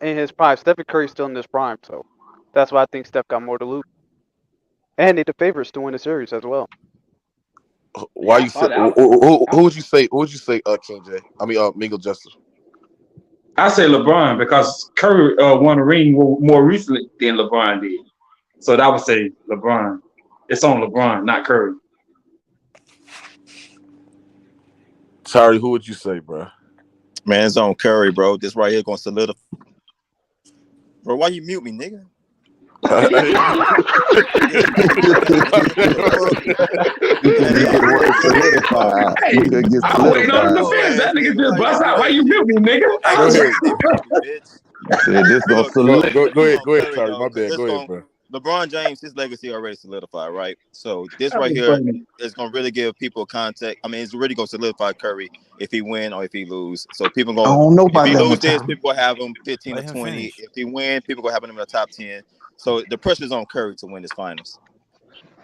in his prime. Stephen Curry's still in his prime, so that's why I think Steph got more to lose. And they're the favorites to win the series as well.
Why you say? Who would you say? Who would you say? King J. I mean, Mingle Justice.
I say LeBron because Curry won a ring more recently than LeBron did. So I would say LeBron. It's on LeBron, not Curry.
Sorry, who would you say, bro?
man, it's on Curry, bro. This right here gonna solidify. Bro, why you mute me, nigga?
You could get
I'm waiting on the defense. That nigga just bust out. Why you mute me, nigga?
Said this gonna solidify.
Go ahead, sorry, my bad. Go ahead, bro.
LeBron James, his legacy already solidified, right? So this right here is gonna really give people context. I mean, it's really gonna solidify Curry if he win or if he lose. So people gonna,
I don't know about
if he
that
lose this,
time.
people gonna have him 15 to 20. If he win, people gonna have him in the top 10. So the pressure's on Curry to win this finals.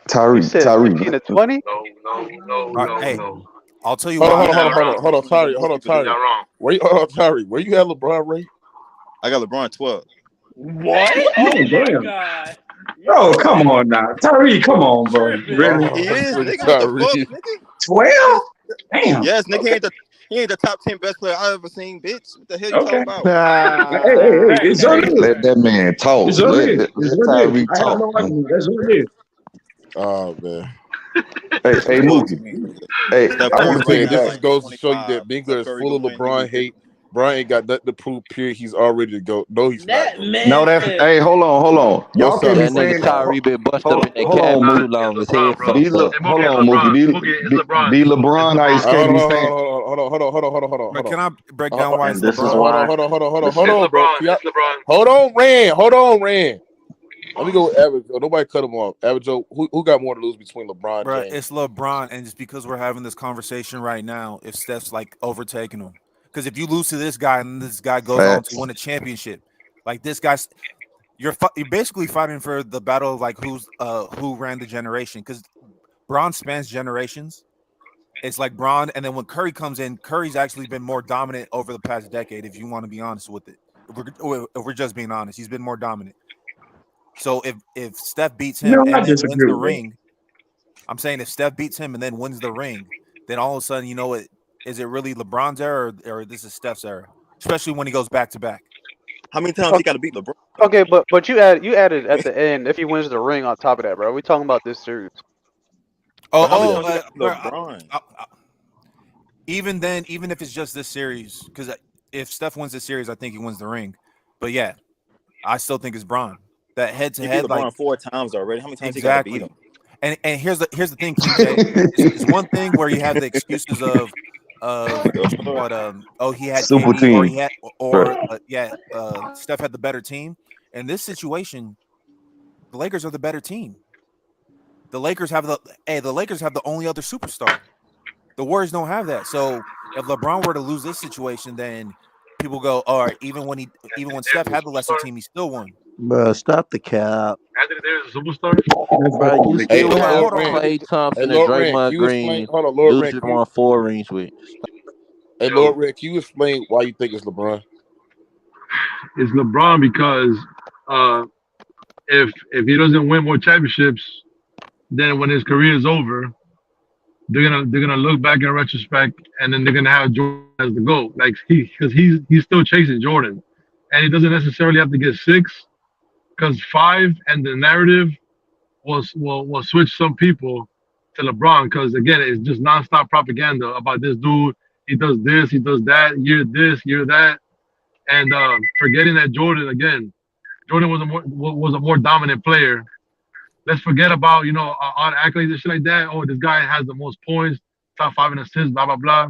Tyree.
15 to 20?
No.
I'll tell you
Hold
why.
on, Tyree. Where you have LeBron rate?
I got LeBron 12.
What? Oh my god.
Bro, come on now. Tyree, come on, bro. Really?
He is, nigga. What the fuck, nigga?
12? Damn.
Yes, nigga. He ain't the top 10 best player I ever seen, bitch. What the hell you talking about?
Hey, it's your list.
Let that man talk.
It's your list.
Let Tyree
I have
talk.
no argument. That's your list.
Oh man.
Hey, Mookie. Hey, I want to tell you
this
that.
goes to show you that Bingo is full of LeBron hate. Brian ain't got nothing to prove. Period. He's all ready to go. No, he's not.
No, that. Hey, hold on. Y'all can't be saying
Tyree been busted up in that
hold on,
cabin too
Mookie.
long. His head fucked up.
Hold on, Mookie. The LeBron ice can't be saying.
Hold on.
But can I break down why it's
This is
LeBron?
why.
Hold on, bro. Hold on, Rand. Let me go with Average Joe. Nobody cut him off. Average Joe, who got more to lose between LeBron
Bro,
James?
it's LeBron, and just because we're having this conversation right now, if Steph's like overtaking him, because if you lose to this guy and this guy goes on to win a championship, like this guy's, you're basically fighting for the battle of like who ran the generation, because Bron spans generations. It's like Bron, and then when Curry comes in, Curry's actually been more dominant over the past decade. If you want to be honest with it, if we're just being honest, he's been more dominant. So if Steph beats him and then wins the ring, I'm saying if Steph beats him and then wins the ring, then all of a sudden, you know what? Is it really LeBron's era or this is Steph's era? Especially when he goes back to back.
How many times he got to beat LeBron?
Okay, but you added at the end if he wins the ring on top of that, bro. We talking about this series.
LeBron.
Even then, even if it's just this series, because if Steph wins this series, I think he wins the ring. But yeah, I still think it's Bron. That head to head,
LeBron
like
4 times already. How many times he got to beat him?
And here's the thing, TJ. It's one thing where you have the excuses of what he had
Super
KD,
team.
or he had Steph had the better team. In this situation, the Lakers are the better team. The Lakers have the only other superstar. The Warriors don't have that. So if LeBron were to lose this situation, then people go, all right, even when Steph had the lesser team, he still won.
Bro, stop the cap.
Anthony Davis is a superstar.
Bro, you still have
Lord
Klay Thompson and
Lord
Draymond Green.
Lord
Dudes just won 4 rings with.
Hey, Lord Red, can you explain why you think it's LeBron?
It's LeBron because if he doesn't win more championships, then when his career is over, they're gonna look back in retrospect, and then they're gonna have Jordan as the GOAT. Like because he's still chasing Jordan, and he doesn't necessarily have to get 6, because 5 and the narrative will switch some people to LeBron, because again it's just nonstop propaganda about this dude. He does this, he does that, year this, year that, and forgetting that Jordan was a more dominant player. Let's forget about all the accolades and shit like that. Oh, this guy has the most points, top 5 in assists, blah blah blah.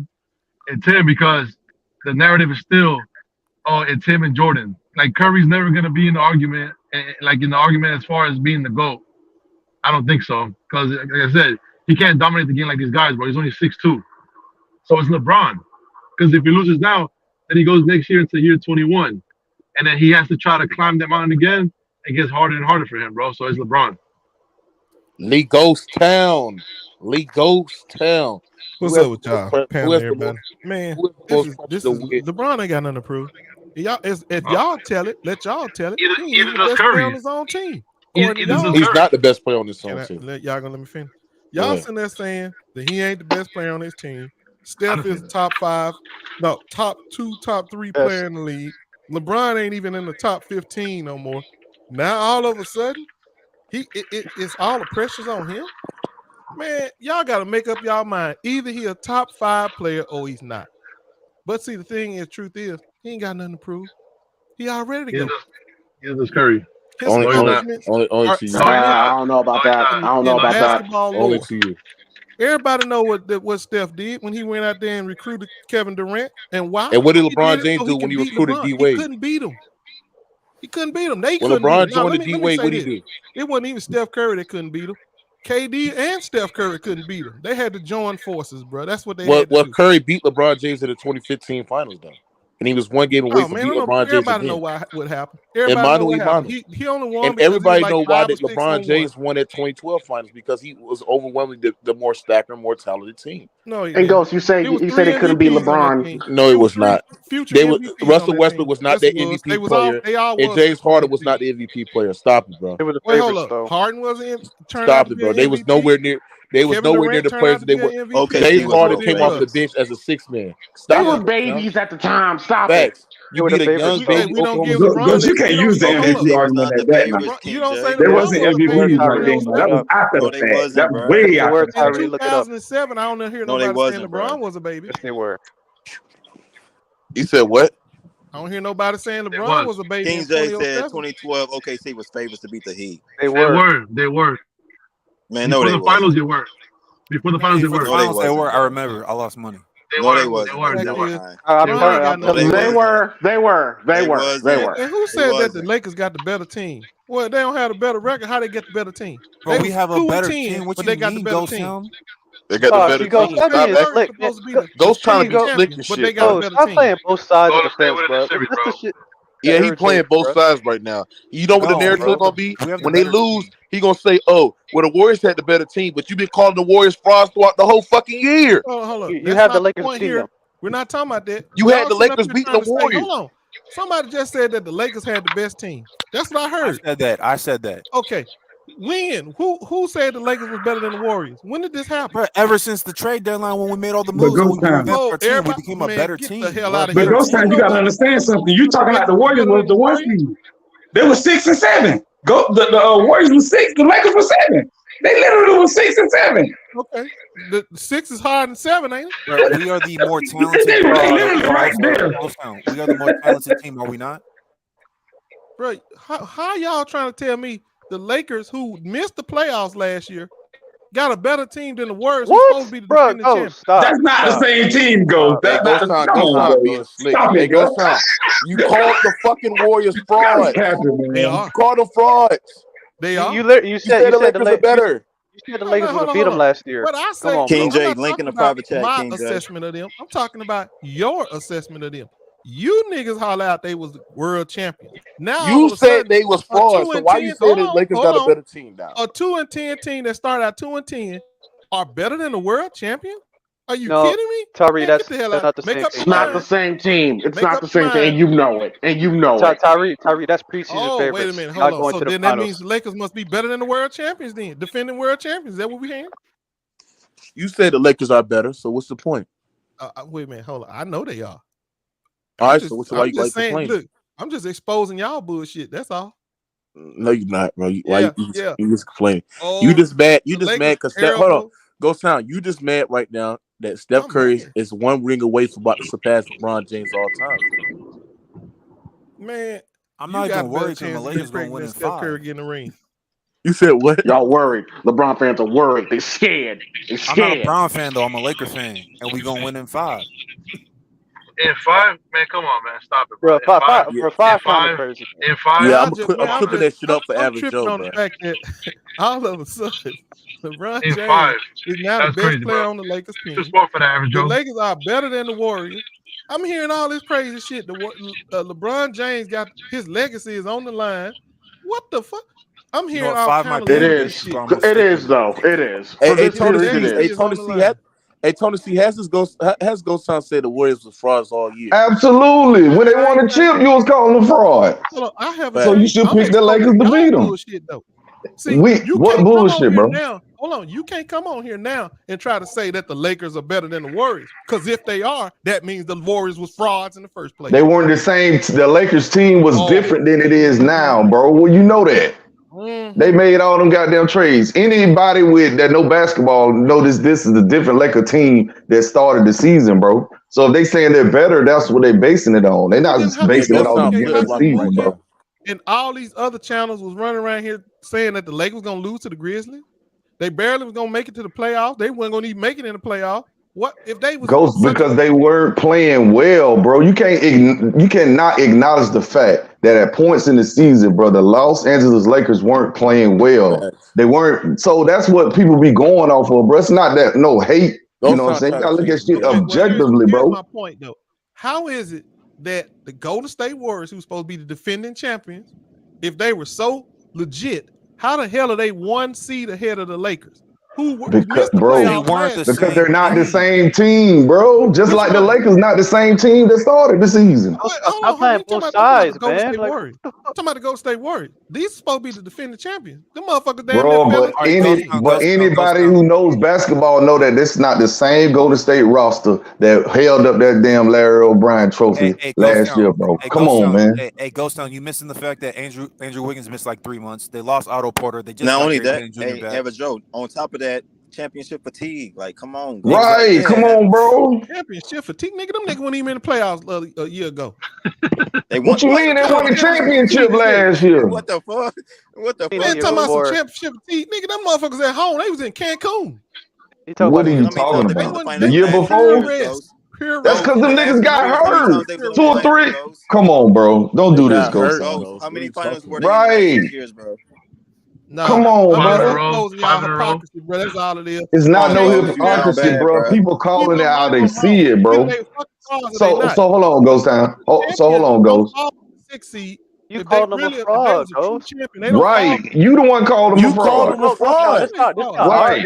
It's him, because the narrative is still, oh, it's him and Jordan. Like Curry's never gonna be in the argument, as far as being the GOAT. I don't think so, because like I said, he can't dominate the game like these guys, bro. He's only 6'2". So it's LeBron. Because if he loses now, then he goes next year into year 21, and then he has to try to climb that mountain again. It gets harder and harder for him, bro. So it's LeBron.
Lee Ghost Town.
What's up with y'all? Pound everybody. Man, LeBron ain't got nothing to prove. Y'all, if y'all tell it, let y'all tell it. He ain't the best player on his own team.
He's not the best player on his own team.
Y'all gonna let me finish? Y'all sitting there saying that he ain't the best player on his team. Steph is top 2, top 3 player in the league. LeBron ain't even in the top 15 no more. Now all of a sudden, it's all the pressure's on him. Man, y'all got to make up y'all mind. Either he a top 5 player or he's not. But see, the thing is, truth is, he ain't got nothing to prove. He already go.
He is Curry.
Only to you.
I don't know about that. I don't know about that.
Only to you.
Everybody know what Steph did when he went out there and recruited Kevin Durant, and why.
And what did LeBron James do when he recruited D Wade?
He couldn't beat him. He couldn't beat him. When
LeBron joined D Wade, what did he do?
It wasn't even Steph Curry that couldn't beat him. KD and Steph Curry couldn't beat him. They had to join forces, bro. That's what they had to do.
Curry beat LeBron James in the 2015 finals, though. And he was one game away from beating LeBron James.
Everybody know what happened. Everybody know what happened. He only won.
And everybody know why that LeBron James won that 2012 finals, because he was overwhelmingly the more stacker, more talented team.
No, and Ghost, you say they couldn't beat LeBron.
No, it was not. Russell Westbrook was not the MVP player, and James Harden was not the MVP player. Stop it, bro.
Wait, hold up. Harden wasn't.
Stop it, bro. They was nowhere near. They was nowhere near the players that they were. Okay, James Harden came off the bench as a 6th man.
They were babies at the time. Stop it.
You beat a young baby.
You can't use the MVP argument at that.
You don't say
there wasn't MVP right then. That was after the fact. That was way after.
In 2007, I don't hear nobody saying LeBron was a baby.
Yes, they were.
You said what?
I don't hear nobody saying LeBron was a baby.
King J said 2012 OKC was favorites to beat the Heat.
They were.
Man, no,
Before the finals, they were. Before the finals, they were.
They were. I remember. I lost money.
They were.
They were.
And who said that the Lakers got the better team? Well, they don't have a better record. How they get the better team?
Bro, we have a better team. What
but
you
they got
mean,
the better
Ghost
team.
Town?
They got the better team. Ghost trying to be slick and shit.
They got a better
I'm
team.
playing both sides of the fence, bro. That's the shit.
Yeah, he playing both sides right now. You know what the narrative is gonna be? When they lose, he gonna say, "Oh, well, the Warriors had the better team," but you've been calling the Warriors frauds throughout the whole fucking year.
Hold on.
You have the Lakers beating them.
We're not talking about that.
You had the Lakers beating the Warriors.
Hold on. Somebody just said that the Lakers had the best team. That's what I heard.
I said that.
Okay. When? Who said the Lakers was better than the Warriors? When did this happen?
Bro, ever since the trade deadline, when we made all the moves, we became a better team.
But Ghost Town, you gotta understand something. You talking about the Warriors was the 1 seed. They were 6 and 7. The Warriors were 6. The Lakers were 7. They literally were 6 and 7.
Okay. The 6 is higher than 7, ain't it?
Bro, we are the more talented team. We are the more talented team, are we not?
Bro, how y'all trying to tell me the Lakers, who missed the playoffs last year, got a better team than the Warriors, who's supposed to be the defending champion?
That's not the same team, Ghost. That's not the same. Stop it, Ghost.
You called the fucking Warriors frauds.
They are.
You called them frauds.
They are.
You said
the Lakers are better.
You said the Lakers would have beat them last year.
What I say,
King J, link in the private chat.
My
King J.
assessment of them. I'm talking about your assessment of them. You niggas holler out they was world champion. Now
you said they was frauds, so why you saying the Lakers got a better team now?
A 2-10 team that started out 2-10 are better than the world champion? Are you kidding me?
Tyree, that's not the same team.
It's not the same team. It's not the same thing, and you know it. And you know it.
Tyree, that's preseason favorites.
Wait a minute, hold on. So then that means the Lakers must be better than the world champions then. Defending world champions. Is that what we have?
You said the Lakers are better, so what's the point?
Wait a minute, hold on. I know they are.
All right, so why
I'm
you
just saying,
complaining?
look, I'm just exposing y'all bullshit. That's all.
No, you're not, bro. You just complaining?
Oh,
you just mad? You
the
just
Lakers
mad because hold on,
terrible.
Ghost Town. You just mad right now that Steph Curry is one ring away from about to surpass LeBron James all time.
Man,
I'm
you
not
got
even
a better
worried because the
chance of
Lakers
getting
gonna win
pregnant
in
than Steph
5.
Curry getting a ring.
You said what?
Y'all worried. LeBron fans are worried. They scared. They
I'm not a
scared.
Brown fan though. I'm a Laker fan, and we gonna win in 5.
In 5, man, come on, man, stop it,
Bro,
bro.
five kind of crazy.
In 5,
Yeah,
I'm
clipping that shit up for
I'm
average
tripping
Joe,
on
bro.
the fact that all of a sudden LeBron
in
James
5,
is now the
that's
best
crazy,
player
bro.
on the Lakers
Too
team.
smart for the average
The
Joe.
Lakers are better than the Warriors. I'm hearing all this crazy shit. LeBron James got his legacy is on the line. What the fuck? I'm
You know
hearing
what?
all
5
kind
might
of
be
It
ludicrous
is.
shit.
It is though. It is. For
Hey,
this
Tony
series,
C.
it is.
Hey, Tony C. Tony C. Has Ghost Town said the Warriors was frauds all year?
Absolutely. When they won a chip, you was calling them fraud.
Hold on, I haven't
So
said
you should
I'm
pick the Lakers
exposing
to
y'all
beat them.
bullshit though. See, you
What
can't come on
bullshit,
here
bro?
now. Hold on, you can't come on here now and try to say that the Lakers are better than the Warriors. Because if they are, that means the Warriors was frauds in the first place.
They weren't the same. The Lakers team was different than it is now, bro. Well, you know that. They made all them goddamn trades. Anybody with that know basketball know this is a different Laker team that started the season, bro. So if they saying they're better, that's what they're basing it on. They're not just basing it on the beginning of the season, bro.
And all these other channels was running around here saying that the Lakers was gonna lose to the Grizzlies. They barely was gonna make it to the playoffs. They weren't gonna even make it in the playoffs. What if they was
Ghost, because they weren't playing well, bro. You cannot acknowledge the fact that at points in the season, bro, the Los Angeles Lakers weren't playing well. They weren't. So that's what people be going off of, bro. It's not that no hate. You know what I'm saying? You gotta look at shit objectively,
here's
bro.
my point though. How is it that the Golden State Warriors, who's supposed to be the defending champions, if they were so legit, how the hell are they one seed ahead of the Lakers? Who missed the playoffs last year?
Because they're not the same team, bro. Just like the Lakers, not the same team that started the season.
Stop playing both sides, man.
I'm talking about the Golden State Warriors. These are supposed to be the defending champions. Them motherfuckers damn
Bro,
near
but anybody who knows basketball know that this is not the same Golden State roster that held up that damn Larry O'Brien trophy last year, bro. Come on, man.
Hey, Ghost Town, you missing the fact that Andrew Wiggins missed like 3 months. They lost Otto Porter. They just
Not
got
only
Gary
that,
Payton Jr.
hey,
back.
Average Joe. On top of that, championship fatigue. Like, come on,
Right? Come on, bro.
Championship fatigue, nigga. Them niggas weren't even in the playoffs a year ago.
What you mean they won the championship last year?
What the fuck? What the fuck?
Man, talking about some championship fatigue, nigga. Them motherfuckers at home. They was in Cancun.
What are you talking about? The year before? That's because them niggas got hurt. 2 or 3. Come on, bro. Don't do this, Ghost.
How many finals were they
right?
in the last 6 years, bro?
No,
come on,
bro. Hypocrisy, bro. That's all it is.
It's not no hypocrisy, bro. People calling it how they see it, bro. So hold on, Ghost Town. So hold on, Ghost.
6 seed.
You called them a fraud, Ghost.
Right. You the one called them a fraud.
No, this not
Right.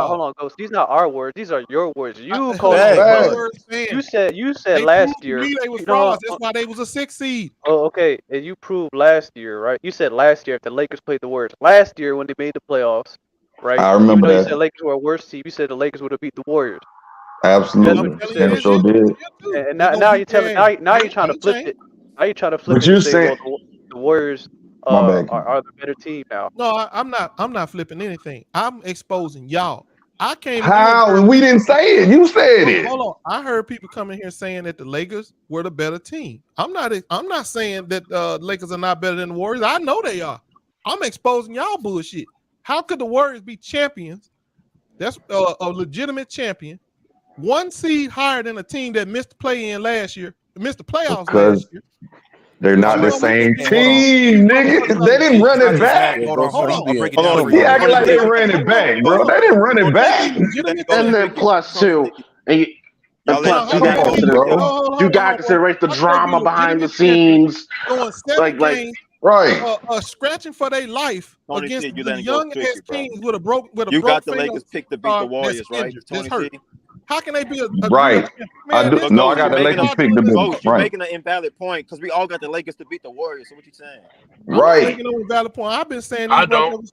hold on, Ghost. These not our words. These are your words. You called them a fraud. You said last year.
They was frauds. That's why they was a 6 seed.
Oh, okay. And you proved last year, right? You said last year if the Lakers played the Warriors. Last year when they made the playoffs, right?
I remember
You
that.
said Lakers were a worse team. You said the Lakers would have beat the Warriors.
Absolutely. Damn sure did.
And now you're telling now you're trying to flip it. Now you're trying to flip it and say, well, the Warriors are the better team now.
No, I'm not flipping anything. I'm exposing y'all. I came
How? We didn't say it. You said it.
Hold on. I heard people coming here saying that the Lakers were the better team. I'm not saying that Lakers are not better than the Warriors. I know they are. I'm exposing y'all bullshit. How could the Warriors be champions? That's a legitimate champion. 1 seed higher than a team that missed the play-in last year, missed the playoffs last year.
They're not the same team, nigga. They didn't run it back.
Hold
on. He acting like they ran it back, bro. They didn't run it back.
And then plus 2. And plus you got to consider the drama behind the scenes.
Going 7 games,
right?
Scratching for their life against the young ass teams with a broke.
You got the Lakers picked to beat the Warriors, right?
That's hurt. How can they be a
right? I got the Lakers pick the
Ghost, you're
right.
making an invalid point because we all got the Lakers to beat the Warriors. So what you saying?
Right.
I'm making an invalid point. I've been saying
I don't.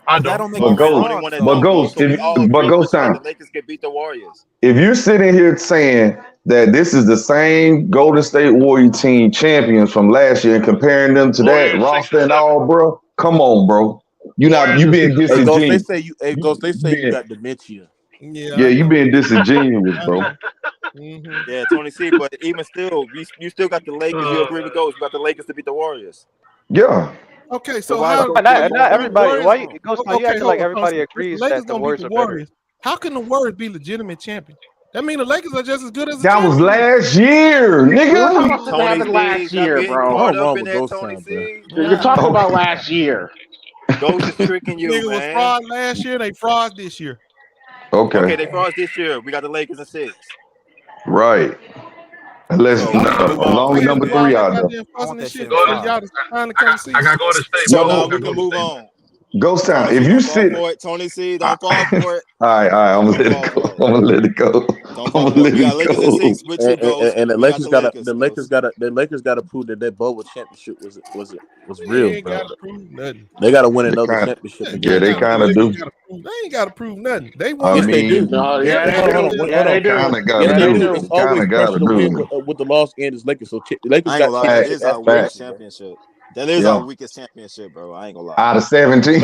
I
That
don't.
don't make
But
you the
Ghost,
only one that
but
don't, bro.
Ghost,
So we all agree
Ghost
that
time.
the Lakers can beat the Warriors.
If you're sitting here saying that this is the same Golden State Warrior team champions from last year and comparing them to that roster and all, bro, come on, bro. You being
Hey, Ghost, they
disingenuous.
say you. Hey, Ghost, they say you got dementia.
Yeah, you being disingenuous, bro.
Yeah, Tony C. But even still, you still got the Lakers. You agree with Ghost? You got the Lakers to beat the Warriors.
Yeah.
Okay, so
why?
how?
Not everybody.
Warriors,
Why you acting like everybody
If the
agrees
Lakers
that the
gonna beat
Warriors
the
are better?
Warriors, how can the Warriors be legitimate champions? That means the Lakers are just as good as the
That was
champions.
last year,
We're talking about
nigga.
something that happened last year,
getting
bro.
caught up in that, Tony C.
You're talking about last year.
Ghost is tricking you,
Nigga was
man.
fraud last year. They fraud this year.
Okay.
They froze this year. We got the Lakers in 6.
Right. Unless along with number 3 out there.
I gotta go to state,
So
bro.
now we can move on.
Ghost Town. If you sit,
Tony C, don't fall for it.
all right, I'm gonna let it go. I'm gonna let it go. I'm gonna let
We got
it
Lakers in 6 with you, Ghost.
And the
We
Lakers
got
got the Lakers got to prove that bubble championship was real,
ain't
bro.
gotta prove nothing.
They got to win
They
another
kinda-
championship.
Yeah, they kind of do.
They ain't got to prove nothing. They
I
won.
They do.
mean,
Yeah, they do. Yeah, they do.
Kind of got
Yes,
to
they
do.
do. It's always
Kind of got
pressure
to
to win
do.
with the loss and it's Lakers. So the Lakers
I ain't
got
gonna lie, that
championship
is our weakest
aspirations, bro.
championship. That is our weakest championship, bro. I ain't gonna lie.
Out of 17,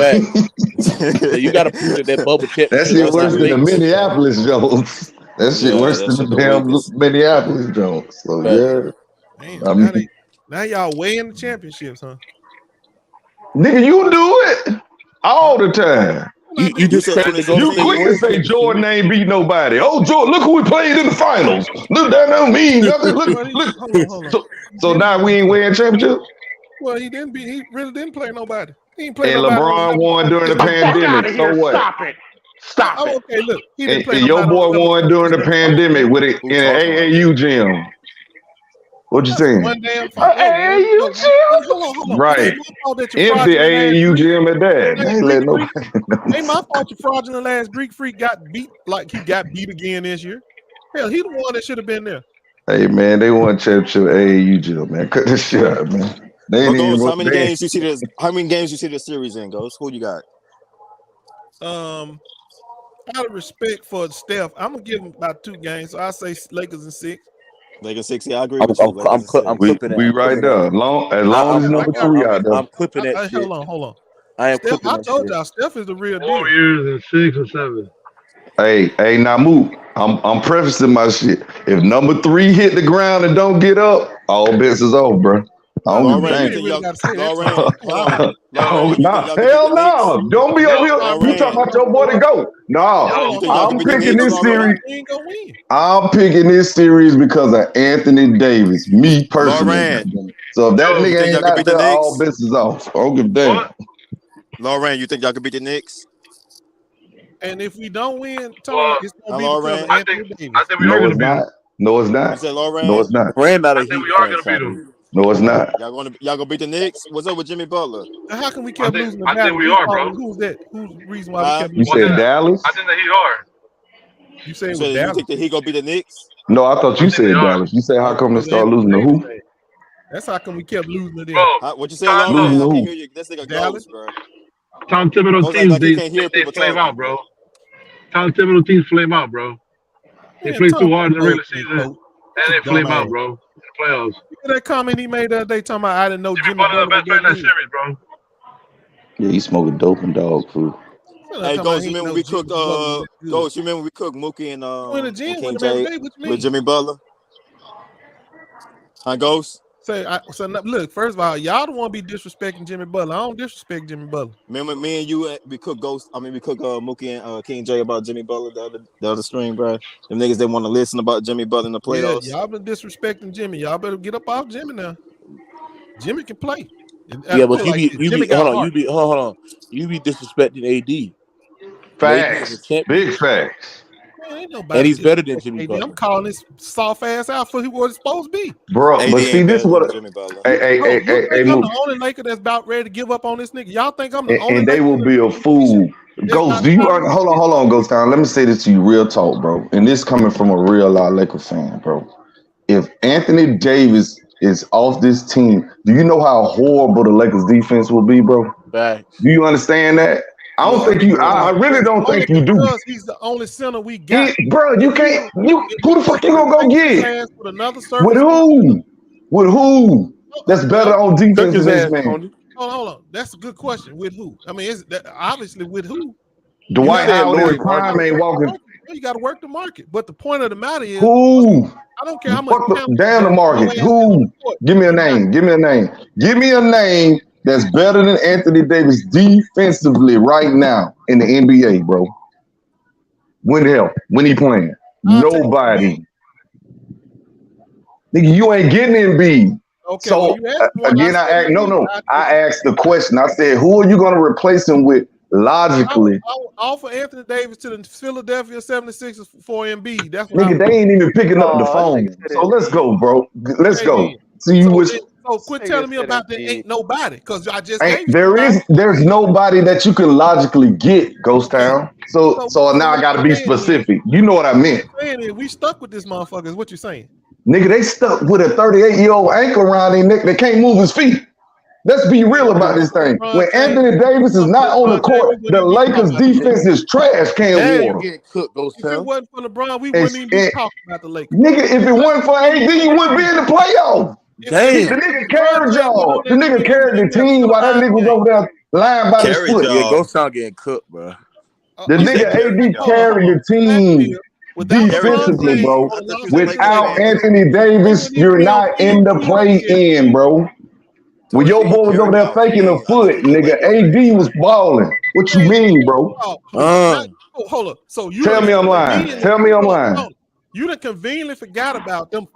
So you got to prove that bubble
that
championship.
shit worse than the Minneapolis Jones. That shit worse than the damn Minneapolis Jones. So yeah,
Damn,
I mean,
now y'all way in the championships, huh?
nigga, you do it all the time.
You discredit the Golden
You
State
quick to
Warriors.
say Jordan ain't beat nobody. Oh, Jordan, look who we played in the finals. Look, that don't mean nothing.
Hold on.
So now we ain't winning championship.
Well, he really didn't play nobody. He ain't play
And
nobody.
LeBron won during the pandemic. So what?
Stop it. Stop it.
Okay, look. He didn't play
And your boy won during the pandemic with it in an AAU gym. What you saying?
One damn fault.
AAU gym?
Hold on.
Right.
It ain't my fault that you're
Empty
fraudulent ass
AAU
Greek.
gym at that. They ain't let nobody know.
Ain't my fault your fraudulent ass Greek freak got beat like he got beat again this year. Hell, he the one that should have been there.
Hey man, they won championship AAU gym, man. Cut this shit out, man. They ain't even.
How many games you see this? How many games you see this series in, Ghost? Who you got?
Out of respect for Steph, I'm gonna give him about 2 games. So I say Lakers in 6.
Lakers 6. Yeah, I agree with you.
I'm clipping that.
We right there. As long as number 3 out there.
I'm clipping that shit.
Hold on.
I am
Steph,
clipping
I
that
told
shit.
y'all, Steph is the real deal.
Warriors in 6 or 7.
Hey, Namu, I'm prefacing my shit. If number 3 hit the ground and don't get up, all bets is off, bro. I don't give a damn. Hell no. Don't be over here. You talking about your boy to go. No, I'm picking this series. I'm picking this series because of Anthony Davis, me personally. So if that nigga ain't out there, all bets is off. I don't give a damn.
Lauren, you think y'all could beat the Knicks?
And if we don't win, Tony, it's gonna be because of Anthony Davis.
I think we are
No,
gonna
it's
beat
not. No, it's not.
You said Lauren?
No, it's not.
Brand out
I
of
think
Heat
we are
fan,
gonna beat them.
No, it's not.
Y'all gonna beat the Knicks? What's up with Jimmy Butler?
How can we keep losing the
I think
battle?
we are, bro.
Who's that? Who's the reason why we kept
You
losing?
said Dallas?
I think that he are.
You said
You
Dallas.
think that he gonna beat the Knicks?
No, I thought you said Dallas. You said how come they start losing to who?
That's how come we kept losing to them.
Bro,
What you say, Lauren? I
Losing to
can't
who?
hear you. This nigga
Dallas?
Ghost, bro.
Tom Thibodeau
Ghost
teams,
like he
they
can't hear people
flame
talking.
out, bro. Tom Thibodeau teams flame out, bro. They play too hard in the regular season, and they flame out, bro. In the playoffs.
You hear that comment he made the other day talking about I didn't know Jimmy Butler
Butler the best player in that series, bro.
Yeah, he's smoking dope and dog food.
Hey, Ghost, you remember we cooked Ghost, you remember we cooked Mookie and King J with Jimmy Butler? Huh, Ghost?
So look, first of all, y'all don't want to be disrespecting Jimmy Butler. I don't disrespect Jimmy Butler.
Remember me and you we cooked Mookie and King J about Jimmy Butler the other stream, bro. Them niggas didn't want to listen about Jimmy Butler in the playoffs.
Yeah, y'all been disrespecting Jimmy. Y'all better get up off Jimmy now. Jimmy can play.
Yeah, but hold on. You be disrespecting AD.
Facts. Big facts.
Man,
And he's better than Jimmy Butler.
I'm calling this soft ass out for who was supposed to be.
Bro, but see this what
Jimmy Butler.
Hey,
I'm the only Laker that's about ready to give up on this nigga. Y'all think I'm the only
and they will be a fool. Ghost, do you hold on, Ghost Town? Let me say this to you, real talk, bro. And this coming from a real Laker fan, bro. If Anthony Davis is off this team, do you know how horrible the Lakers defense will be, bro?
Back.
Do you understand that?
I don't think you. I really don't
Only
think you do.
because he's the only center we got.
Bro, you can't. Who the fuck you gonna go get?
With another
With who? With who? That's better on defense than this man.
Hold on. That's a good question. With who? I mean, it's obviously with who?
Dwight Howard in his prime ain't walking.
You got to work the market. But the point of the matter is,
who?
I don't care how much.
Down the market. Who? Give me a name. Give me a name. Give me a name that's better than Anthony Davis defensively right now in the NBA, bro. When the hell? When he playing? Nobody. Nigga, you ain't getting Embiid.
Okay,
so again, I asked the question. I said, who are you going to replace him with logically?
I would offer Anthony Davis to the Philadelphia 76ers for Embiid. That's what
nigga, they ain't even picking up the phone. So let's go, bro. Let's go. See, you was.
So quit telling me about the ain't nobody, because I just
there's nobody that you can logically get, Ghost Town. So now I gotta be specific. You know what I meant.
We stuck with this motherfucker, is what you're saying.
Nigga, they stuck with a 38-year-old ankle around their neck that can't move his feet. Let's be real about this thing. When Anthony Davis is not on the court, the Lakers defense is trash can water.
Getting cooked, Ghost Town. If it wasn't for LeBron, we wouldn't even be talking about the Lakers.
Nigga, if it wasn't for AD, you wouldn't be in the playoffs.
Damn.
The nigga carried y'all. The nigga carried the team while that nigga was over there lying by his foot.
Yeah, Ghost Town getting cooked, bro.
The nigga AD carried the team defensively, bro. Without Anthony Davis, you're not in the play-in, bro. When your boy was over there faking a foot, nigga, AD was balling. What you mean, bro?
Hold up. So you
tell me I'm lying. Tell me I'm lying.
You done conveniently forgot about them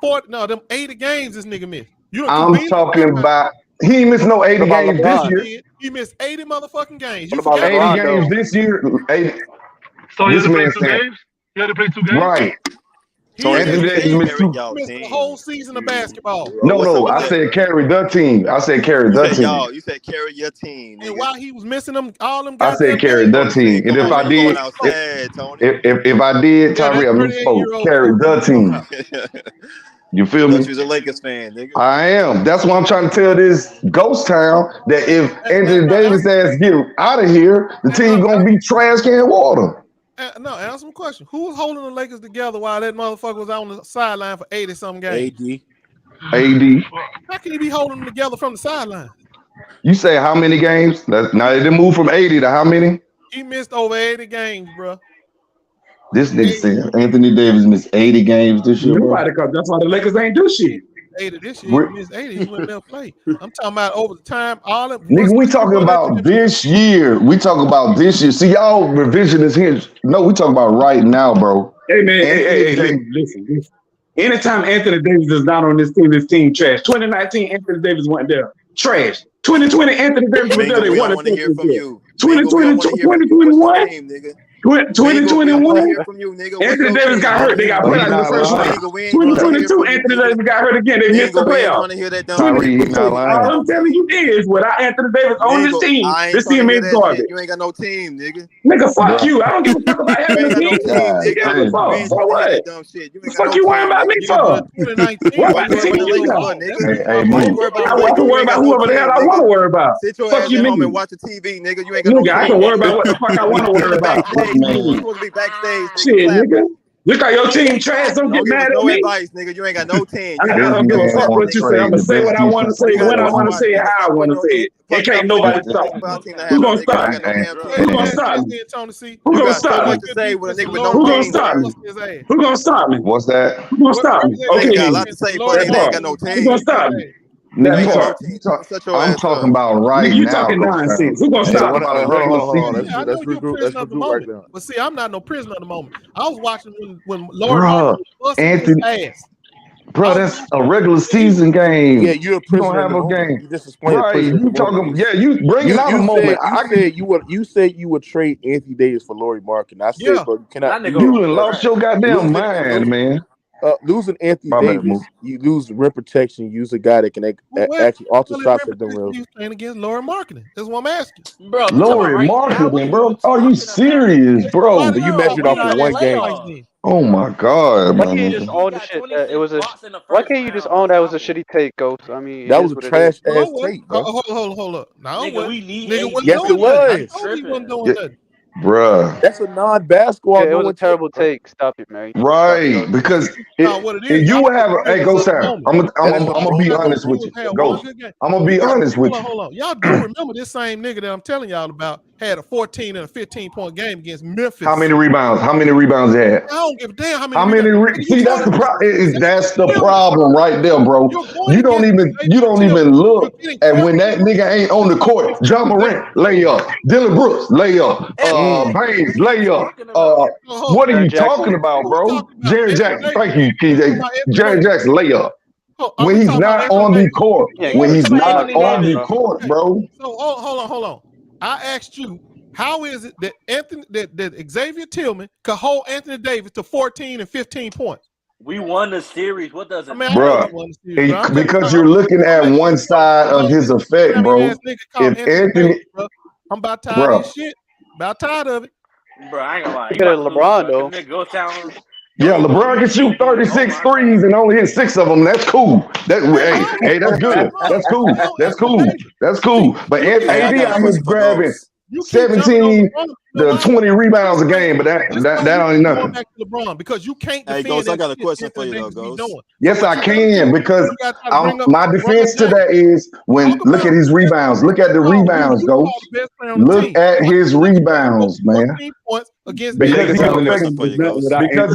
80 games this nigga missed.
I'm talking about he missed no 80 games this year.
He missed 80 motherfucking games.
You 80 games this year. 80.
So he had to play 2 games? He had to play 2 games?
Right. So Anthony Davis missed
the whole season of basketball.
No, I said carry the team. I said carry the team.
You said carry your team.
And while he was missing them, all them
guys. I said carry the team. And if I did, if I did, Tyree, I misspoke. Carry the team. You feel me?
You was a Lakers fan, nigga.
I am. That's why I'm trying to tell this Ghost Town that if Anthony Davis ass get out of here, the team gonna be trash can water.
No, answer my question. Who was holding the Lakers together while that motherfucker was on the sideline for 80-something games?
AD.
How can he be holding them together from the sideline?
You say how many games? Now they moved from 80 to how many?
He missed over 80 games, bro.
This nigga said Anthony Davis missed 80 games this year.
That's why the Lakers ain't do shit.
80 this year, he missed 80. He went there play. I'm talking about over the time.
Nigga, we talking about this year. We talking about this year. See, y'all revisionist here. No, we talking about right now, bro.
Hey, man. Hey, listen. Anytime Anthony Davis is not on this team trash. 2019, Anthony Davis went there. Trash. 2020, Anthony Davis was there. They won a championship. 2020, 2021. 2021, Anthony Davis got hurt. They got put out in the first round. 2022, Anthony Davis got hurt again. They missed the playoffs. All I'm telling you is, without Anthony Davis on this team is garbage.
You ain't got no team, nigga.
Nigga, fuck you. I don't give a fuck about having a team. For what? Fuck you worrying about me for? What about the team you got? I can worry about whoever the hell I want to worry about.
Sit your
fuck
ass
you,
at home and watch the TV, nigga. You ain't got no team.
I can worry about what the fuck I want to worry about.
You supposed to be backstage.
Shit, nigga. Look at your team trash. Don't get mad at me.
Advice, nigga. You ain't got no team.
I don't give a fuck what you say. I'm gonna say what I want to say, when I want to say, how I want to say it. It can't nobody stop me. Who gonna stop me? Who gonna stop me? Who gonna stop me? Who gonna stop me? Who gonna stop me?
What's that?
Who gonna stop me? Okay,
got a lot to say, but they ain't got no team.
Who gonna stop me?
I'm talking about right now.
You talking nonsense. Who gonna stop me?
Hold on. Let's regroup right now.
But see, I'm not no prisoner at the moment. I was watching when Lord
Anthony
ass.
Bro, that's a regular season game.
Yeah, you're a prisoner.
You don't have a game.
You just explained
right, you talking? Yeah, you bringing out a moment.
You said you would trade Anthony Davis for Lauri Markkanen. I said, but you cannot.
You done lost your goddamn mind, man.
Losing Anthony Davis, you lose rim protection. You use a guy that can actually alter shots at the rim.
He's playing against Lauri Markkanen. That's what I'm asking,
bro. Lauri Markkanen, bro. Are you serious, bro?
You measured off of one game.
Oh my God,
Why
man.
can't you just own the shit that it was a? Why can't you just own that was a shitty take, Ghost? I mean,
That
it
was
is
a
what it
trash
is.
ass tape, bro.
Hold up. Now
Nigga, we need
nigga
AD.
wasn't
Yes, it
doing nothing.
was.
I told he wasn't doing
Yeah,
nothing.
bruh.
That's a non-basketball
Yeah, it was a
going tape,
terrible
bro.
take. Stop it, man. Stop it,
Right,
Ghost.
because
Now what it is,
if you
y'all
have
just
hey,
remember
Ghost
the
Town,
moment.
I'm
All
gonna be
y'all
honest
gonna
with
do
you,
is have one
Ghost.
good game.
I'm gonna be honest with you.
Hold on. Y'all do remember this same nigga that I'm telling y'all about had a 14 and a 15-point game against Memphis.
How many rebounds? How many rebounds he had?
I don't give a damn how many.
How many?
rebounds.
See, that's the problem. That's the problem right there, bro. You don't even look at when that nigga ain't on the court. John Morant, lay up. Dylan Brooks, lay up. Baines, lay up. What are you talking about, bro? Jerry Jackson, thank you, KJ. Jerry Jackson, lay up. When he's not on the court. When he's not on the court, bro.
So hold on. I asked you, how is it that that Xavier Tillman could hold Anthony Davis to 14 and 15 points?
We won the series. What does it
matter?
Bruh, because you're looking at one side of his effect, bro. If Anthony,
I'm about tired of this shit. About tired of it.
Bro, I ain't gonna lie.
Look at LeBron though.
Go down.
yeah, LeBron can shoot 36 threes and only hit 6 of them. That's cool. Hey, that's good. That's cool. That's cool. That's cool. But AD out here grabbing 17 to 20 rebounds a game, but that ain't nothing.
Back to LeBron because you can't defend.
Hey, Ghost, I got a
that
question
shit
for you though,
Davis be
Ghost.
doing.
Yes,
So
I
what you
can
gotta
because
you gotta try to bring up
my defense to that is when look at his rebounds. Look at the rebounds, Ghost. Look at his rebounds, man. Because he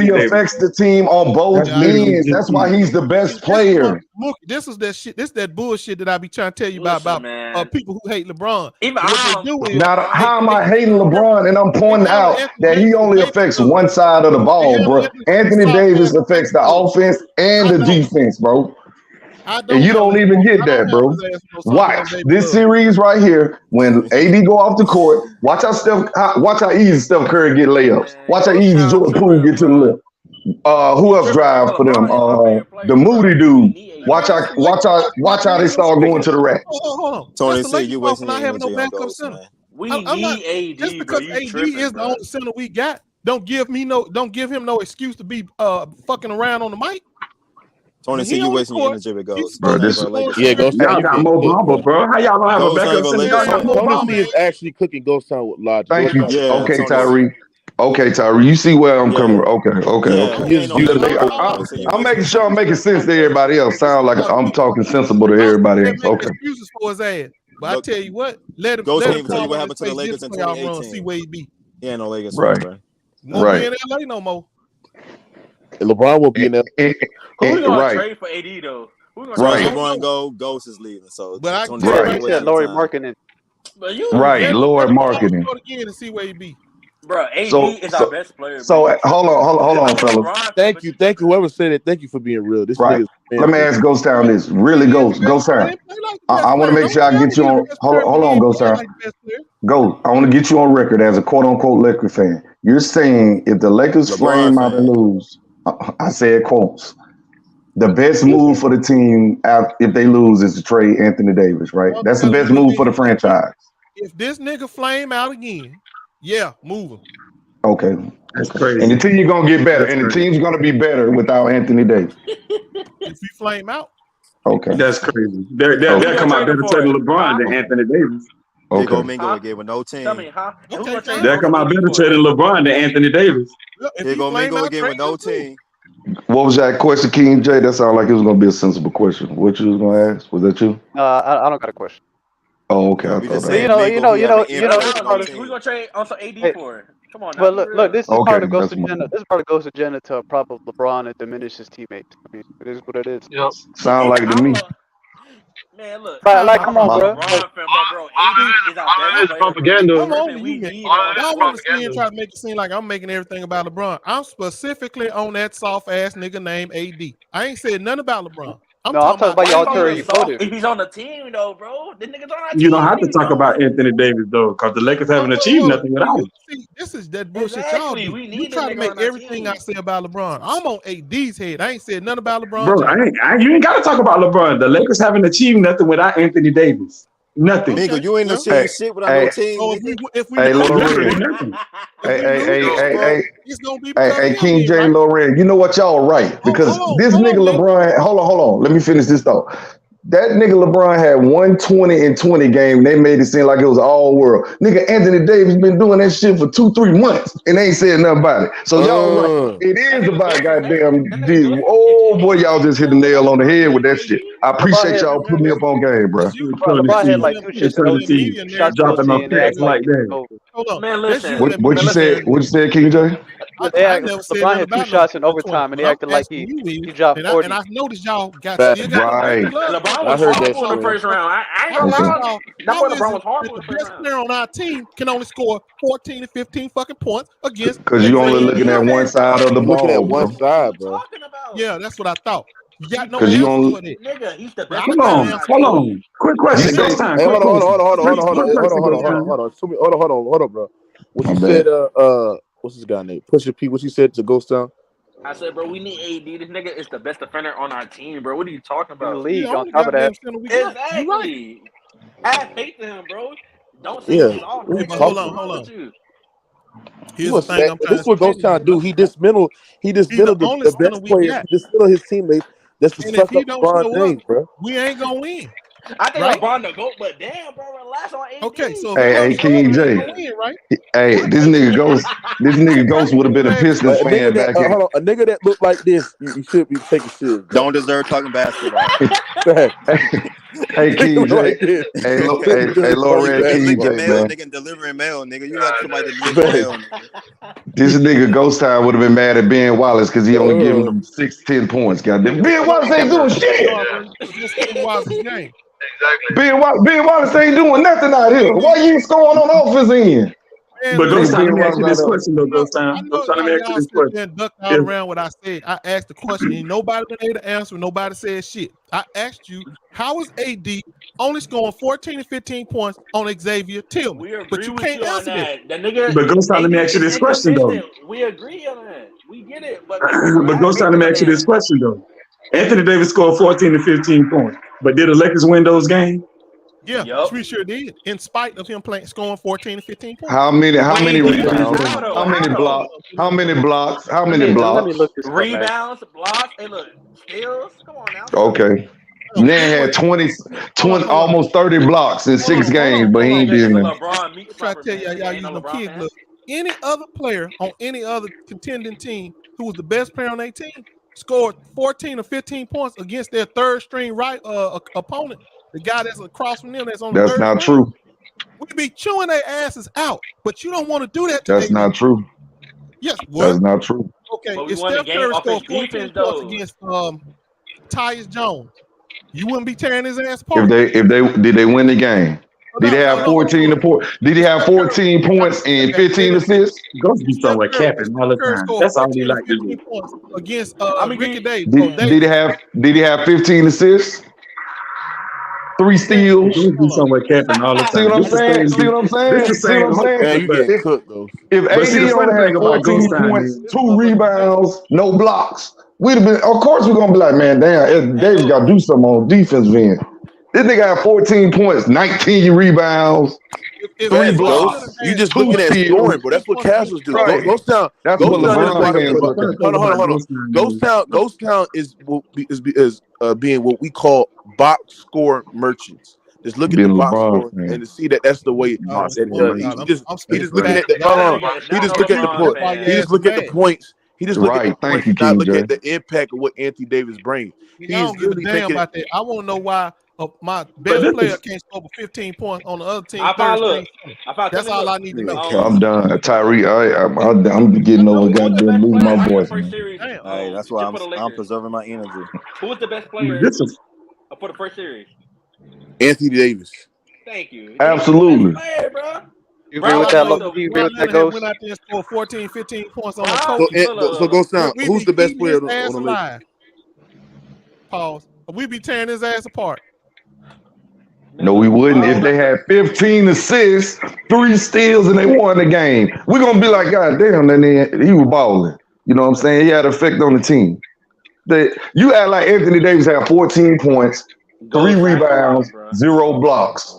affects the team on both ends. That's why he's the best player.
Look, this is that shit. This is that bullshit that I be trying to tell you about people who hate LeBron.
Now, how am I hating LeBron and I'm pointing out that he only affects one side of the ball, bro? Anthony Davis affects the offense and the defense, bro. And you don't even get that, bro. Watch this series right here. When AD go off the court, watch how easy Steph Curry get layups. Watch how easy Jordan Poole get to the lip. Who else drives for them? The Moody dude. Watch how they start going to the rack.
Hold on.
Tony said you wasting
not
your
having no
energy on
backup
Ghost,
center.
man.
We
I'm not,
need AD,
just because AD is the only center we got. Don't give him no excuse to be fucking around on the mic.
Tony said you wasting your energy with Ghost.
Bro,
Ghost
Ghost
y'all got Mo Bamba, bro. How y'all don't have a backup center?
Tony C is actually cooking Ghost Town with logic.
Thank you.
Yeah,
Okay,
Tony.
Tyree. Okay, Tyree. You see where I'm coming. Okay. I'm making sure I'm making sense to everybody else. Sound like I'm talking sensible to everybody else. Okay.
Excuses for his ass. But I tell you what, let him.
Ghost
let
can't
him
even tell you
fall
what
on
happened to
his
the
face
Lakers in
this playoff run,
2018.
see where he be.
He ain't no Lakers fan,
Right.
bro.
Won't be in LA no more.
LeBron will be in there.
Who we gonna
Right.
trade for AD though? Who we
So
gonna
if
trade?
LeBron go, Ghost is leaving. So
But I
Tony
can
said
tell
you
you
wasting
Lori
your time.
marketing.
But you
Right. Lord marketing.
Again and see where he be.
Bro, AD
So
is our best player.
So hold on, fellas.
Thank you. Whoever said it, thank you for being real. This
Right.
nigga's
Let me ask Ghost Town this. Really, Ghost Town. I want to make sure I get you on. Hold on, Ghost Town. Go. I want to get you on record as a quote unquote Lakers fan. You're saying if the Lakers flame out and lose, I said quotes. The best move for the team if they lose is to trade Anthony Davis, right? That's the best move for the franchise.
If this nigga flame out again, yeah, move him.
Okay.
That's crazy.
And the team gonna get better, and the team's gonna be better without Anthony Davis.
If you flame out,
okay.
That's crazy. They'll come out better trading LeBron than Anthony Davis.
Here go Mingo again with no team.
Tell me, huh?
They'll come out better trading LeBron than Anthony Davis.
Here go Mingo again with no team.
What was that question, King J? That sounded like it was gonna be a sensible question. What you was gonna ask? Was that you?
I don't got a question.
Oh, okay.
We gonna trade also AD for it. Come on now.
But look, this is
Okay,
part of Ghost
that's
agenda. This is part of Ghost agenda to prop up LeBron and diminish his teammates. I mean, it is what it is.
Yep.
Sound like it to me.
Man, look.
Like, come on, bro.
Bro, AD is our best player.
Propaganda.
Y'all want to see and try to make it seem like I'm making everything about LeBron. I'm specifically on that soft ass nigga named AD. I ain't said nothing about LeBron. I'm talking about
y'all ulterior motive.
He's on the team though, bro. The nigga's on our team.
You don't have to talk about Anthony Davis though, because the Lakers haven't achieved nothing without him.
See, this is that bullshit y'all do. You try to make everything I say about LeBron. I'm on AD's head. I ain't said nothing about LeBron.
Bro, you ain't got to talk about LeBron. The Lakers haven't achieved nothing without Anthony Davis. Nothing.
Nigga, you ain't achieved shit without no team.
So
if we
hey,
nothing.
Hey, King J. Loren, you know what? Y'all right. Because this nigga LeBron, hold on. Let me finish this thought. That nigga LeBron had 120 and 20 game. They made it seem like it was all world. Nigga Anthony Davis been doing that shit for 2-3 months and they ain't said nothing about it. So y'all right. It is about goddamn. Oh boy, y'all just hit the nail on the head with that shit. I appreciate y'all putting me up on game, bro.
LeBron had like 2 shits in shots to
dropping off
OT and they act like it's over.
Hold on.
Man, listen.
What you said? What you said, King J?
LeBron had 2 shots in overtime and they acted like he dropped 40.
And I noticed y'all got
That's
still got
right.
LeBron was horrible in the first round. I ain't gonna lie. That's why LeBron was horrible in the first
best
round.
player on our team can only score 14 to 15 fucking points against.
Because you only looking at one side of the ball.
Looking at one side, bro.
Yeah, that's what I thought. You got no
'Cause you
answer
only-
for that.
Nigga, he's the best.
Hold on. Quick question.
You say-
Ghost time.
Hey, hold on, bro. What you said? What's this guy name? Pusha P. What you said to Ghost Town?
I said, bro, we need AD. This nigga is the best defender on our team, bro. What are you talking about?
In the league, on top of that.
Exactly. Add faith to him, bro. Don't say he's off.
But hold on. Here's the thing I'm trying
This is what Ghost Town do. He dismantled the best players. He dismantled his teammates. That's the suck up LeBron James, bro.
We ain't gonna win.
I think LeBron the GOAT, but damn, bro, relax on AD.
Okay, so
Hey, King J. Hey, this nigga Ghost would have been a Pistons fan back in.
Hold on, a nigga that looked like this, you should be taking shit.
Don't deserve talking basketball.
Hey, King J. Hey, Loren, King J, man.
Nigga delivering mail, nigga. You like somebody to deliver mail, nigga.
This nigga Ghost Town would have been mad at Ben Wallace because he only giving them 6-10 points. Goddamn, Ben Wallace ain't doing shit. Ben Wallace ain't doing nothing out here. Why you scoring on offense end?
But Ghost Town, let me ask you this question, though, Ghost Town. Let me ask you this question.
Duck all around what I said. I asked the question, and nobody been able to answer. Nobody said shit. I asked you, how is AD only scoring 14 to 15 points on Xavier Tillman? But you can't answer that.
But Ghost Town, let me ask you this question, though.
We agree on that. We get it. But
Ghost Town, let me ask you this question, though. Anthony Davis scored 14 to 15 points, but did the Lakers win those games?
Yeah, we sure did. In spite of him scoring 14 to 15 points.
How many rebounds? How many blocks? How many blocks? How many blocks?
Rebounds, blocks, and look, steals. Come on now.
Okay. Man had 20, almost 30 blocks in 6 games, but he ain't doing that.
I'm trying to tell y'all using them kids. Look, any other player on any other contending team who was the best player on their team scored 14 or 15 points against their third string opponent. The guy that's across from them that's on the
That's
third
not
line.
true.
We be chewing their asses out, but you don't want to do that to
That's not true.
Yes,
that's not true.
Okay, if Steph Curry scored 14 points against Tyus Jones, you wouldn't be tearing his ass apart.
If they did they win the game? Did they have 14 Did he have 14 points and 15 assists?
Ghost be somewhere capping all the time. That's all he like to do.
Against Ricky Davis.
Did he have 15 assists? 3 steals.
Ghost be somewhere capping all the time.
See what I'm saying? See what I'm saying?
This the same.
Man, you get cooked though.
If AD only had 14 points, 2 rebounds, no blocks, we'd have been. Of course, we're gonna be like, man, damn, Davis got to do something on defense end. This nigga had 14 points, 19 rebounds, 3 blocks.
You just looking at scoring, bro. That's what Casuals do.
Right.
Ghost Town.
That's what LeBron fans look at.
Hold on. Ghost Town is being what we call box score merchants. Just look at the box score and to see that's the way. He just looking at the. He just look at the point. He just look at the points. He just look at the points. He not look at the impact of what Anthony Davis brings.
I don't give a damn about that. I want to know why my best player can't score 15 points on the other team. That's all I need to know.
I'm done, Tyree. I'm getting over goddamn losing my voice.
Hey, that's why I'm preserving my energy.
Who was the best player for the first series?
Anthony Davis.
Thank you.
Absolutely.
You agree with that? You agree with that, Ghost?
Went out there and scored 14, 15 points on the coach.
So Ghost Town. Who's the best player on the league?
Pause. We be tearing his ass apart.
No, we wouldn't. If they had 15 assists, 3 steals, and they won the game, we're gonna be like, God damn, then he was balling. You know what I'm saying? He had an effect on the team. You act like Anthony Davis had 14 points, 3 rebounds, 0 blocks.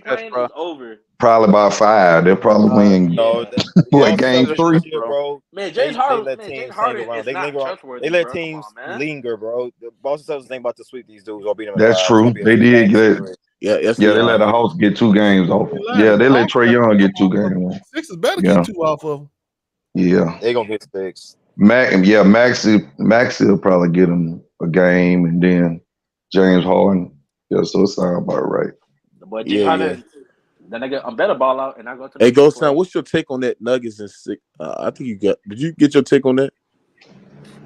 playing, it's over.
Probably about 5. They'll probably win.
No,
What, game 3?
bro.
Man,
They
James
let teams hang around.
is
They
not
linger around.
trustworthy.
They let
bro.
teams
Come on, man.
linger, bro. The Boston Celtics ain't about to sweep these dudes or beat them in
That's
5.
true. They did get.
Yeah,
They let the Hawks get 2 games off. Yeah, they let Trae Young get 2 games off.
Sixers better
Yeah.
get 2 off of them.
Yeah.
They gonna get 6.
Maxi will probably get him a game, and then James Harden. Yeah, so it sounds about right.
But then I get a better ball out, and I go to.
Hey, Ghost Town, what's your take on that Nuggets and six? I think you got. Did you get your take on that?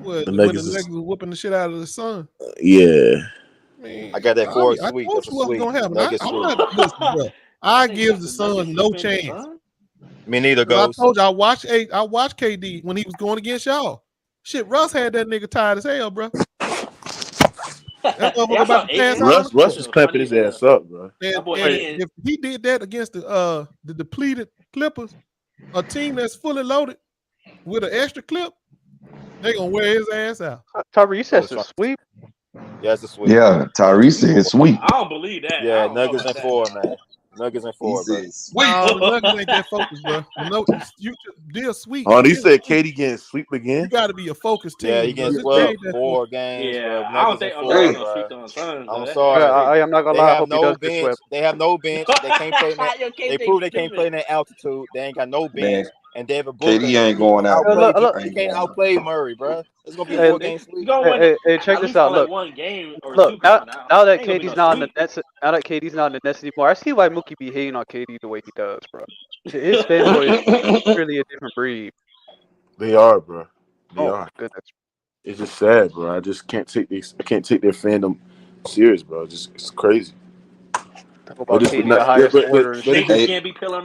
What the Nuggets was whooping the shit out of the Sun?
Yeah.
I got that for a sweep.
I told you what's gonna happen. I give the Suns no chance.
Me neither, Ghost.
I told you I watched KD when he was going against y'all. Shit, Russ had that nigga tired as hell, bro.
Russ is clamping his ass up, bro.
And if he did that against the depleted Clippers, a team that's fully loaded with an extra clip, they gonna wear his ass out.
Tyrese says a sweep.
Yeah, it's a sweep.
Yeah, Tyrese said sweep.
I don't believe that.
Yeah, Nuggets and 4, man. Nuggets and 4, bro.
No, the Nuggets ain't that focused, bro. You they're sweet.
Oh, he said KD getting sweep again.
You got to be a focused team.
Yeah, he getting 4 games.
Yeah,
bro.
I don't think
I'm sorry.
I'm not gonna lie. I hope he does get swept.
They have no bench. They can't play. They prove they can't play in that altitude. They ain't got no bench. And David Booker,
KD ain't going out.
He can't outplay Murray, bro. It's gonna be a 4-game sweep.
Hey, check this out. Look,
one game or
look.
now
that KD's not in the Nets. Now that KD's not in the Nets anymore, I see why Mookie be hating on KD the way he does, bro. His fanboys is really a different breed.
They are, bro. They
Oh
are.
my goodness.
It's just sad, bro. I just can't take this. I can't take their fandom serious, bro. It's crazy.
About KD, the highest order.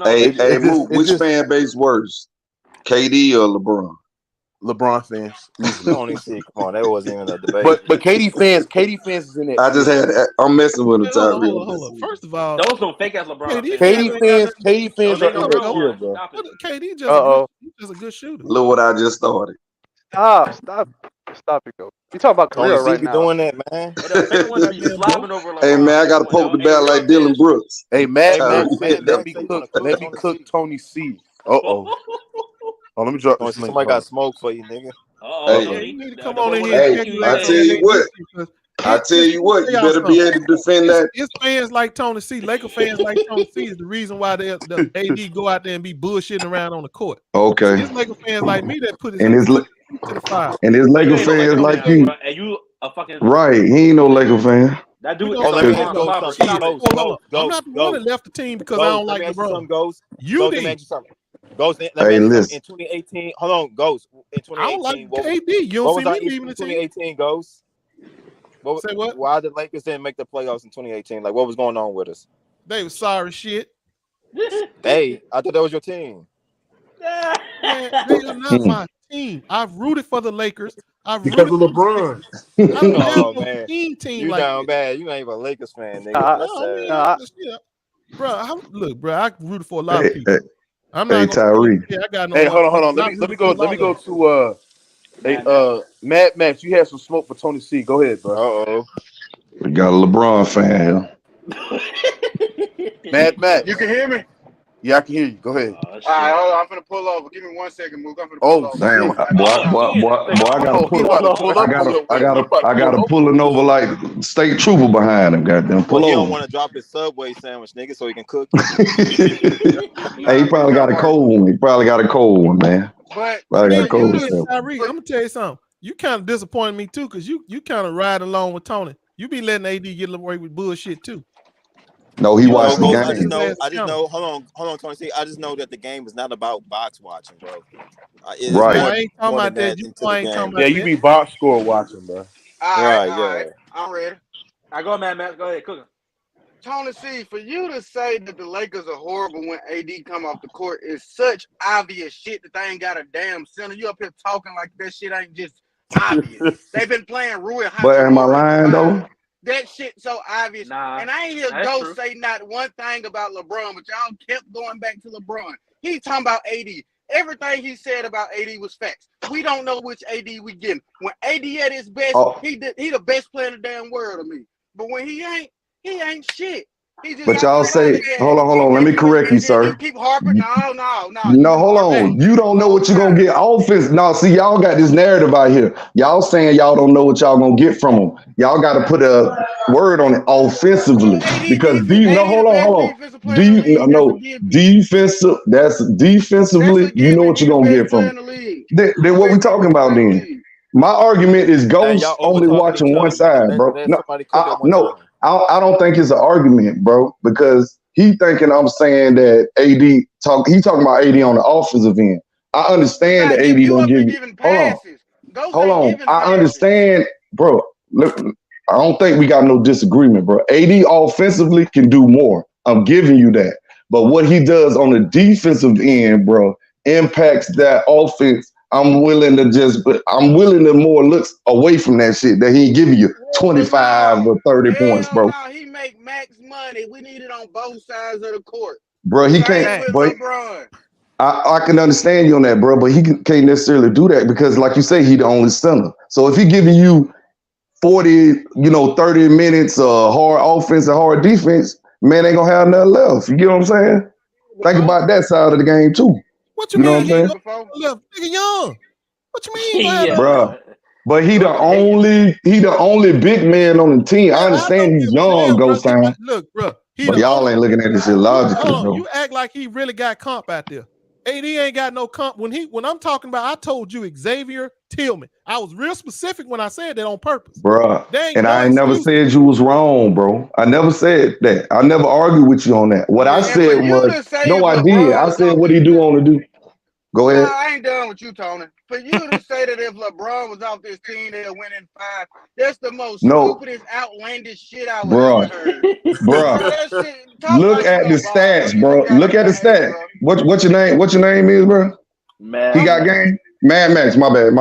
Hey, which fan base worse, KD or LeBron?
LeBron fans.
Come on, that wasn't even a debate.
But KD fans is in it.
I'm messing with him.
Hold on. First of all,
those don't fake ass LeBron.
KD fans are in that tier, bro.
KD just a good shooter.
Look what I just started.
Stop it, go. You talking about career right now?
Doing that, man.
Hey, man, I got to poke the bat like Dylan Brooks.
Hey, Matt, let me cook Tony C. Oh, let me drop this.
Somebody got smoke for you, nigga.
Hey,
you need to come on in here.
I tell you what, you better be able to defend that.
It's fans like Tony C. Laker fans like Tony C. is the reason why the AD go out there and be bullshitting around on the court.
Okay.
It's Laker fans like me that put his to the fire.
And his Laker fans like you.
And you a fucking
Right. He ain't no Laker fan.
That dude.
I'm not the one that left the team because I don't like LeBron. You did.
Ghost,
hey, listen.
In 2018, hold on, Ghost. In 2018,
I don't like KD. You don't see me leaving the team.
2018, Ghost.
Say what?
Why the Lakers didn't make the playoffs in 2018? Like, what was going on with us?
They was sorry shit.
Hey, I thought that was your team.
Man, they are not my team. I've rooted for the Lakers.
Because of LeBron.
Oh man,
team
you
like
down bad. You ain't even a Lakers fan, nigga.
Bro, I rooted for a lot of people. I'm not
Tyree.
I got no.
Hey, hold on. Let me go to Mad Max. You had some smoke for Tony C. Go ahead, bro.
We got a LeBron fan here.
Mad Max.
You can hear me?
Yeah, I can hear you. Go ahead.
All right, hold on. I'm finna pull over. Give me 1 second, Mook. I'm finna pull over.
Damn, boy, I gotta pull it over like state trooper behind him. Goddamn, pull
He
over.
don't want to drop his Subway sandwich, nigga, so he can cook.
Hey, he probably got a cold one. Man.
But
I'm gonna tell you something. You kind of disappointed me too, because you kind of ride along with Tony. You be letting AD get away with bullshit too.
No, he watched the game.
I just know. Hold on, Tony C. I just know that the game is not about box watching, bro.
Right.
I ain't talking about that. You ain't talking about that.
You be box score watching, bro.
All right. I'm ready.
I go, man. Go ahead, cook.
Tony C, for you to say that the Lakers are horrible when AD come off the court is such obvious shit that they ain't got a damn center. You up here talking like that shit ain't just obvious. They've been playing Rui Hachimura.
But am I lying though?
That shit so obvious. And I ain't hear Ghost say not one thing about LeBron, but y'all kept going back to LeBron. He's talking about AD. Everything he said about AD was facts. We don't know which AD we getting. When AD at his best, he the best player in the damn world to me. But when he ain't shit.
But y'all say, hold on, let me correct you, sir.
Keep harping. No.
No, hold on. You don't know what you're gonna get offense. No, see, y'all got this narrative out here. Y'all saying y'all don't know what y'all gonna get from them. Y'all got to put a word on it offensively because hold on. Defensive. That's defensively. You know what you're gonna get from them. Then what we talking about then? My argument is Ghost only watching one side, bro. I don't think it's an argument, bro, because he thinking I'm saying that he talking about AD on the offensive end. I understand that AD don't give you. Hold on. I understand, bro. Look, I don't think we got no disagreement, bro. AD offensively can do more. I'm giving you that. But what he does on the defensive end, bro, impacts that offense. I'm willing to more looks away from that shit that he giving you 25 or 30 points, bro.
No, he make max money. We need it on both sides of the court.
Bro, he can't. But I can understand you on that, bro. But he can't necessarily do that because, like you say, he the only center. So if he giving you 40, 30 minutes of hard offense and hard defense, man ain't gonna have nothing left. You get what I'm saying? Think about that side of the game too.
What you mean? Nigga young. What you mean,
bro? But he the only big man on the team. I understand he's young, Ghost Town.
Look, bro.
But y'all ain't looking at this shit logically, bro.
You act like he really got comp out there. AD ain't got no comp. When I'm talking about, I told you Xavier Tillman. I was real specific when I said that on purpose,
bro. And I ain't never said you was wrong, bro. I never said that. I never argued with you on that. What I said was, no, I did. I said what he do on to do. Go ahead.
No, I ain't done with you, Tony. For you to say that if LeBron was off this team, they'll win in 5, that's the most stupidest, outlandish shit I would ever heard.
Bro, look at the stats, bro. Look at the stats. What your name? What your name is, bro? He got game. Mad Max. My bad.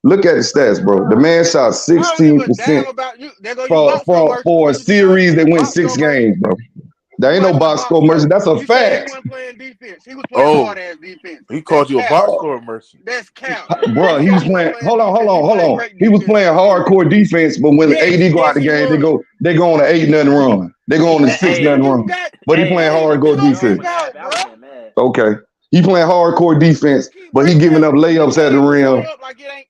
Look at the stats, bro. The man shot 16% for a series that went 6 games, bro. There ain't no box score mercy. That's a fact.
He wasn't playing defense. He was playing hard ass defense.
He called you a box score mercy.
That's cap.
Bro, he was playing. Hold on. He was playing hardcore defense, but when AD go out the game, they go on an 8-0 run. They go on a 6-0 run. But he playing hardcore defense. Okay. He playing hardcore defense, but he giving up layups at the rim.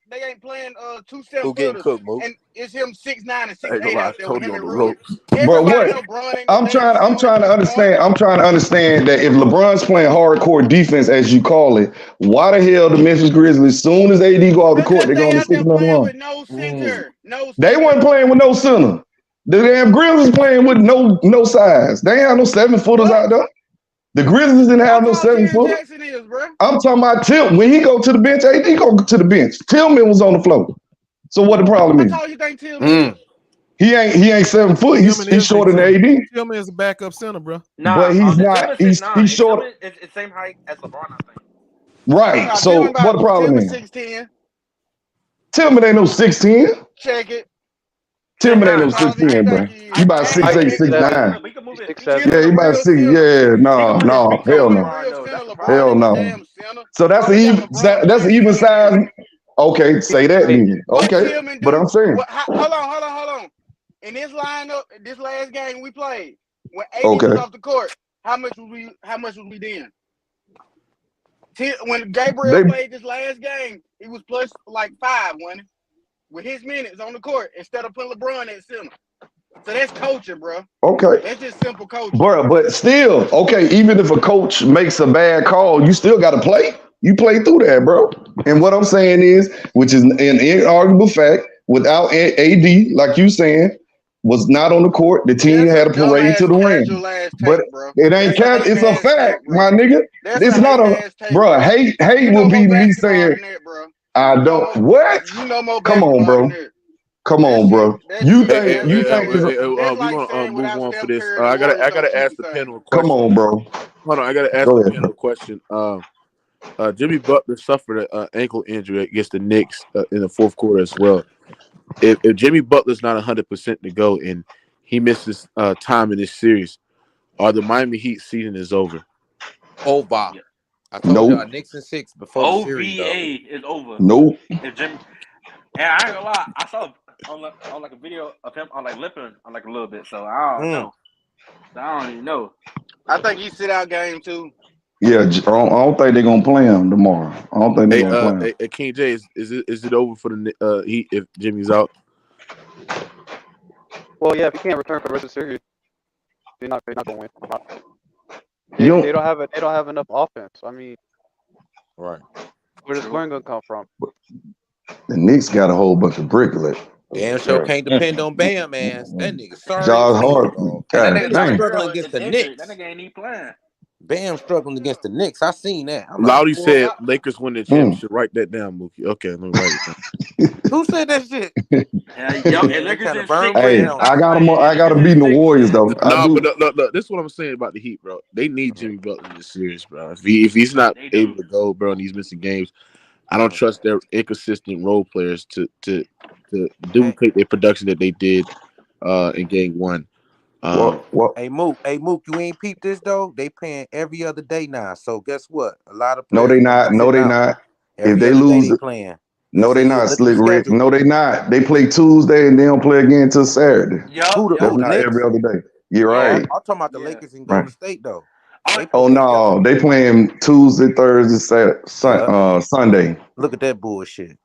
They ain't playing 2 7-footers, and it's him 6'9" and 6'8" out there with him and ropes.
Bro, what? I'm trying to understand. I'm trying to understand that if LeBron's playing hardcore defense, as you call it, why the hell the Memphis Grizzlies, as soon as AD go off the court, they go on the 6-0 run? They wasn't playing with no center. The damn Grizzlies playing with no size. They ain't have no 7-footers out there. The Grizzlies didn't have no 7-footer. I'm talking about Tillman. When he go to the bench, AD go to the bench. Tillman was on the floor. So what the problem is?
How tall you think Tillman is?
He ain't 7 foot. He's shorter than AD.
Tillman is a backup center, bro.
But he's not. He's short.
It's the same height as LeBron, I think.
Right. So what the problem is?
6'10".
Tillman ain't no 6'10".
Check it.
Tillman ain't no 6'10", bro. He about 6'8", 6'9". Yeah, he about 6. Yeah, no, hell no. So that's an even size. Okay, say that then. Okay, but I'm saying.
Hold on. In this lineup, this last game we played, when AD was off the court, how much was we then? When Gabriel played this last game, he was plus like 5, wasn't he? With his minutes on the court instead of putting LeBron at center. So that's coaching, bro.
Okay.
That's just simple coaching.
Bro, but still, okay, even if a coach makes a bad call, you still got to play. You play through that, bro. And what I'm saying is, which is an inarguable fact, without AD, like you saying, was not on the court, the team had a parade to the ring. But it ain't cap. It's a fact, my nigga. It's not a bro. Hate will be me saying. I don't. What? Come on, bro. Come on, bro. You think
we're gonna move on for this? I gotta ask the panel a question.
Come on, bro.
Hold on, I gotta ask the panel a question. Jimmy Butler suffered an ankle injury against the Knicks in the fourth quarter as well. If Jimmy Butler's not 100% to go and he misses time in this series, are the Miami Heat season is over?
Over. I told y'all Knicks in 6 before the series.
OVA is over.
Nope.
If Jimmy, and I ain't gonna lie, I saw on like a video of him on like lipping on like a little bit, so I don't know. So I don't even know.
I think he sit out game 2.
Yeah, I don't think they're gonna play him tomorrow. I don't think they're gonna play him.
Hey, King J, is it over for the Heat if Jimmy's out?
Well, yeah, if he can't return for the rest of the series, they're not gonna win. They don't have enough offense. I mean,
right?
Where's the scoring gonna come from?
The Knicks got a whole bunch of bricklet.
Damn sure can't depend on Bam, man. That nigga sorry as
Josh
hell,
Hart.
dog.
God
That nigga
dang.
struggling against the Knicks.
That nigga ain't even playing.
Bam struggling against the Knicks. I seen that. I'm
Loudy
like,
said Lakers win the championship. Write that down, Mookie. Okay, let me write it down.
who said that shit?
Lakers in six.
Hey, I got to beat the Warriors though. I
No,
do.
but look, this is what I'm saying about the Heat, bro. They need Jimmy Butler in this series, bro. If he's not able to go, bro, and he's missing games, I don't trust their inconsistent role players to duplicate their production that they did in game one.
Hey Mook, you ain't peeped this though? They playing every other day now. So guess what? A lot of
No,
players
they not. No, they not. If they lose,
playing.
no, they not. Slick Rick. No, they not. They play Tuesday and they don't play again until Saturday. That's not every other day. You're right.
I'm talking about the Lakers and Golden State though.
Oh no, they playing Tuesday, Thursday, Sunday.
Look at that bullshit.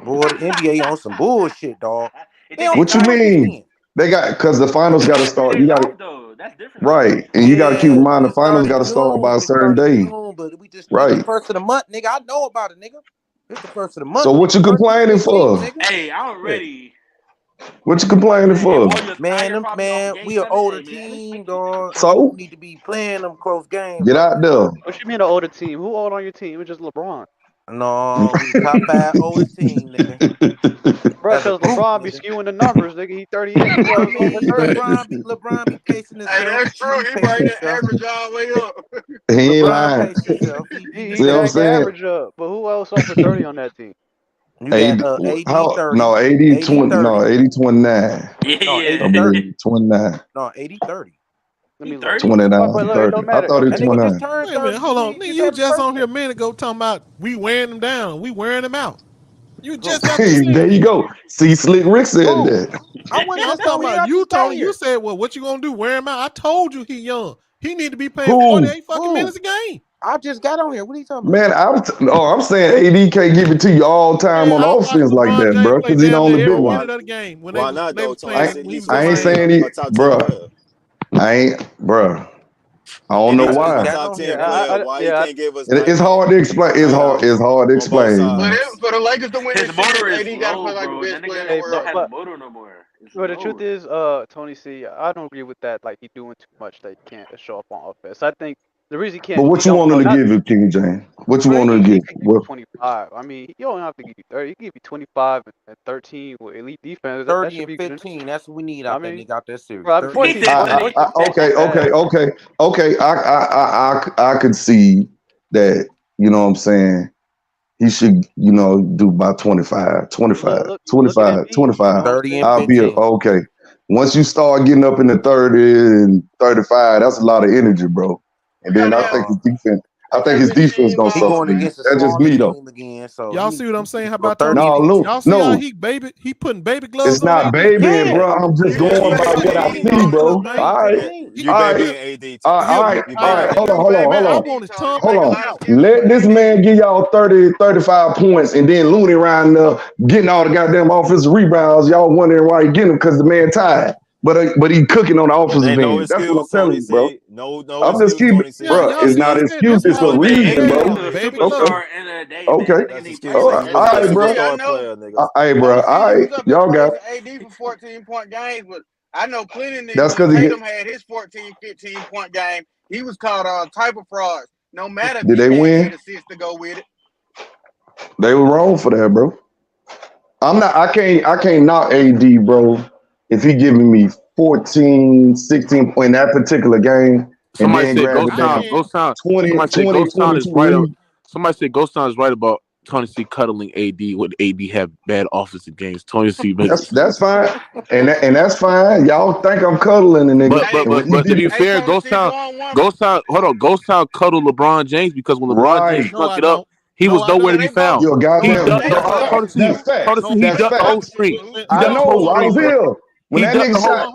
Boy, the NBA on some bullshit, dog.
What you mean? They got because the finals got to start. You got to right, and you got to keep in mind the finals got to start by a certain day.
But we just
right.
The first of the month, nigga. I know about it, nigga. It's the first of the month.
So what you complaining for?
Hey, I'm ready.
What you complaining for?
Man, we an older team, dog.
So
we need to be playing them close games.
Get out there.
What you mean an older team? Who old on your team? It's just LeBron.
No, we top 5 oldest team, nigga.
Bro, because LeBron be skewing the numbers, nigga. He 38.
LeBron be pacing himself.
Hey, that's true. He bring the average all the way up.
He ain't lying.
He
See what I'm saying?
average up. But who else over 30 on that team?
You got AD 30.
No, 80 20. No, 80 29.
Yeah.
I believe 29.
No, 80 30.
29 30. I thought it was 29.
Wait a minute, hold on. Nigga, you just on here a minute ago talking about we wearing them down. We wearing them out. You just got
Hey, there you go. See, Slick Rick said that.
I'm talking about you, Tony. You said, well, what you gonna do? Wear him out? I told you he young. He need to be playing 48 fucking minutes a game.
I just got on here. What are you talking about?
Man, I'm saying AD can't give it to you all time on offense like that, bro, because he the only big one.
Why not though, Tony?
I ain't saying he, bro. Bro. I don't know why.
Top 10 player. Why you can't give us?
It's hard to explain. It's hard to explain.
For the Lakers to win this series, AD got to play like the best player in the world.
Don't have the motor no more.
But the truth is, Tony C, I don't agree with that. Like, he's doing too much that he can't show up on offense. I think the reason he can't.
But what you want him to give you, King James? What you want him to give?
25. I mean, you don't have to give you 30. He can give you 25 and 13 with elite defense.
30 and 15. That's what we need out there. Nigga out that series.
Bro,
Okay. I could see that. You know what I'm saying? He should, do about 25. 30 and I'll
15.
be okay. Once you start getting up in the 30 and 35, that's a lot of energy, bro. And then I think his defense gonna suffer. That's just me though.
Again, so
y'all see what I'm saying? How about
y'all see how
he putting baby gloves
it's not babying, bro. I'm just going by what I see, bro. All right. All right. Hold on. Let this man give y'all 30, 35 points and then Looney around there getting all the goddamn offensive rebounds. Y'all wondering why he getting them because the man tired. But he cooking on the offensive end. That's what I'm telling you, bro. I'm just keeping, bro. It's not an excuse. It's a reason, bro. Okay. All right, bro. Hey, bro. All right. Y'all got
AD for 14-point games, but I know plenty of niggas.
That's because
Tatum had his 14, 15-point game. He was called all type of frauds. No matter if
did they win?
Assists to go with it.
They were wrong for that, bro. I can't knock AD, bro. If he giving me 14, 16 in that particular game,
somebody
and then
said Ghost Town.
20
is right. Somebody said Ghost Town is right about Tony C cuddling AD when AD have bad offensive games. Tony C,
that's fine, and that's fine. Y'all think I'm cuddling the nigga,
but to be fair, Ghost Town, hold on, Ghost Town cuddled LeBron James because when LeBron James fucked it up. He was nowhere to be found.
You're goddamn.
He ducked the whole street.
I know. I was here. When that nigga shot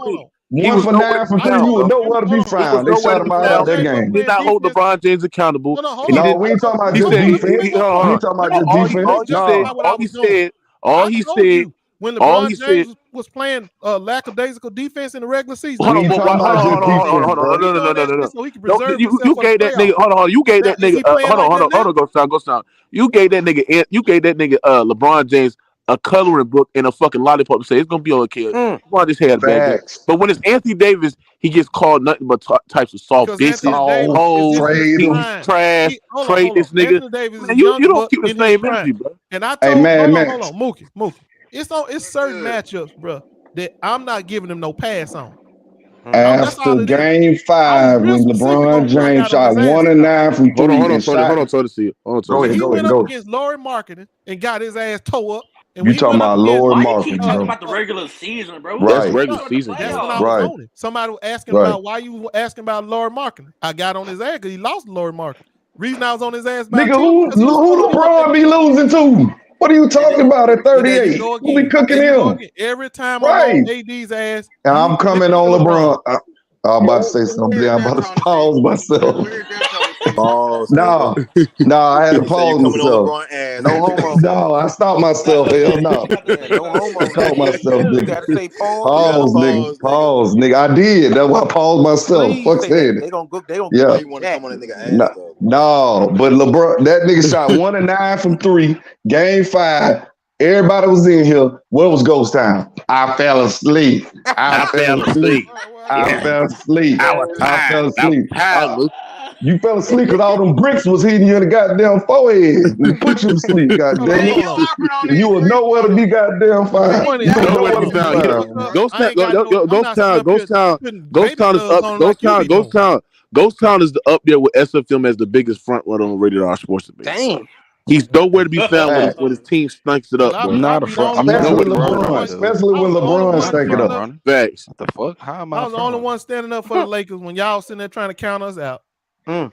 1 for 9 from 3, you were nowhere to be found. They shot him out that game.
He did not hold LeBron James accountable.
No, we ain't talking about just defense. We ain't talking about just defense.
All he said.
When LeBron James was playing lackadaisical defense in the regular season.
Hold on. You gave that nigga. Hold on. You gave that nigga. Hold on. Ghost Town. You gave that nigga LeBron James a coloring book and a fucking lollipop and say it's gonna be okay. LeBron just had a bad game.
Facts.
But when it's Anthony Davis, he gets called nothing but types of soft
Because Anthony
bitches,
Davis
hoes,
is in his
trade him.
prime.
trash, trade this nigga.
Anthony Davis
Man,
is
you
younger,
don't
but
keep the
in his
same
prime.
energy, bro.
And I
Hey,
told,
man,
hold on, Mookie. It's certain matchups, bro, that I'm not giving him no pass on. That's
After
all it is.
game 5, when LeBron James shot 1 of 9 from 3,
hold on, Tony. See,
when he went up against Laurie Marketing and got his ass toe up. And
You talking about Laurie Marketing,
talking
bro?
about the regular season, bro?
Right.
That's regular season.
That's when I was on it. Somebody was asking about why you were asking about Laurie Marketing. I got on his ass because he lost Laurie Marketing. Reason I was on his ass about
Nigga, who LeBron be losing to? What are you talking about at 38? Who be cooking him?
Every time I'm on AD's ass,
and I'm coming on LeBron. I'm about to say something. I'm about to pause myself. No, I had to pause myself.
No homo.
No, I stopped myself. Hell no.
No homo.
I stopped myself,
You
nigga.
gotta say pause.
Pause, nigga. Pause, nigga. I did. That's why I paused myself.
Please
Fuck
say
said
that.
it.
They gonna go.
Yeah.
You want to come on that nigga ass though.
No, but LeBron, that nigga shot 1 of 9 from 3. Game 5. Everybody was in here. Where was Ghost Town? I fell asleep. I fell asleep. I fell asleep. I fell asleep. You fell asleep because all them bricks was hitting you in the goddamn forehead. And put you to sleep, goddamn it. You was nowhere to be goddamn fine. You was nowhere to be fine.
Ghost Town is up. Ghost Town is up there with SFM as the biggest front runner on Rated R Sports Debate.
Damn.
He's nowhere to be found when his team stinks it up, bro.
Especially when LeBron stank it up.
Facts.
What the fuck? How am
I was the only one standing up for the Lakers when y'all sitting there trying to count us out.
But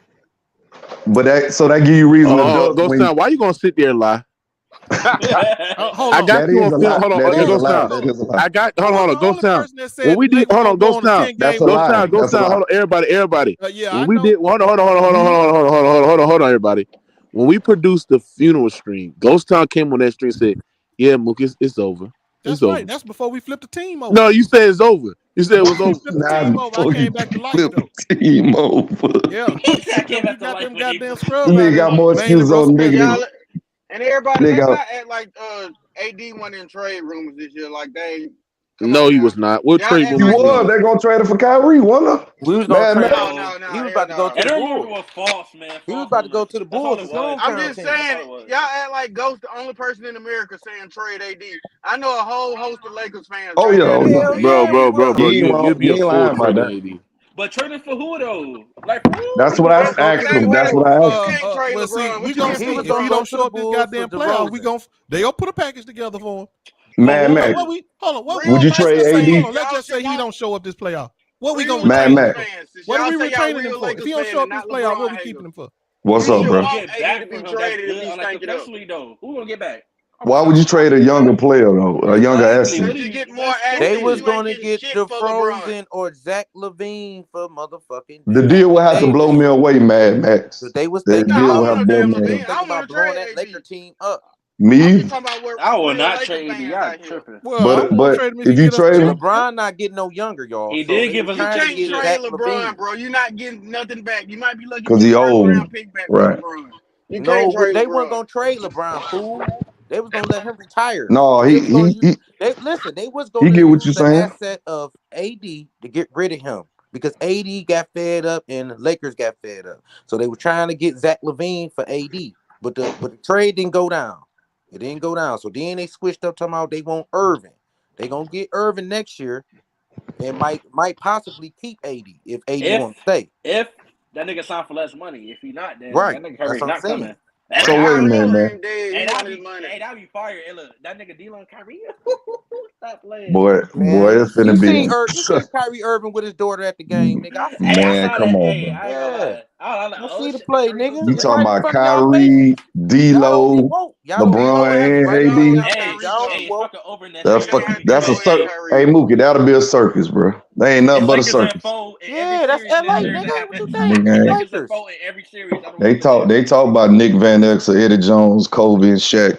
that give you reason to duck.
Ghost Town, why you gonna sit there and lie?
Hold
I
on.
got you on film. Hold on, Ghost Town. I got hold on, Ghost Town. When we did, hold on, Ghost Town. Ghost Town. Hold on, everybody. When we did, hold on, everybody. When we produced the funeral stream, Ghost Town came on that stream and said, "Yeah, Mook, it's over.
That's right. That's before we flipped the team over.
No, you said it's over. You said it was over.
I came back to life though.
Team over.
Yeah, we got them goddamn scrubs.
Nigga got more excuses on nigga.
And everybody act like AD went in trade rumors this year. Like they.
No, he was not. What trade
was he? They're gonna trade it for Kyrie, wasn't they?
We was gonna trade.
No.
He was about to go to the Bulls.
Was false, man.
He was about to go to the Bulls.
I'm just saying, y'all act like Ghost the only person in America saying trade AD. I know a whole host of Lakers fans.
Oh yeah,
bro. You be a fool trading AD.
But trading for who though? Like for who?
That's what I asked him. That's what I asked him.
Well, see, we gonna see if he don't show up this goddamn playoff. They gonna put a package together for him.
Mad Max. Would you trade AD?
Let's just say he don't show up this playoff. What we gonna
Mad Max.
What are we retaining him for? If he don't show up this playoff, what we keeping him for?
What's up, bro?
Who gonna get back?
Why would you trade a younger player though? A younger SC?
They was gonna get DeFrozen or Zach LaVine for motherfucking.
The deal will have to blow me away, Mad Max.
They was
the deal will have to blow me away.
Think about blowing that Laker team up.
Me?
I will not trade AD. Y'all tripping.
But if you trade him,
LeBron not getting no younger, y'all.
He did give us.
You can't trade LeBron, bro. You're not getting nothing back. You might be lucky
because he old, right?
No, they weren't gonna trade LeBron, fool. They was gonna let him retire.
No,
they was gonna
get what you're
the
saying.
Asset of AD to get rid of him because AD got fed up and the Lakers got fed up. So they were trying to get Zach LaVine for AD, but the trade didn't go down. It didn't go down. So then they switched up talking about they want Irving. They gonna get Irving next year and might possibly keep AD if AD won't stay.
If that nigga signed for less money, if he not, then
right.
that nigga Curry's not coming.
So wait a minute, man.
Hey, that be fire. Hey, look, that nigga D-Lon Kyrie. Stop playing.
Boy, it's finna be.
You seen Kyrie Irving with his daughter at the game, nigga.
Man, come on, man.
I see the play, nigga.
You talking about Kyrie, D-Lo, LeBron, and AD? That's a circus. Hey, Mookie, that'll be a circus, bro. They ain't nothing but a circus.
Yeah, that's LA, nigga. What you think?
They talk about Nick Van Exel, Eddie Jones, Kobe, and Shaq.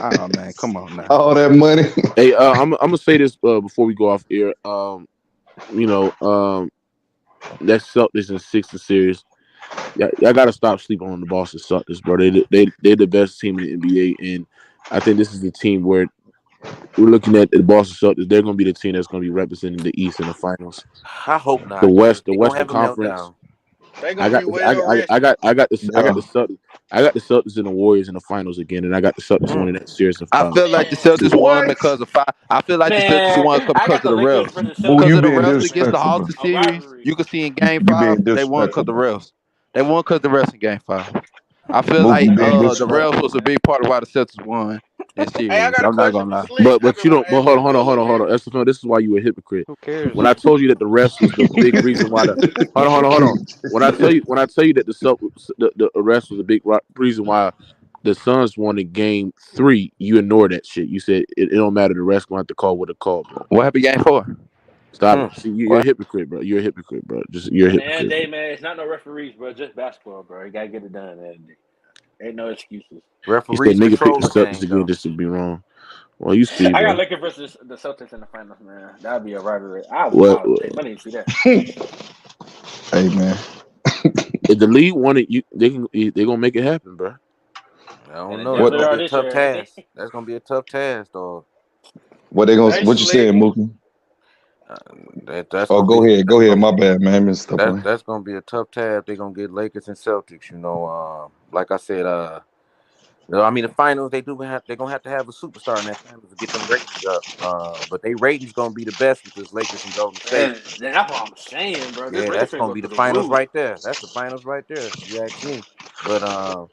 Oh man, come on now.
All that money.
Hey, I'm gonna say this before we go off air. That Celtics in 6 series. Y'all gotta stop sleeping on the Boston Celtics, bro. They're the best team in the NBA, and I think this is the team where we're looking at the Boston Celtics. They're gonna be the team that's gonna be representing the East in the finals.
I hope
The
not.
West, the
They're gonna
Western
have a
Conference.
meltdown.
They're
I
gonna
got
be well rested.
I got the
Yeah.
Celtics. I got the Celtics and the Warriors in the finals again, and I got the Celtics winning that series in
I
five.
feel like the Celtics won because of five. I feel like the Celtics
Man,
won
I
because
got
of
the
the
Lakers
refs.
versus
Boo,
Celtics
Because
you
of the
being
refs against the
disrespectful, bro.
Austin
a
series,
rivalry.
you can see in Game
You
5
being
they won because
disrespectful,
the
bro.
refs. They won because the refs in Game 5. I feel
Mookie,
like
you being
the
disrespectful.
refs was a big part of why the Celtics won that
Hey, I
series.
got a
I'm not
question
gonna
for
lie.
Slick. I've
But
been
you
wanting
don't.
to
But
ask this
hold
for a
on.
little minute.
Estefan, this is why you a hypocrite.
Who cares?
When I told you that the refs was the big reason why the hold on. When I tell you that the refs was a big reason why the Suns won in Game 3, you ignore that shit. You said it don't matter. The refs gonna have to call what they call, bro.
What happened Game 4?
Stop it. See, you're a
What?
hypocrite, bro. You're a hypocrite, bro. You're a
At the end of the
hypocrite.
day, man, it's not no referees, bro. Just basketball, bro. You gotta get it done. At the end of the day. Ain't no excuses.
You said
Referees
nigga pick
control
the
the
Celtics
game,
again
though.
just to be wrong. Well, you see,
I got
bro.
Lakers versus the Celtics in the finals, man. That'd be a rivalry. I'll take money to see that.
Hey, man.
If the league wanted you, they gonna make it happen, bro.
I don't
And
know.
they
That's
What
gonna
definitely are
be a
this
tough
year, ain't they?
task. That's gonna be a tough task, dog.
what they gonna
Hey,
what you
Slick.
saying, Mookie?
That's
Oh,
gonna be
go ahead. My bad, man. Mr. Point.
that's gonna be a tough tab. They're gonna get Lakers and Celtics. Like I said, I mean the finals they're gonna have to have a superstar in that finals to get them ratings up. But they ratings gonna be the best with this Lakers and Golden State.
That's what I'm saying, bro.
Yeah, that's gonna be the finals right there. That's the finals right there. You ask me. But